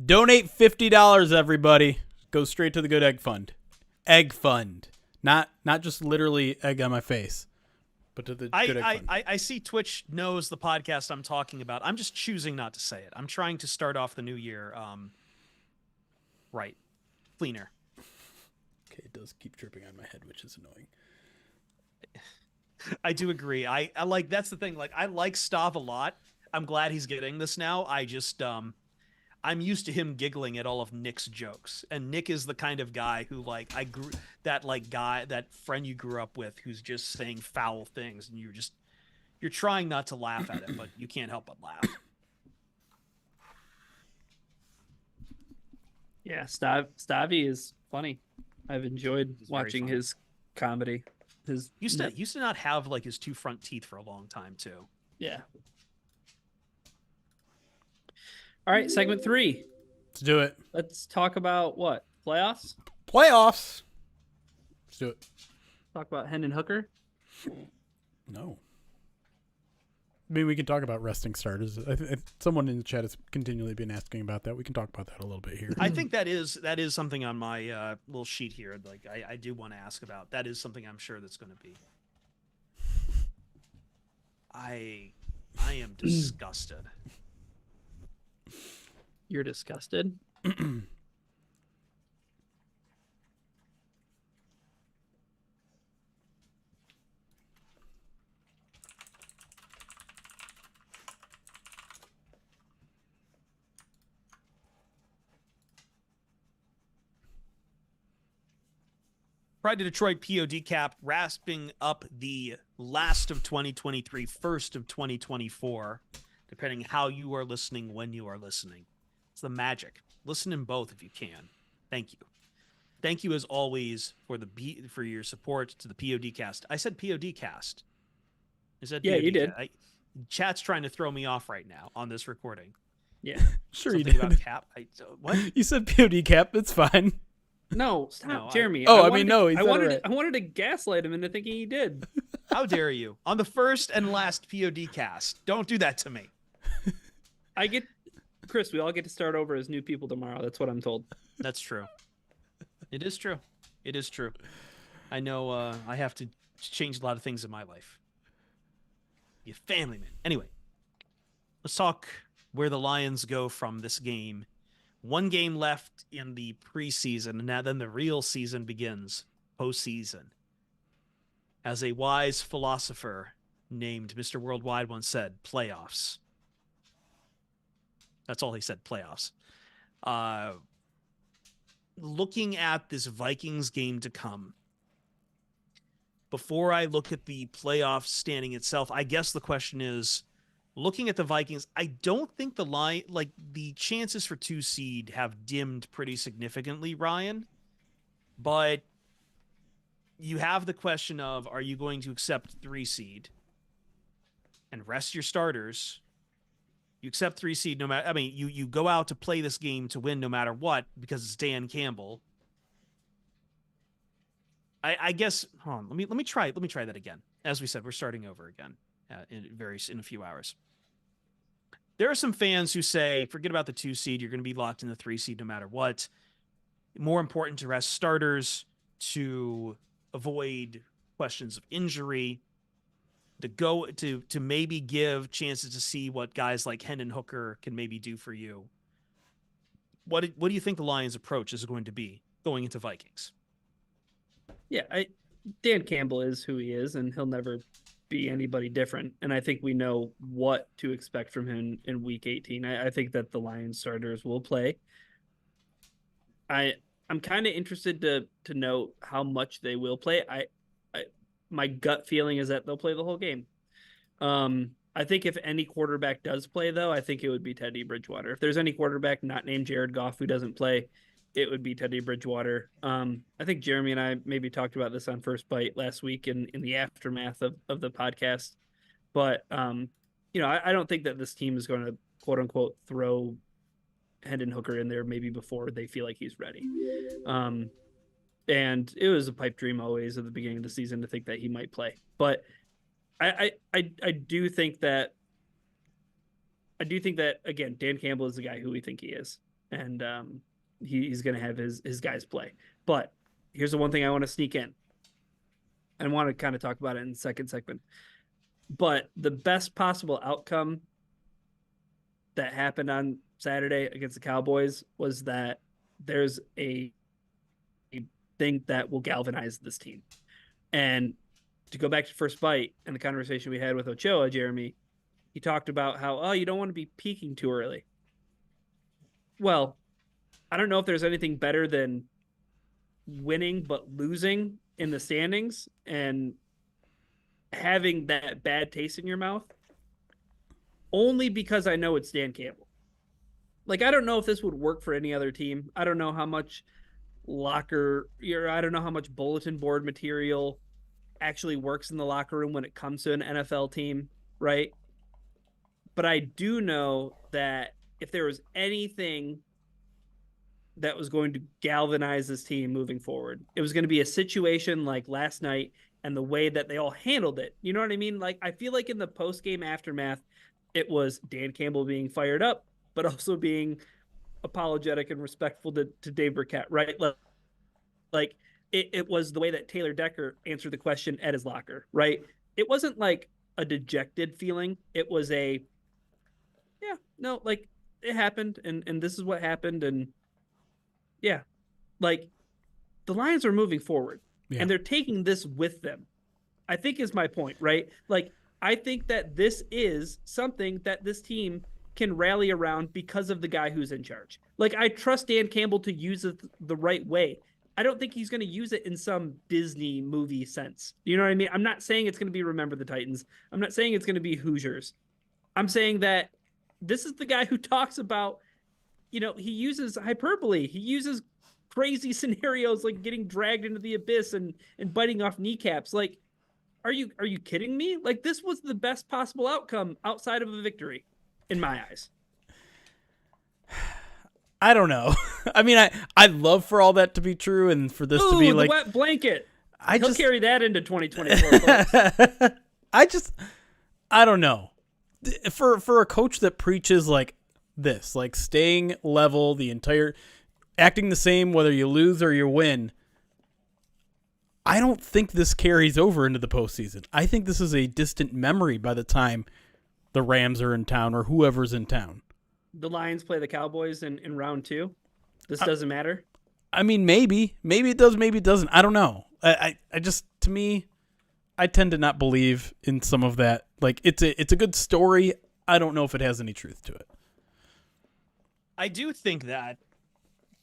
Donate $50, everybody. Go straight to the Good Egg Fund. Egg Fund. Not just literally egg on my face, but to the good egg fun. I see Twitch knows the podcast I'm talking about. I'm just choosing not to say it. I'm trying to start off the new year right. Cleaner. Okay, it does keep tripping on my head, which is annoying. I do agree. I like, that's the thing. Like, I like Stav a lot. I'm glad he's getting this now. I just I'm used to him giggling at all of Nick's jokes, and Nick is the kind of guy who, like, that friend you grew up with who's just saying foul things, and you're trying not to laugh at it, but you can't help but laugh. Yeah, Stavi is funny. I've enjoyed He's very watching funny. his comedy. His Used to not have like his two front teeth for a long time too. yeah. All right, segment 3. Let's do it. Let's talk about what? Playoffs? Playoffs. Let's do it. Talk about Hendon Hooker? No. I mean, we can talk about resting starters. Someone in the chat has continually been asking about that. We can talk about that a little bit here. I think that is something on my little sheet here. Like I do want to ask about. That is something I'm sure that's going to be. I am disgusted. You're disgusted? Pride to Detroit POD cap wrapping up the last of 2023, first of 2024, depending how you are listening, when you are listening. It's the magic. Listen in both if you can. Thank you. Thank you as always for your support to the POD cast. I said POD cast. I said Yeah, POD you did. Chat's trying to throw me off right now on this recording. Yeah. Sure Something you did. about cap. What? You said POD cap. It's fine. No, stop, No, Jeremy. Oh, I mean, wanted no, to- he I said it wanted right. I wanted to gaslight him into thinking he did. How dare you? On the first and last POD cast. Don't do that to me. Chris, we all get to start over as new people tomorrow. That's what I'm told. That's true. It is true. It is true. I know I have to change a lot of things in my life. Be a family man. Anyway, let's talk where the Lions go from this game. One game left in the preseason, and now then the real season begins, postseason. As a wise philosopher named Mr. Worldwide once said, playoffs. That's all he said, playoffs. Looking at this Vikings game to come, before I look at the playoff standing itself, I guess the question is, looking at the Vikings, I don't think the chances for 2 seed have dimmed pretty significantly, Ryan. But you have the question of, are you going to accept 3 seed and rest your starters? You accept 3 seed no matter. I mean, you go out to play this game to win no matter what because it's Dan Campbell. I guess. Hold on. Let me try that again. As we said, we're starting over again in a few hours. There are some fans who say, forget about the 2 seed. You're going to be locked in the 3 seed no matter what. More important to rest starters, to avoid questions of injury, to maybe give chances to see what guys like Hendon Hooker can maybe do for you. What do you think the Lions' approach is going to be going into Vikings? Yeah, Dan Campbell is who he is, and he'll never be anybody different. And I think we know what to expect from him in Week 18. I think that the Lions starters will play. I'm kind of interested to know how much they will play. My gut feeling is that they'll play the whole game. I think if any quarterback does play, though, I think it would be Teddy Bridgewater. If there's any quarterback not named Jared Goff who doesn't play, it would be Teddy Bridgewater. I think Jeremy and I maybe talked about this on First Bite last week in the aftermath of the podcast. But, I don't think that this team is going to, quote unquote, throw Hendon Hooker in there maybe before they feel like he's ready. And it was a pipe dream always at the beginning of the season to think that he might play. But I do think that again, Dan Campbell is the guy who we think he is. And he's going to have his guys play. But here's the one thing I want to sneak in. and want to kind of talk about it in the second segment. But the best possible outcome that happened on Saturday against the Cowboys was that there's a thing that will galvanize this team. And to go back to First Bite and the conversation we had with Ochoa, Jeremy, he talked about how, you don't want to be peaking too early. Well, I don't know if there's anything better than winning but losing in the standings and having that bad taste in your mouth only because I know it's Dan Campbell. Like, I don't know if this would work for any other team. I don't know how much I don't know how much bulletin board material actually works in the locker room when it comes to an NFL team, right? But I do know that if there was anything that was going to galvanize this team moving forward, it was going to be a situation like last night and the way that they all handled it. You know what I mean? Like, I feel like in the post-game aftermath, it was Dan Campbell being fired up, but also being apologetic and respectful to Dave Burkett, right? Like it was the way that Taylor Decker answered the question at his locker, right? It wasn't like a dejected feeling. It was like it happened and this is what happened. And yeah, like the Lions are moving forward and they're taking this with them, I think is my point, right? Like, I think that this is something that this team can rally around because of the guy who's in charge. Like, I trust Dan Campbell to use it the right way. I don't think he's going to use it in some Disney movie sense. You know what I mean? I'm not saying it's going to be Remember the Titans. I'm not saying it's going to be Hoosiers. I'm saying that this is the guy who talks about, he uses hyperbole. He uses crazy scenarios like getting dragged into the abyss and biting off kneecaps. Like, are you kidding me? Like, this was the best possible outcome outside of a victory in my eyes. I don't know. I mean, I'd love for all that to be true and for this to be like the wet blanket. He'll carry that into 2024. Folks. I don't know. For a coach that preaches like this, like staying level acting the same whether you lose or you win, I don't think this carries over into the postseason. I think this is a distant memory by the time the Rams are in town or whoever's in town. The Lions play the Cowboys in round 2. This doesn't matter. I mean, maybe it does, maybe it doesn't. I don't know. I just, to me, I tend to not believe in some of that. Like, it's a good story. I don't know if it has any truth to it. I do think that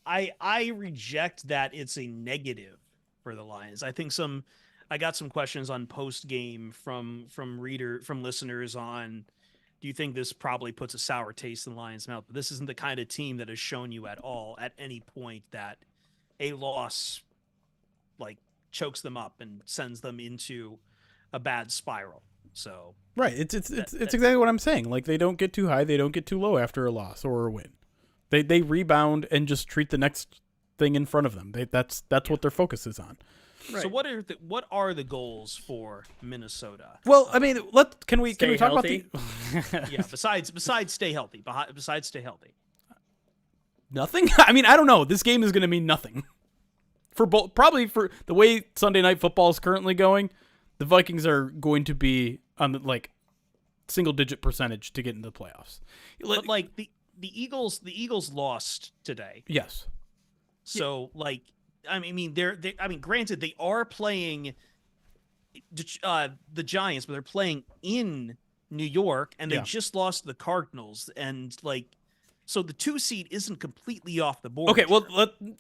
I reject that it's a negative for the Lions. I think I got some questions on post game from listeners on, do you think this probably puts a sour taste in the Lions' mouth? But this isn't the kind of team that has shown you at any point that a loss like chokes them up and sends them into a bad spiral. So right, it's exactly what I'm saying. Like, they don't get too high, they don't get too low after a loss or a win. They rebound and just treat the next thing in front of them. That's what their focus is on. Right. So what are the goals for Minnesota? Well, I mean, can we talk healthy? about yeah, besides stay healthy. Besides stay healthy. Nothing? I mean, I don't know. This game is going to mean nothing. Probably for the way Sunday Night Football is currently going, the Vikings are going to be on the single-digit percentage to get into the playoffs. But like the Eagles lost today. Yes. So granted, they are playing the Giants, but they're playing in New York, and they just lost to the Cardinals, and so the 2 seed isn't completely off the board. Okay, well,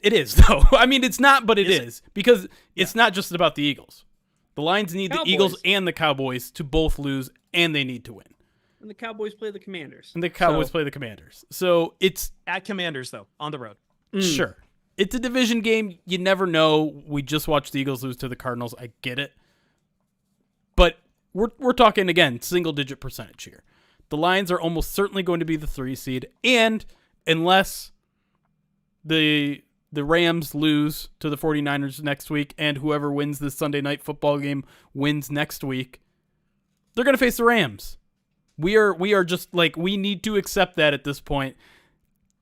it is though. I mean, it's not, but it is because it's not just about the Eagles. The Lions need the Eagles and the Cowboys to both lose, and they need to win. And the Cowboys play the Commanders. So it's at Commanders though, on the road. Sure. It's a division game. You never know. We just watched the Eagles lose to the Cardinals. I get it. But we're talking, again, single-digit percentage here. The Lions are almost certainly going to be the 3 seed. And unless the Rams lose to the 49ers next week and whoever wins this Sunday Night Football game wins next week, they're going to face the Rams. We are just we need to accept that at this point.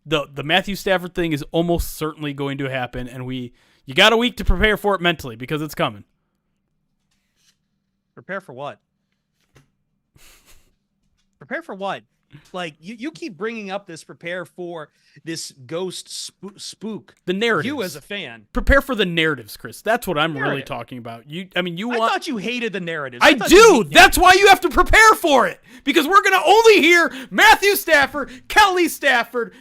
The Matthew Stafford thing is almost certainly going to happen, and you got a week to prepare for it mentally because it's coming. Prepare for what? Prepare for what? Like you keep bringing up this prepare for this ghost spook. The narratives. You as a fan. Prepare for the narratives, Chris. That's what I'm really Narrative. talking about. You I want. thought you hated the narratives. I thought you do. hated That's why you have to prepare for it. Because we're going to only hear Matthew Stafford, Kelly Stafford,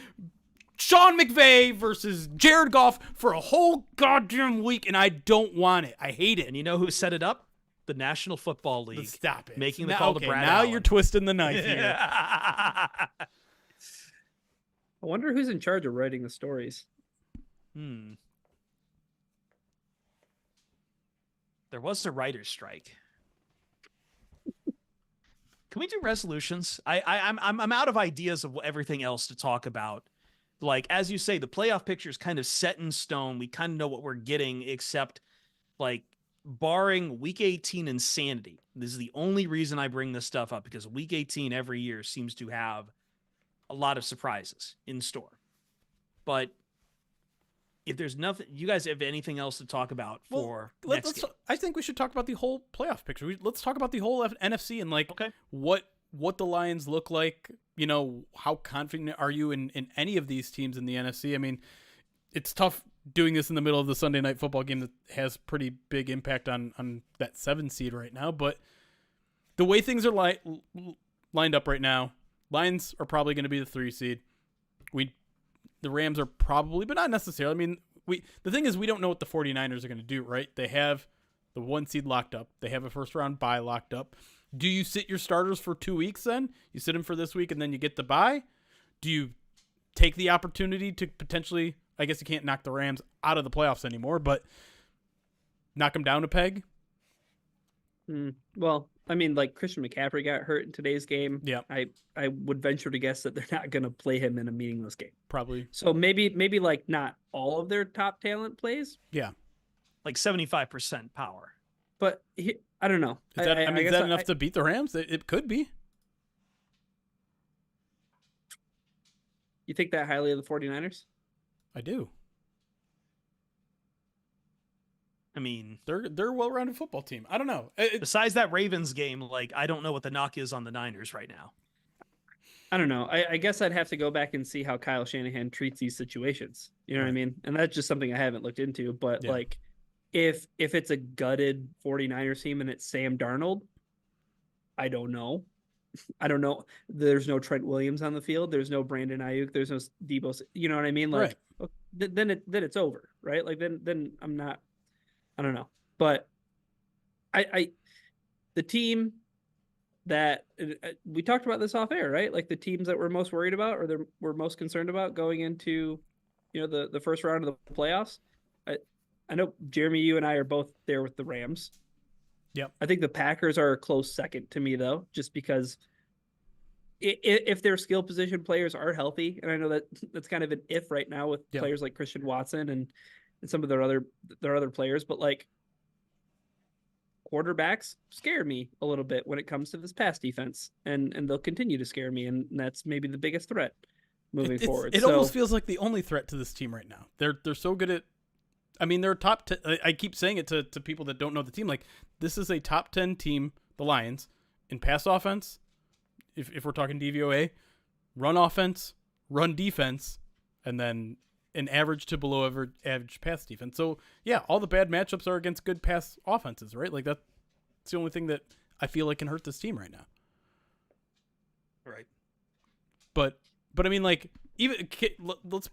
Sean McVay versus Jared Goff for a whole goddamn week, and I don't want it. I hate it. And you know who set it up? The National Football League. Stop it. Making the Now- call okay, to Brad now Allen. you're twisting the knife here. I wonder who's in charge of writing the stories. There was a writer's strike. Can we do resolutions? I'm out of ideas of everything else to talk about. Like, as you say, the playoff picture is kind of set in stone. We kind of know what we're getting, except like barring week 18 insanity. This is the only reason I bring this stuff up, because week 18 every year seems to have a lot of surprises in store. But if there's nothing, you guys have anything else to talk about for next game? I think we should talk about the whole playoff picture. Let's talk about the whole NFC and like Okay. what the Lions look like. You know, how confident are you in any of these teams in the NFC? I mean, it's tough doing this in the middle of the Sunday night football game that has pretty big impact on that 7 seed right now. But the way things are lined up right now, Lions are probably going to be the 3 seed. The Rams are probably, but not necessarily. I mean, the thing is, we don't know what the 49ers are going to do, right? They have the 1 seed locked up. They have a first round bye locked up. Do you sit your starters for 2 weeks then? You sit them for this week and then you get the bye? Do you take the opportunity to potentially, I guess you can't knock the Rams out of the playoffs anymore, but knock them down a peg? Well, I mean, like Christian McCaffrey got hurt in today's game. Yeah. I would venture to guess that they're not going to play him in a meaningless game. Probably. So maybe like not all of their top talent plays, Yeah. Like 75% power. but I don't know. Is that, is guess that enough to beat the Rams? It could be. You think that highly of the 49ers? I do. I mean, They're a well-rounded football team. I don't know. besides that Ravens game, like, I don't know what the knock is on the Niners right now. I don't know. I guess I'd have to go back and see how Kyle Shanahan treats these situations. You know what I mean? And that's just something I haven't looked into. But Yeah. like, if it's a gutted 49ers team and it's Sam Darnold, I don't know. I don't know. There's no Trent Williams on the field. There's no Brandon Ayuk. There's no Debo. You know what I mean? Like, then it's over, right? Like then I'm not. I don't know. But the team that we talked about this off air, right? Like the teams that we're most worried about or we're most concerned about going into, the first round of the playoffs. I know, Jeremy, you and I are both there with the Rams. Yep. I think the Packers are a close second to me, though, just because if their skill position players are healthy, and I know that's kind of an if right now with players like Christian Watson and some of their other players, but like quarterbacks scare me a little bit when it comes to this pass defense, and they'll continue to scare me, and that's maybe the biggest threat moving forward. It almost feels like the only threat to this team right now. They're so good at. I mean, they're top 10. I keep saying it to people that don't know the team. Like, this is a top 10 team, the Lions, in pass offense. If we're talking DVOA, run offense, run defense, and then an average to below average pass defense. So, yeah, all the bad matchups are against good pass offenses, right? Like, that's the only thing that I feel like can hurt this team right now. Right. But I mean, like, even let's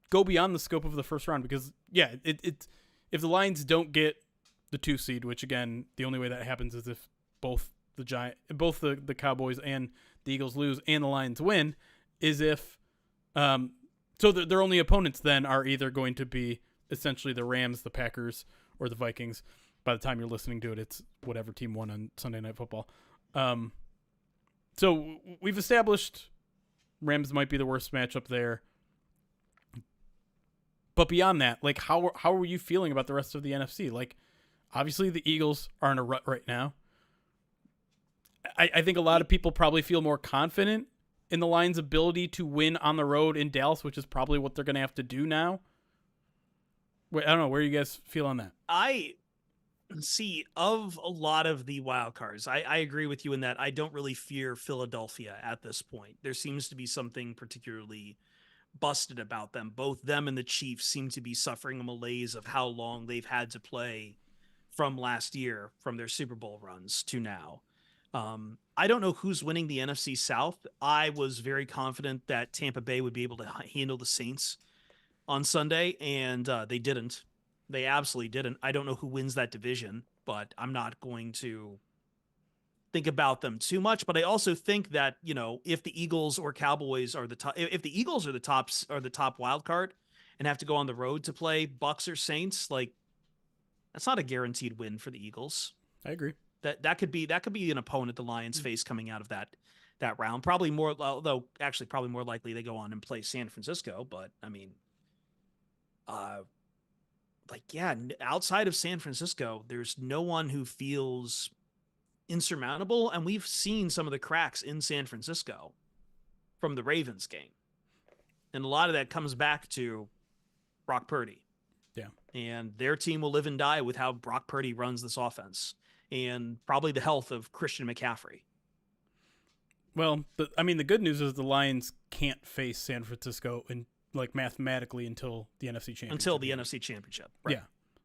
go beyond the scope of the first round, because it's if the Lions don't get the 2 seed, which again, the only way that happens is if both the Cowboys and the Eagles lose and the Lions win, is if so their only opponents then are either going to be essentially the Rams, the Packers, or the Vikings. By the time you're listening to it, it's whatever team won on Sunday Night Football. So we've established Rams might be the worst matchup there. But beyond that, like, how are you feeling about the rest of the NFC? Like, obviously the Eagles are in a rut right now. I think a lot of people probably feel more confident in the Lions' ability to win on the road in Dallas, which is probably what they're going to have to do now. Wait, I don't know. Where do you guys feel on that? See, of a lot of the wild cards, I agree with you in that I don't really fear Philadelphia at this point. There seems to be something particularly busted about them. Both them and the Chiefs seem to be suffering a malaise of how long they've had to play from last year, from their Super Bowl runs to now. I don't know who's winning the NFC South. I was very confident that Tampa Bay would be able to handle the Saints on Sunday, and they didn't. They absolutely didn't. I don't know who wins that division, but I'm not going to think about them too much. But I also think that, if the Eagles or Cowboys are the top, if the Eagles are the top wild card and have to go on the road to play Bucks or Saints, like that's not a guaranteed win for the Eagles. I agree. That could be an opponent the Lions face coming out of that round. Probably more, although actually probably more likely they go on and play San Francisco. But I mean, outside of San Francisco, there's no one who feels insurmountable, and we've seen some of the cracks in San Francisco from the Ravens game, and a lot of that comes back to Brock Purdy. Yeah, and their team will live and die with how Brock Purdy runs this offense, and probably the health of Christian McCaffrey. Well, the good news is the Lions can't face San Francisco mathematically until the NFC Championship. Right. Yeah.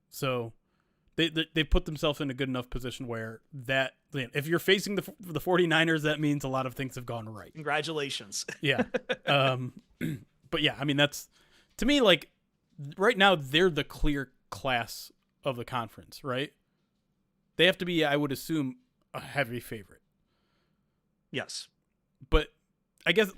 So they put themselves in a good enough position where that if you're facing the 49ers, that means a lot of things have gone right. Congratulations. Yeah. But yeah, that's, to me, right now they're the clear class of the conference, right? They have to be, I would assume, a heavy favorite. Yes. But I guess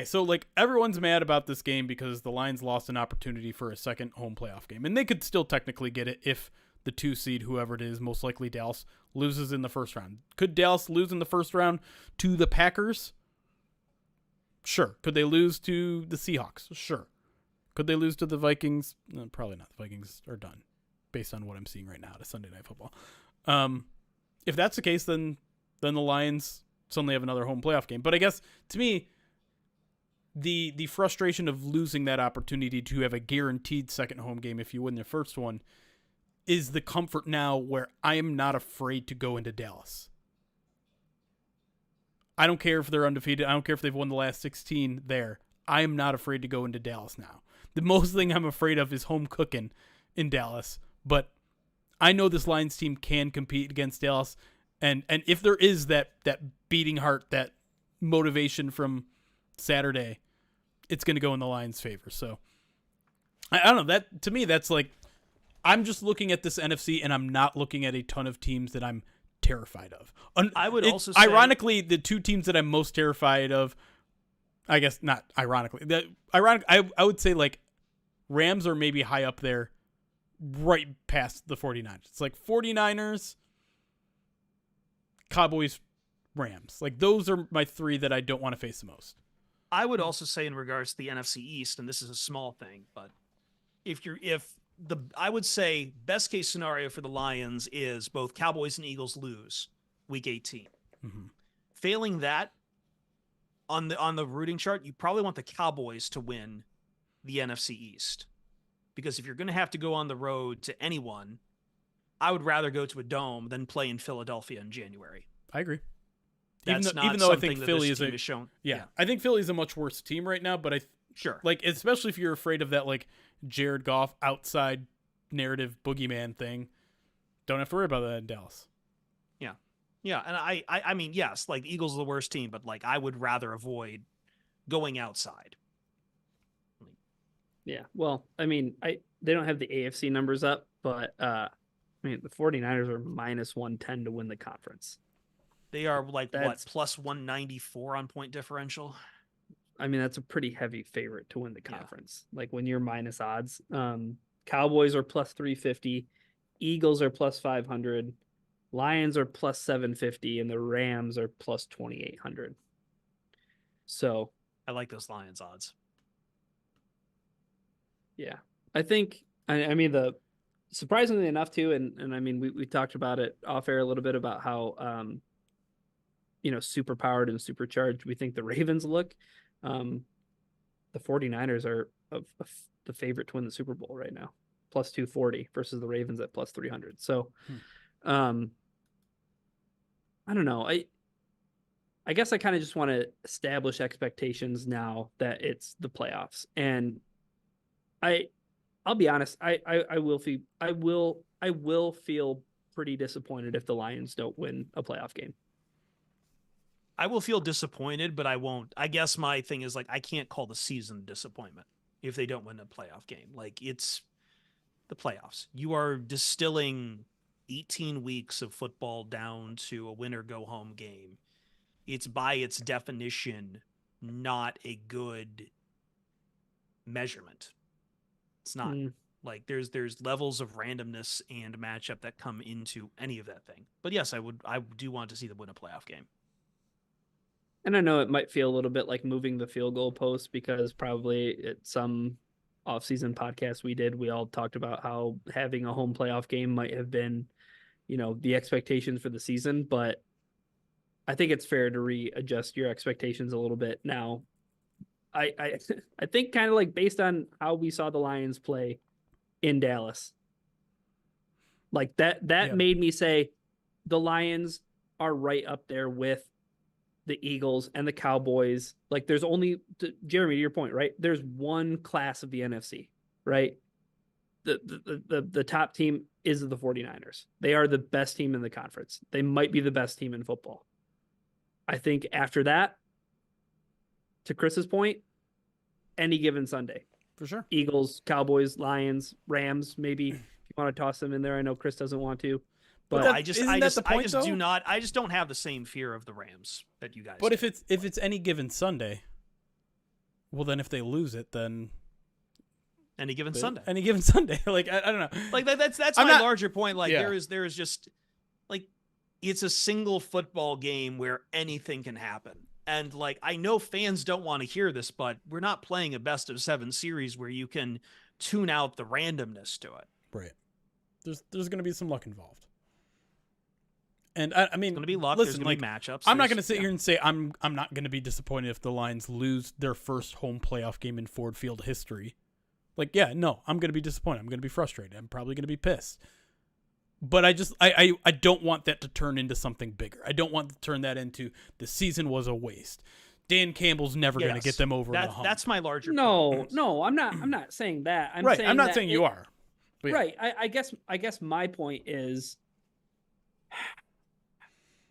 so everyone's mad about this game because the Lions lost an opportunity for a second home playoff game, and they could still technically get it if the 2 seed, whoever it is, most likely Dallas, loses in the first round. Could Dallas lose in the first round to the Packers? Sure. Could they lose to the Seahawks? Sure. Could they lose to the Vikings? No, probably not. The Vikings are done based on what I'm seeing right now to Sunday Night Football. If that's the case, then the Lions suddenly have another home playoff game. But I guess, to me, the frustration of losing that opportunity to have a guaranteed second home game if you win the first one is the comfort now where I am not afraid to go into Dallas. I don't care if they're undefeated. I don't care if they've won the last 16 there. I am not afraid to go into Dallas now. The most thing I'm afraid of is home cooking in Dallas. But I know this Lions team can compete against Dallas. And if there is that beating heart, that motivation from Saturday, it's going to go in the Lions' favor. So I don't know. That, to me, that's I'm just looking at this NFC, and I'm not looking at a ton of teams that I'm terrified of. I would also say, ironically, the 2 teams that I'm most terrified of, I guess not ironically, I would say Rams are maybe high up there, right past the 49ers. It's 49ers, Cowboys, Rams. Those are my 3 that I don't want to face the most. I would also say, in regards to the NFC East, and this is a small thing, but I would say best case scenario for the Lions is both Cowboys and Eagles lose week 18. Mm-hmm. Failing that, on the rooting chart, you probably want the Cowboys to win the NFC East, because if you're going to have to go on the road to anyone, I would rather go to a dome than play in Philadelphia in January. I agree. Even though I think Philly is shown. Yeah, I think Philly's a much worse team right now, but sure, especially if you're afraid of that Jared Goff outside narrative boogeyman thing, don't have to worry about that in Dallas. Yeah, and I mean, yes, the Eagles are the worst team, but I would rather avoid going outside. Yeah, well, they don't have the AFC numbers up, but the 49ers are minus 110 to win the conference. They are plus 194 on point differential. That's a pretty heavy favorite to win the conference. Yeah. When you're minus odds, Cowboys are plus 350, Eagles are plus 500, Lions are plus 750, and the Rams are plus 2,800. So I like those Lions odds. Yeah, I think, the surprisingly enough too, and we talked about it off air a little bit about how, super powered and supercharged we think the Ravens look. The 49ers are the favorite to win the Super Bowl right now. plus 240 versus the Ravens at plus 300. So, I don't know. I guess I kind of just want to establish expectations now that it's the playoffs. And I'll be honest, I will feel pretty disappointed if the Lions don't win a playoff game. I will feel disappointed, but I won't. I guess my thing is, like, I can't call the season disappointment if they don't win a playoff game. Like, it's the playoffs. You are distilling 18 weeks of football down to a win or go home game. It's by its definition not a good measurement. It's not. Like, there's levels of randomness and matchup that come into any of that thing. But yes, I do want to see them win a playoff game. And I know it might feel a little bit like moving the field goal post, because probably at some offseason podcast we did, we all talked about how having a home playoff game might have been, the expectations for the season. But I think it's fair to readjust your expectations a little bit now. I think kind of like based on how we saw the Lions play in Dallas, like that made me say the Lions are right up there with the Eagles and the Cowboys. Like, there's only, Jeremy, to your point, right? There's one class of the NFC, right? The top team is the 49ers. They are the best team in the conference. They might be the best team in football. I think after that, to Chris's point, any given Sunday. For sure. Eagles, Cowboys, Lions, Rams, maybe if you want to toss them in there. I know Chris doesn't want to. But I just don't have the same fear of the Rams that you guys. But if it's any given Sunday, well, then if they lose it, then any given Sunday, like I don't know, like that's my larger point. Like there is just like it's a single football game where anything can happen. And like, I know fans don't want to hear this, but we're not playing a best of 7 series where you can tune out the randomness to it. Right. There's going to be some luck involved. And I mean, it's going to be luck. Listen, there's going to be matchups. I'm not going to sit here and say I'm not going to be disappointed if the Lions lose their first home playoff game in Ford Field history. Like, yeah, no, I'm going to be disappointed. I'm going to be frustrated. I'm probably going to be pissed. But I don't want that to turn into something bigger. I don't want to turn that into the season was a waste. Dan Campbell's never going to get them over the hump. That's my larger point. No, I'm not saying that. I'm not saying you are. Yeah. Right. I guess my point is,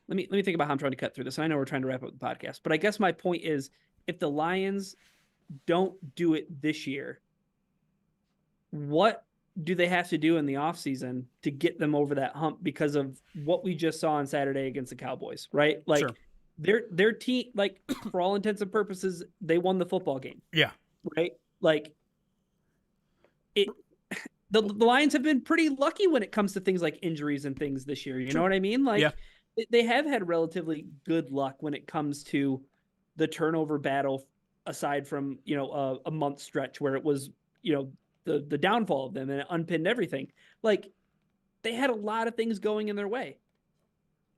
let me think about how I'm trying to cut through this. I know we're trying to wrap up the podcast, but I guess my point is, if the Lions don't do it this year, what do they have to do in the offseason to get them over that hump because of what we just saw on Saturday against the Cowboys, right? Like, sure. Their team, like, for all intents and purposes, they won the football game. Yeah. Right? Like, the Lions have been pretty lucky when it comes to things like injuries and things this year. You know what I mean? Like, they have had relatively good luck when it comes to the turnover battle, aside from, a month stretch where it was, the downfall of them and it unpinned everything. Like, they had a lot of things going in their way.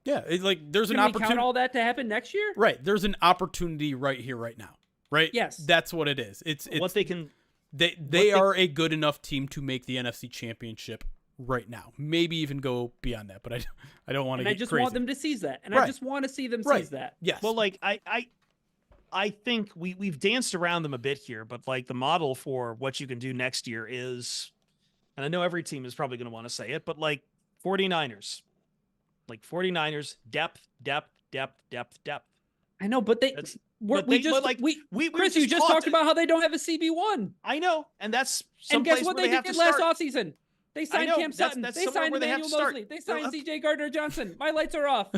Yeah, there's an opportunity. Count all that to happen next year? Right. There's an opportunity right here, right now. Right? Yes. That's what it is. It's what they can. They are a good enough team to make the NFC Championship right now. Maybe even go beyond that, but I don't want to get crazy. I just want them to seize that. And I just want to see them seize that. Yes. Well, like, I think we've danced around them a bit here, but like the model for what you can do next year is, and I know every team is probably going to want to say it, but like 49ers, depth. I know, but Chris, you just talked about how they don't have a CB1. I know. And that's and guess what they did last offseason? They signed Cam Sutton. They signed Emmanuel Mosley. They signed CJ Gardner-Johnson. My lights are off.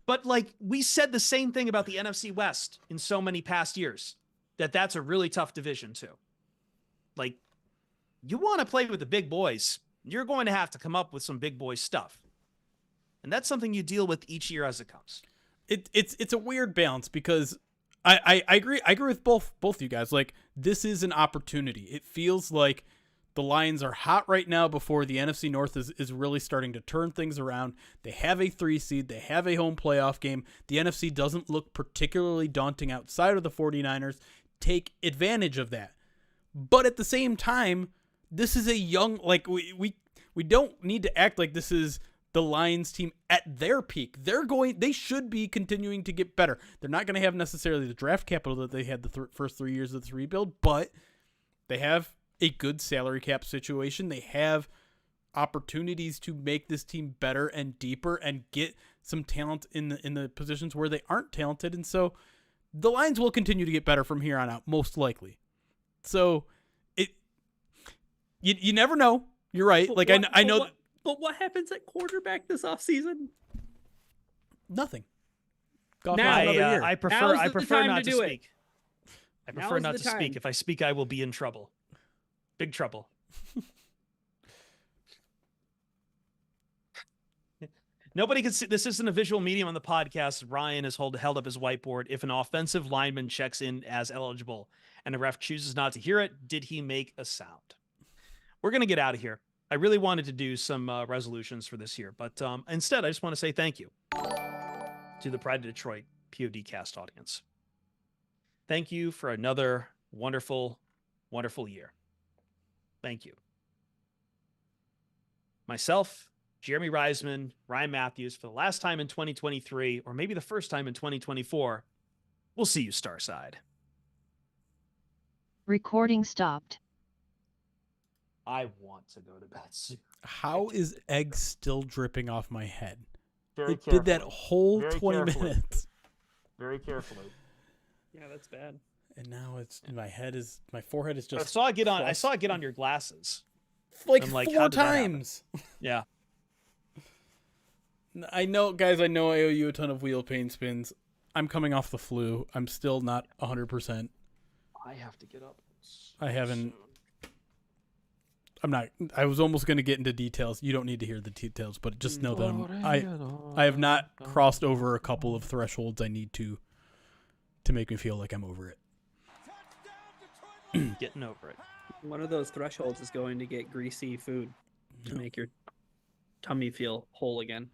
But like, we said the same thing about the NFC West in so many past years, that's a really tough division too. Like, you want to play with the big boys, you're going to have to come up with some big boy stuff. And that's something you deal with each year as it comes. It's a weird balance, because I agree with both you guys. Like, this is an opportunity. It feels like the Lions are hot right now before the NFC North is really starting to turn things around. They have a 3 seed. They have a home playoff game. The NFC doesn't look particularly daunting outside of the 49ers. Take advantage of that. But at the same time, this is a young, like, we don't need to act like this is the Lions team at their peak. They should be continuing to get better. They're not going to have necessarily the draft capital that they had the first 3 years of this rebuild, but they have a good salary cap situation. They have opportunities to make this team better and deeper and get some talent in the positions where they aren't talented. And so the Lions will continue to get better from here on out, most likely. So you never know. You're right. But like what, I know. But what happens at quarterback this offseason? Nothing. I prefer Now's the time not to to do it. speak. I prefer Now's not the to speak. time. If I speak, I will be in trouble. Big trouble. Nobody can see. This isn't a visual medium on the podcast. Ryan has held up his whiteboard. If an offensive lineman checks in as eligible and the ref chooses not to hear it, did he make a sound? We're going to get out of here. I really wanted to do some resolutions for this year, but instead, I just want to say thank you to the Pride of Detroit PODcast audience. Thank you for another wonderful, wonderful year. Thank you. Myself, Jeremy Reisman, Ryan Matthews, for the last time in 2023, or maybe the first time in 2024, we'll see you Starside. Recording stopped. I want to go to bed soon. How is egg still dripping off my head? Very It did that whole Very 20 carefully. minutes. Very carefully. Yeah, that's bad. And now my forehead is just I saw it get on your glasses. like I'm like, 4 how did that happen? times. Yeah. I know, guys, I know I owe you a ton of wheel pain spins. I'm coming off the flu. I'm still not 100%. I have to get up. I haven't. I was almost going to get into details. You don't need to hear the details, but just know that I have not crossed over a couple of thresholds I need to make me feel like I'm over it. Getting over it. One of those thresholds is going to get greasy food to make your tummy feel whole again.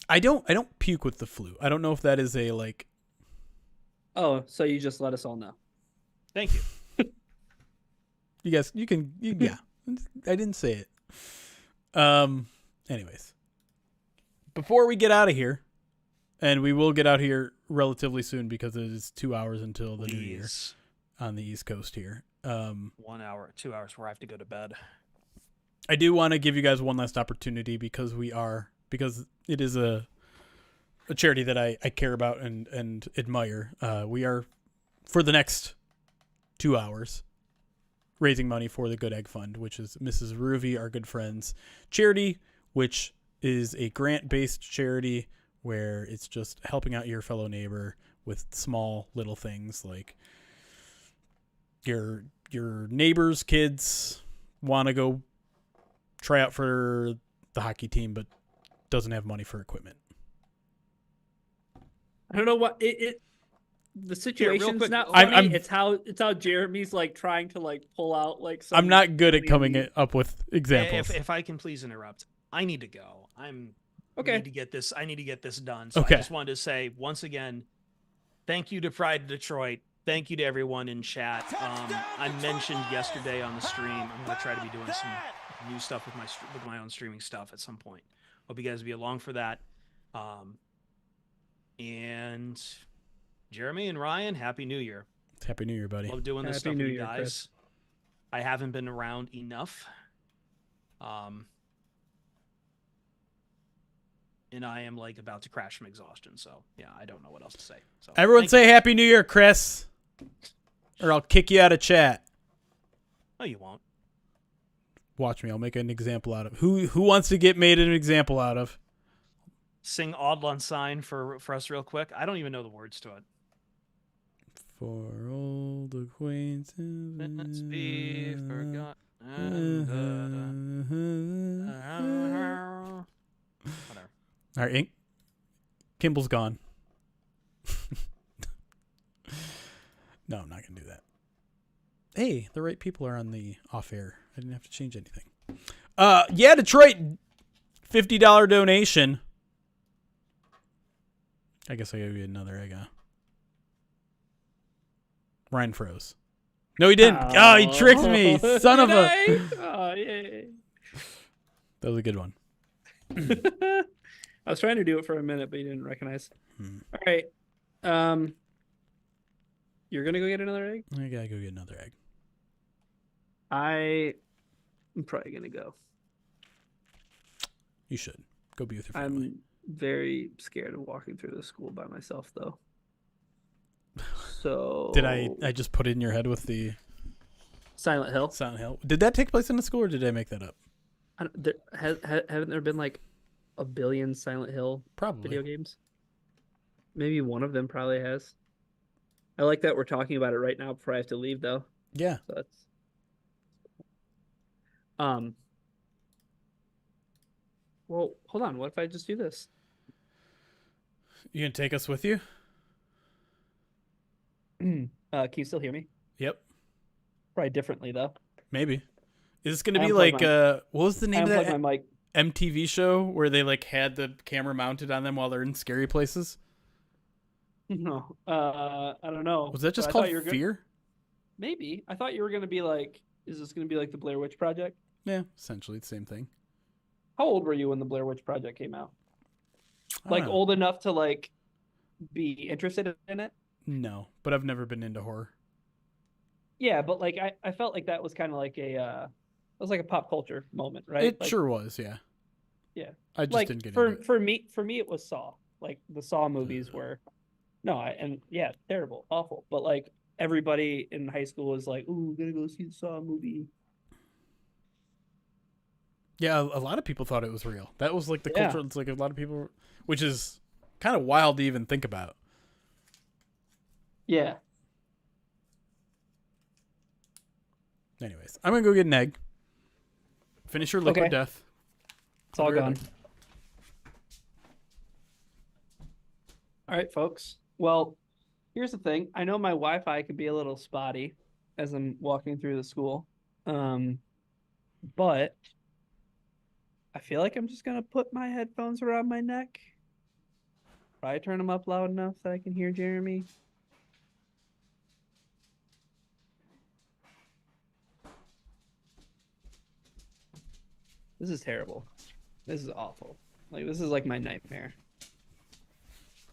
I don't puke with the flu. I don't know if that is a like. Oh, so you just let us all know. Thank you. You guys, yeah. I didn't say it. Anyways, before we get out of here, and we will get out here relatively soon because it is 2 hours until the new year on the East Coast here. 1 hour, 2 hours where I have to go to bed. I do want to give you guys one last opportunity because it is a charity that I care about and admire. We are, for the next 2 hours, raising money for the Good Egg Fund, which is Mrs. Ruvi, our good friend's charity, which is a grant-based charity where it's just helping out your fellow neighbor with small little things like your neighbor's kids want to go try out for the hockey team but doesn't have money for equipment. I don't know what the situation's quick, not I'm- funny. It's how Jeremy's like trying to like pull out like some I'm not good at coming up with examples. If I can please interrupt, I need to go. Okay. I need to get this done. So Okay. I just wanted to say once again, thank you to Pride of Detroit. Thank you to everyone in chat. I mentioned yesterday on the stream, I'm going to try to be doing some new stuff with my own streaming stuff at some point. Hope you guys will be along for that. And Jeremy and Ryan, Happy New Year. Happy New Year, buddy. Love doing this Happy stuff New with you Year, guys. Chris. I haven't been around enough. And I am like about to crash from exhaustion. So yeah, I don't know what else to say. So Everyone thank say you. Happy New Year, Chris, or I'll kick you out of chat. No, you won't. Watch me. I'll make an example out of who wants to get made an example out of. Sing Auld Lang Syne for us real quick. I don't even know the words to it. For old acquaintances. Let's be forgotten. Whatever. All right, Kimball's gone. No, I'm not gonna do that. Hey, the right people are on the off air. I didn't have to change anything. Yeah, Detroit, $50 donation. I guess I gave you another egg. Ryan froze. No, he didn't. Oh, he tricked me. Son of a. Oh, yay. That was a good one. I was trying to do it for a minute, but you didn't recognize. Hmm. All right. You're gonna go get another egg? I gotta go get another egg. I'm probably gonna go. You should. Go be with your family. I'm very scared of walking through the school by myself, though. So Did I just put it in your head with the Silent Hill? Silent Hill? Did that take place in the school, or did I make that up? Haven't there been like a billion Silent Hill Probably. video games? Maybe one of them probably has. I like that we're talking about it right now before I have to leave, though. Yeah. So that's Well, hold on. What if I just do this? You gonna take us with you? Can you still hear me? Yep. Probably differently though. Maybe. Is this gonna I be unplugged like what was the I name of unplugged that my mic. MTV show where they like had the camera mounted on them while they're in scary places? No, I don't know. Was that just But I called thought you were Fear? Maybe. I thought you were gonna be like, is this gonna be like the Blair Witch Project? Yeah, essentially the same thing. How old were you when the Blair Witch Project came out? I Like don't know. old enough to like be interested in it? No, but I've never been into horror. Yeah, but like I felt like that was kind of like it was like a pop culture moment, right? It Like, sure was, yeah. Yeah. I just like didn't get for into it. for me it was Saw. Like the Saw movies were terrible, awful. But like everybody in high school was like, "Ooh, gonna go see the Saw movie." Yeah, a lot of people thought it was real. That was like the Yeah. culture. It's like a lot of people, which is kind of wild to even think about. Yeah. Anyways, I'm gonna go get an egg. Finish your liquid Okay. death. It's all I'll be right gone. back. All right, folks. Well, here's the thing. I know my Wi-Fi could be a little spotty as I'm walking through the school. But I feel like I'm just gonna put my headphones around my neck. Probably turn them up loud enough that I can hear Jeremy. This is terrible. This is awful. Like, this is like my nightmare.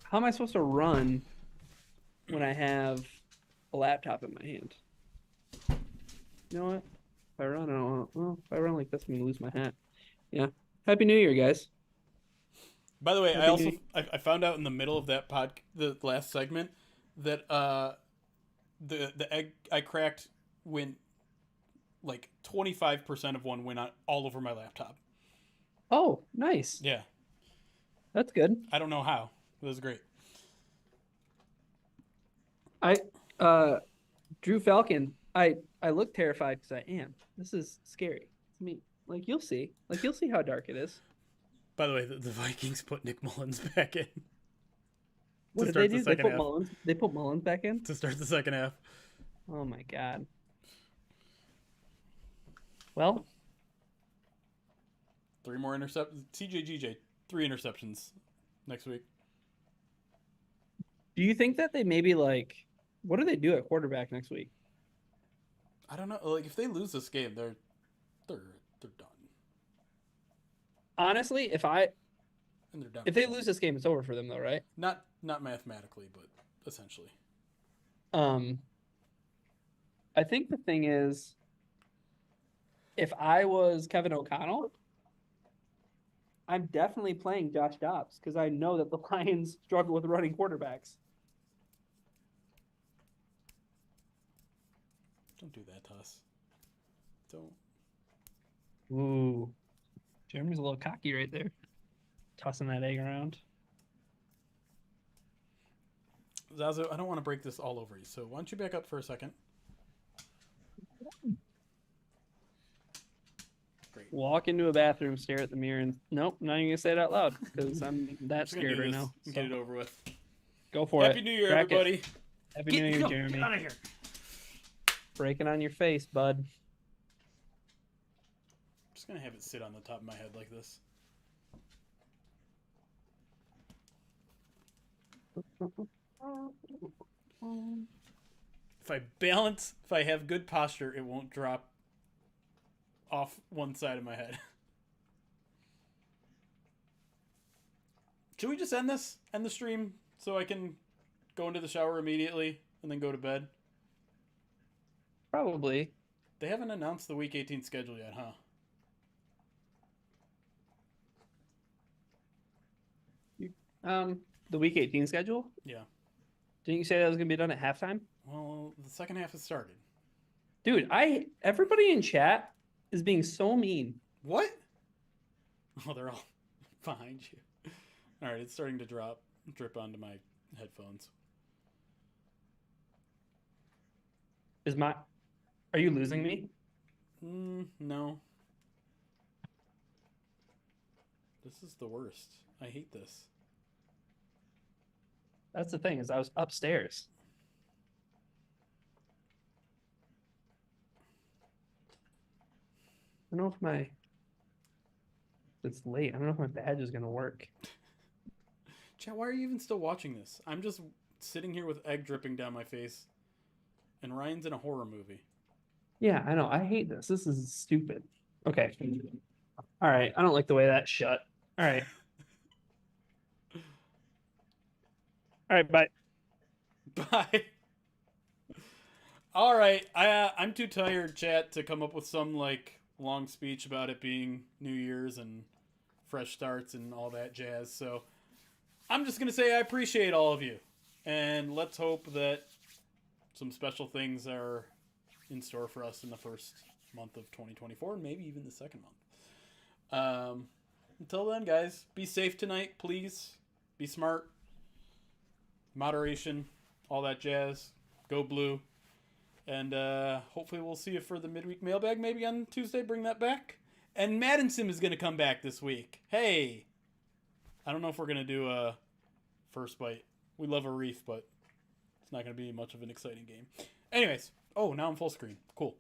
How am I supposed to run when I have a laptop in my hand? You know what? If I run, I don't want. Well, if I run like this, I'm gonna lose my hat. Yeah. Happy New Year, guys. By the way, Happy I also New- I found out in the middle of that the last segment that the egg I cracked went like 25% of one went all over my laptop. Oh, nice. Yeah, That's good. I don't know how. It was great. Drew Falcon. I look terrified because I am. This is scary to me. Like you'll see. Like you'll see how dark it is. By the way, the Vikings put Nick Mullins back in What to did they start the do? They second put half. Mullins. They put Mullins back in. To start the second half. Oh my god. Well, 3 more interceptions. CJGJ, 3 interceptions next week. do you think that they maybe like what do they do at quarterback next week? I don't know. Like if they lose this game, they're done. Honestly, And they're done. if they lose this game, it's over for them though, right? Not mathematically, but essentially. I think the thing is, if I was Kevin O'Connell, I'm definitely playing Josh Dobbs because I know that the Lions struggle with running quarterbacks. Don't do that to us. Don't. Ooh. Jeremy's a little cocky right there. Tossing that egg around. Zazu, I don't want to break this all over you, so why don't you back up for a second? Great. Walk into a bathroom, stare at the mirror, and nope, not even gonna say it out loud because I'm that Just gonna scared do right this now. and So get it over with. go for it. Happy New Year, Crack it. everybody. Happy New Year, Jeremy. Get out of here. Breaking on your face, bud. Just gonna have it sit on the top of my head like this. If I have good posture, it won't drop off one side of my head. Should we just end the stream so I can go into the shower immediately and then go to bed? Probably. They haven't announced the Week 18 schedule yet, huh? The Week 18 schedule? Yeah. Didn't you say that was gonna be done at halftime? Well, the second half has started. Dude, everybody in chat is being so mean. What? Oh, they're all behind you. All right, it's starting to drip onto my headphones. Are you losing me? No. This is the worst. I hate this. That's the thing, is I was upstairs. I don't know if it's late. I don't know if my badge is gonna work. Chat, why are you even still watching this? I'm just sitting here with egg dripping down my face, and Ryan's in a horror movie. Yeah, I know. I hate this. This is stupid. Okay. All right. I don't like the way that's shut. All right. All right. Bye. Bye. All right. I'm too tired, chat, to come up with some long speech about it being New Year's and fresh starts and all that jazz. So I'm just gonna say I appreciate all of you, and let's hope that some special things are in store for us in the first month of 2024, and maybe even the second month. Until then, guys, be safe tonight, please. Be smart. Moderation, all that jazz. Go blue. And hopefully we'll see you for the midweek mailbag maybe on Tuesday. Bring that back. And Madden Sim is going to come back this week. Hey! I don't know if we're going to do a first bite. We love a reef, but it's not going to be much of an exciting game. Anyways. Oh, now I'm full screen. Cool.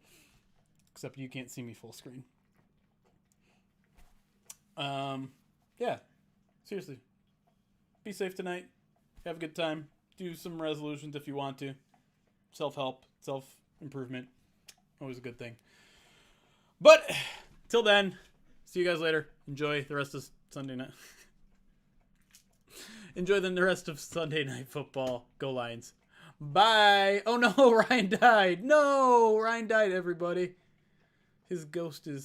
Except you can't see me full screen. Yeah. Seriously. Be safe tonight. Have a good time. Do some resolutions if you want to. Self-help. Self-improvement. Always a good thing. But, till then, see you guys later. Enjoy the rest of Sunday night. Enjoy the rest of Sunday Night Football. Go Lions. Bye. Oh no, Ryan died. No, Ryan died, everybody. His ghost is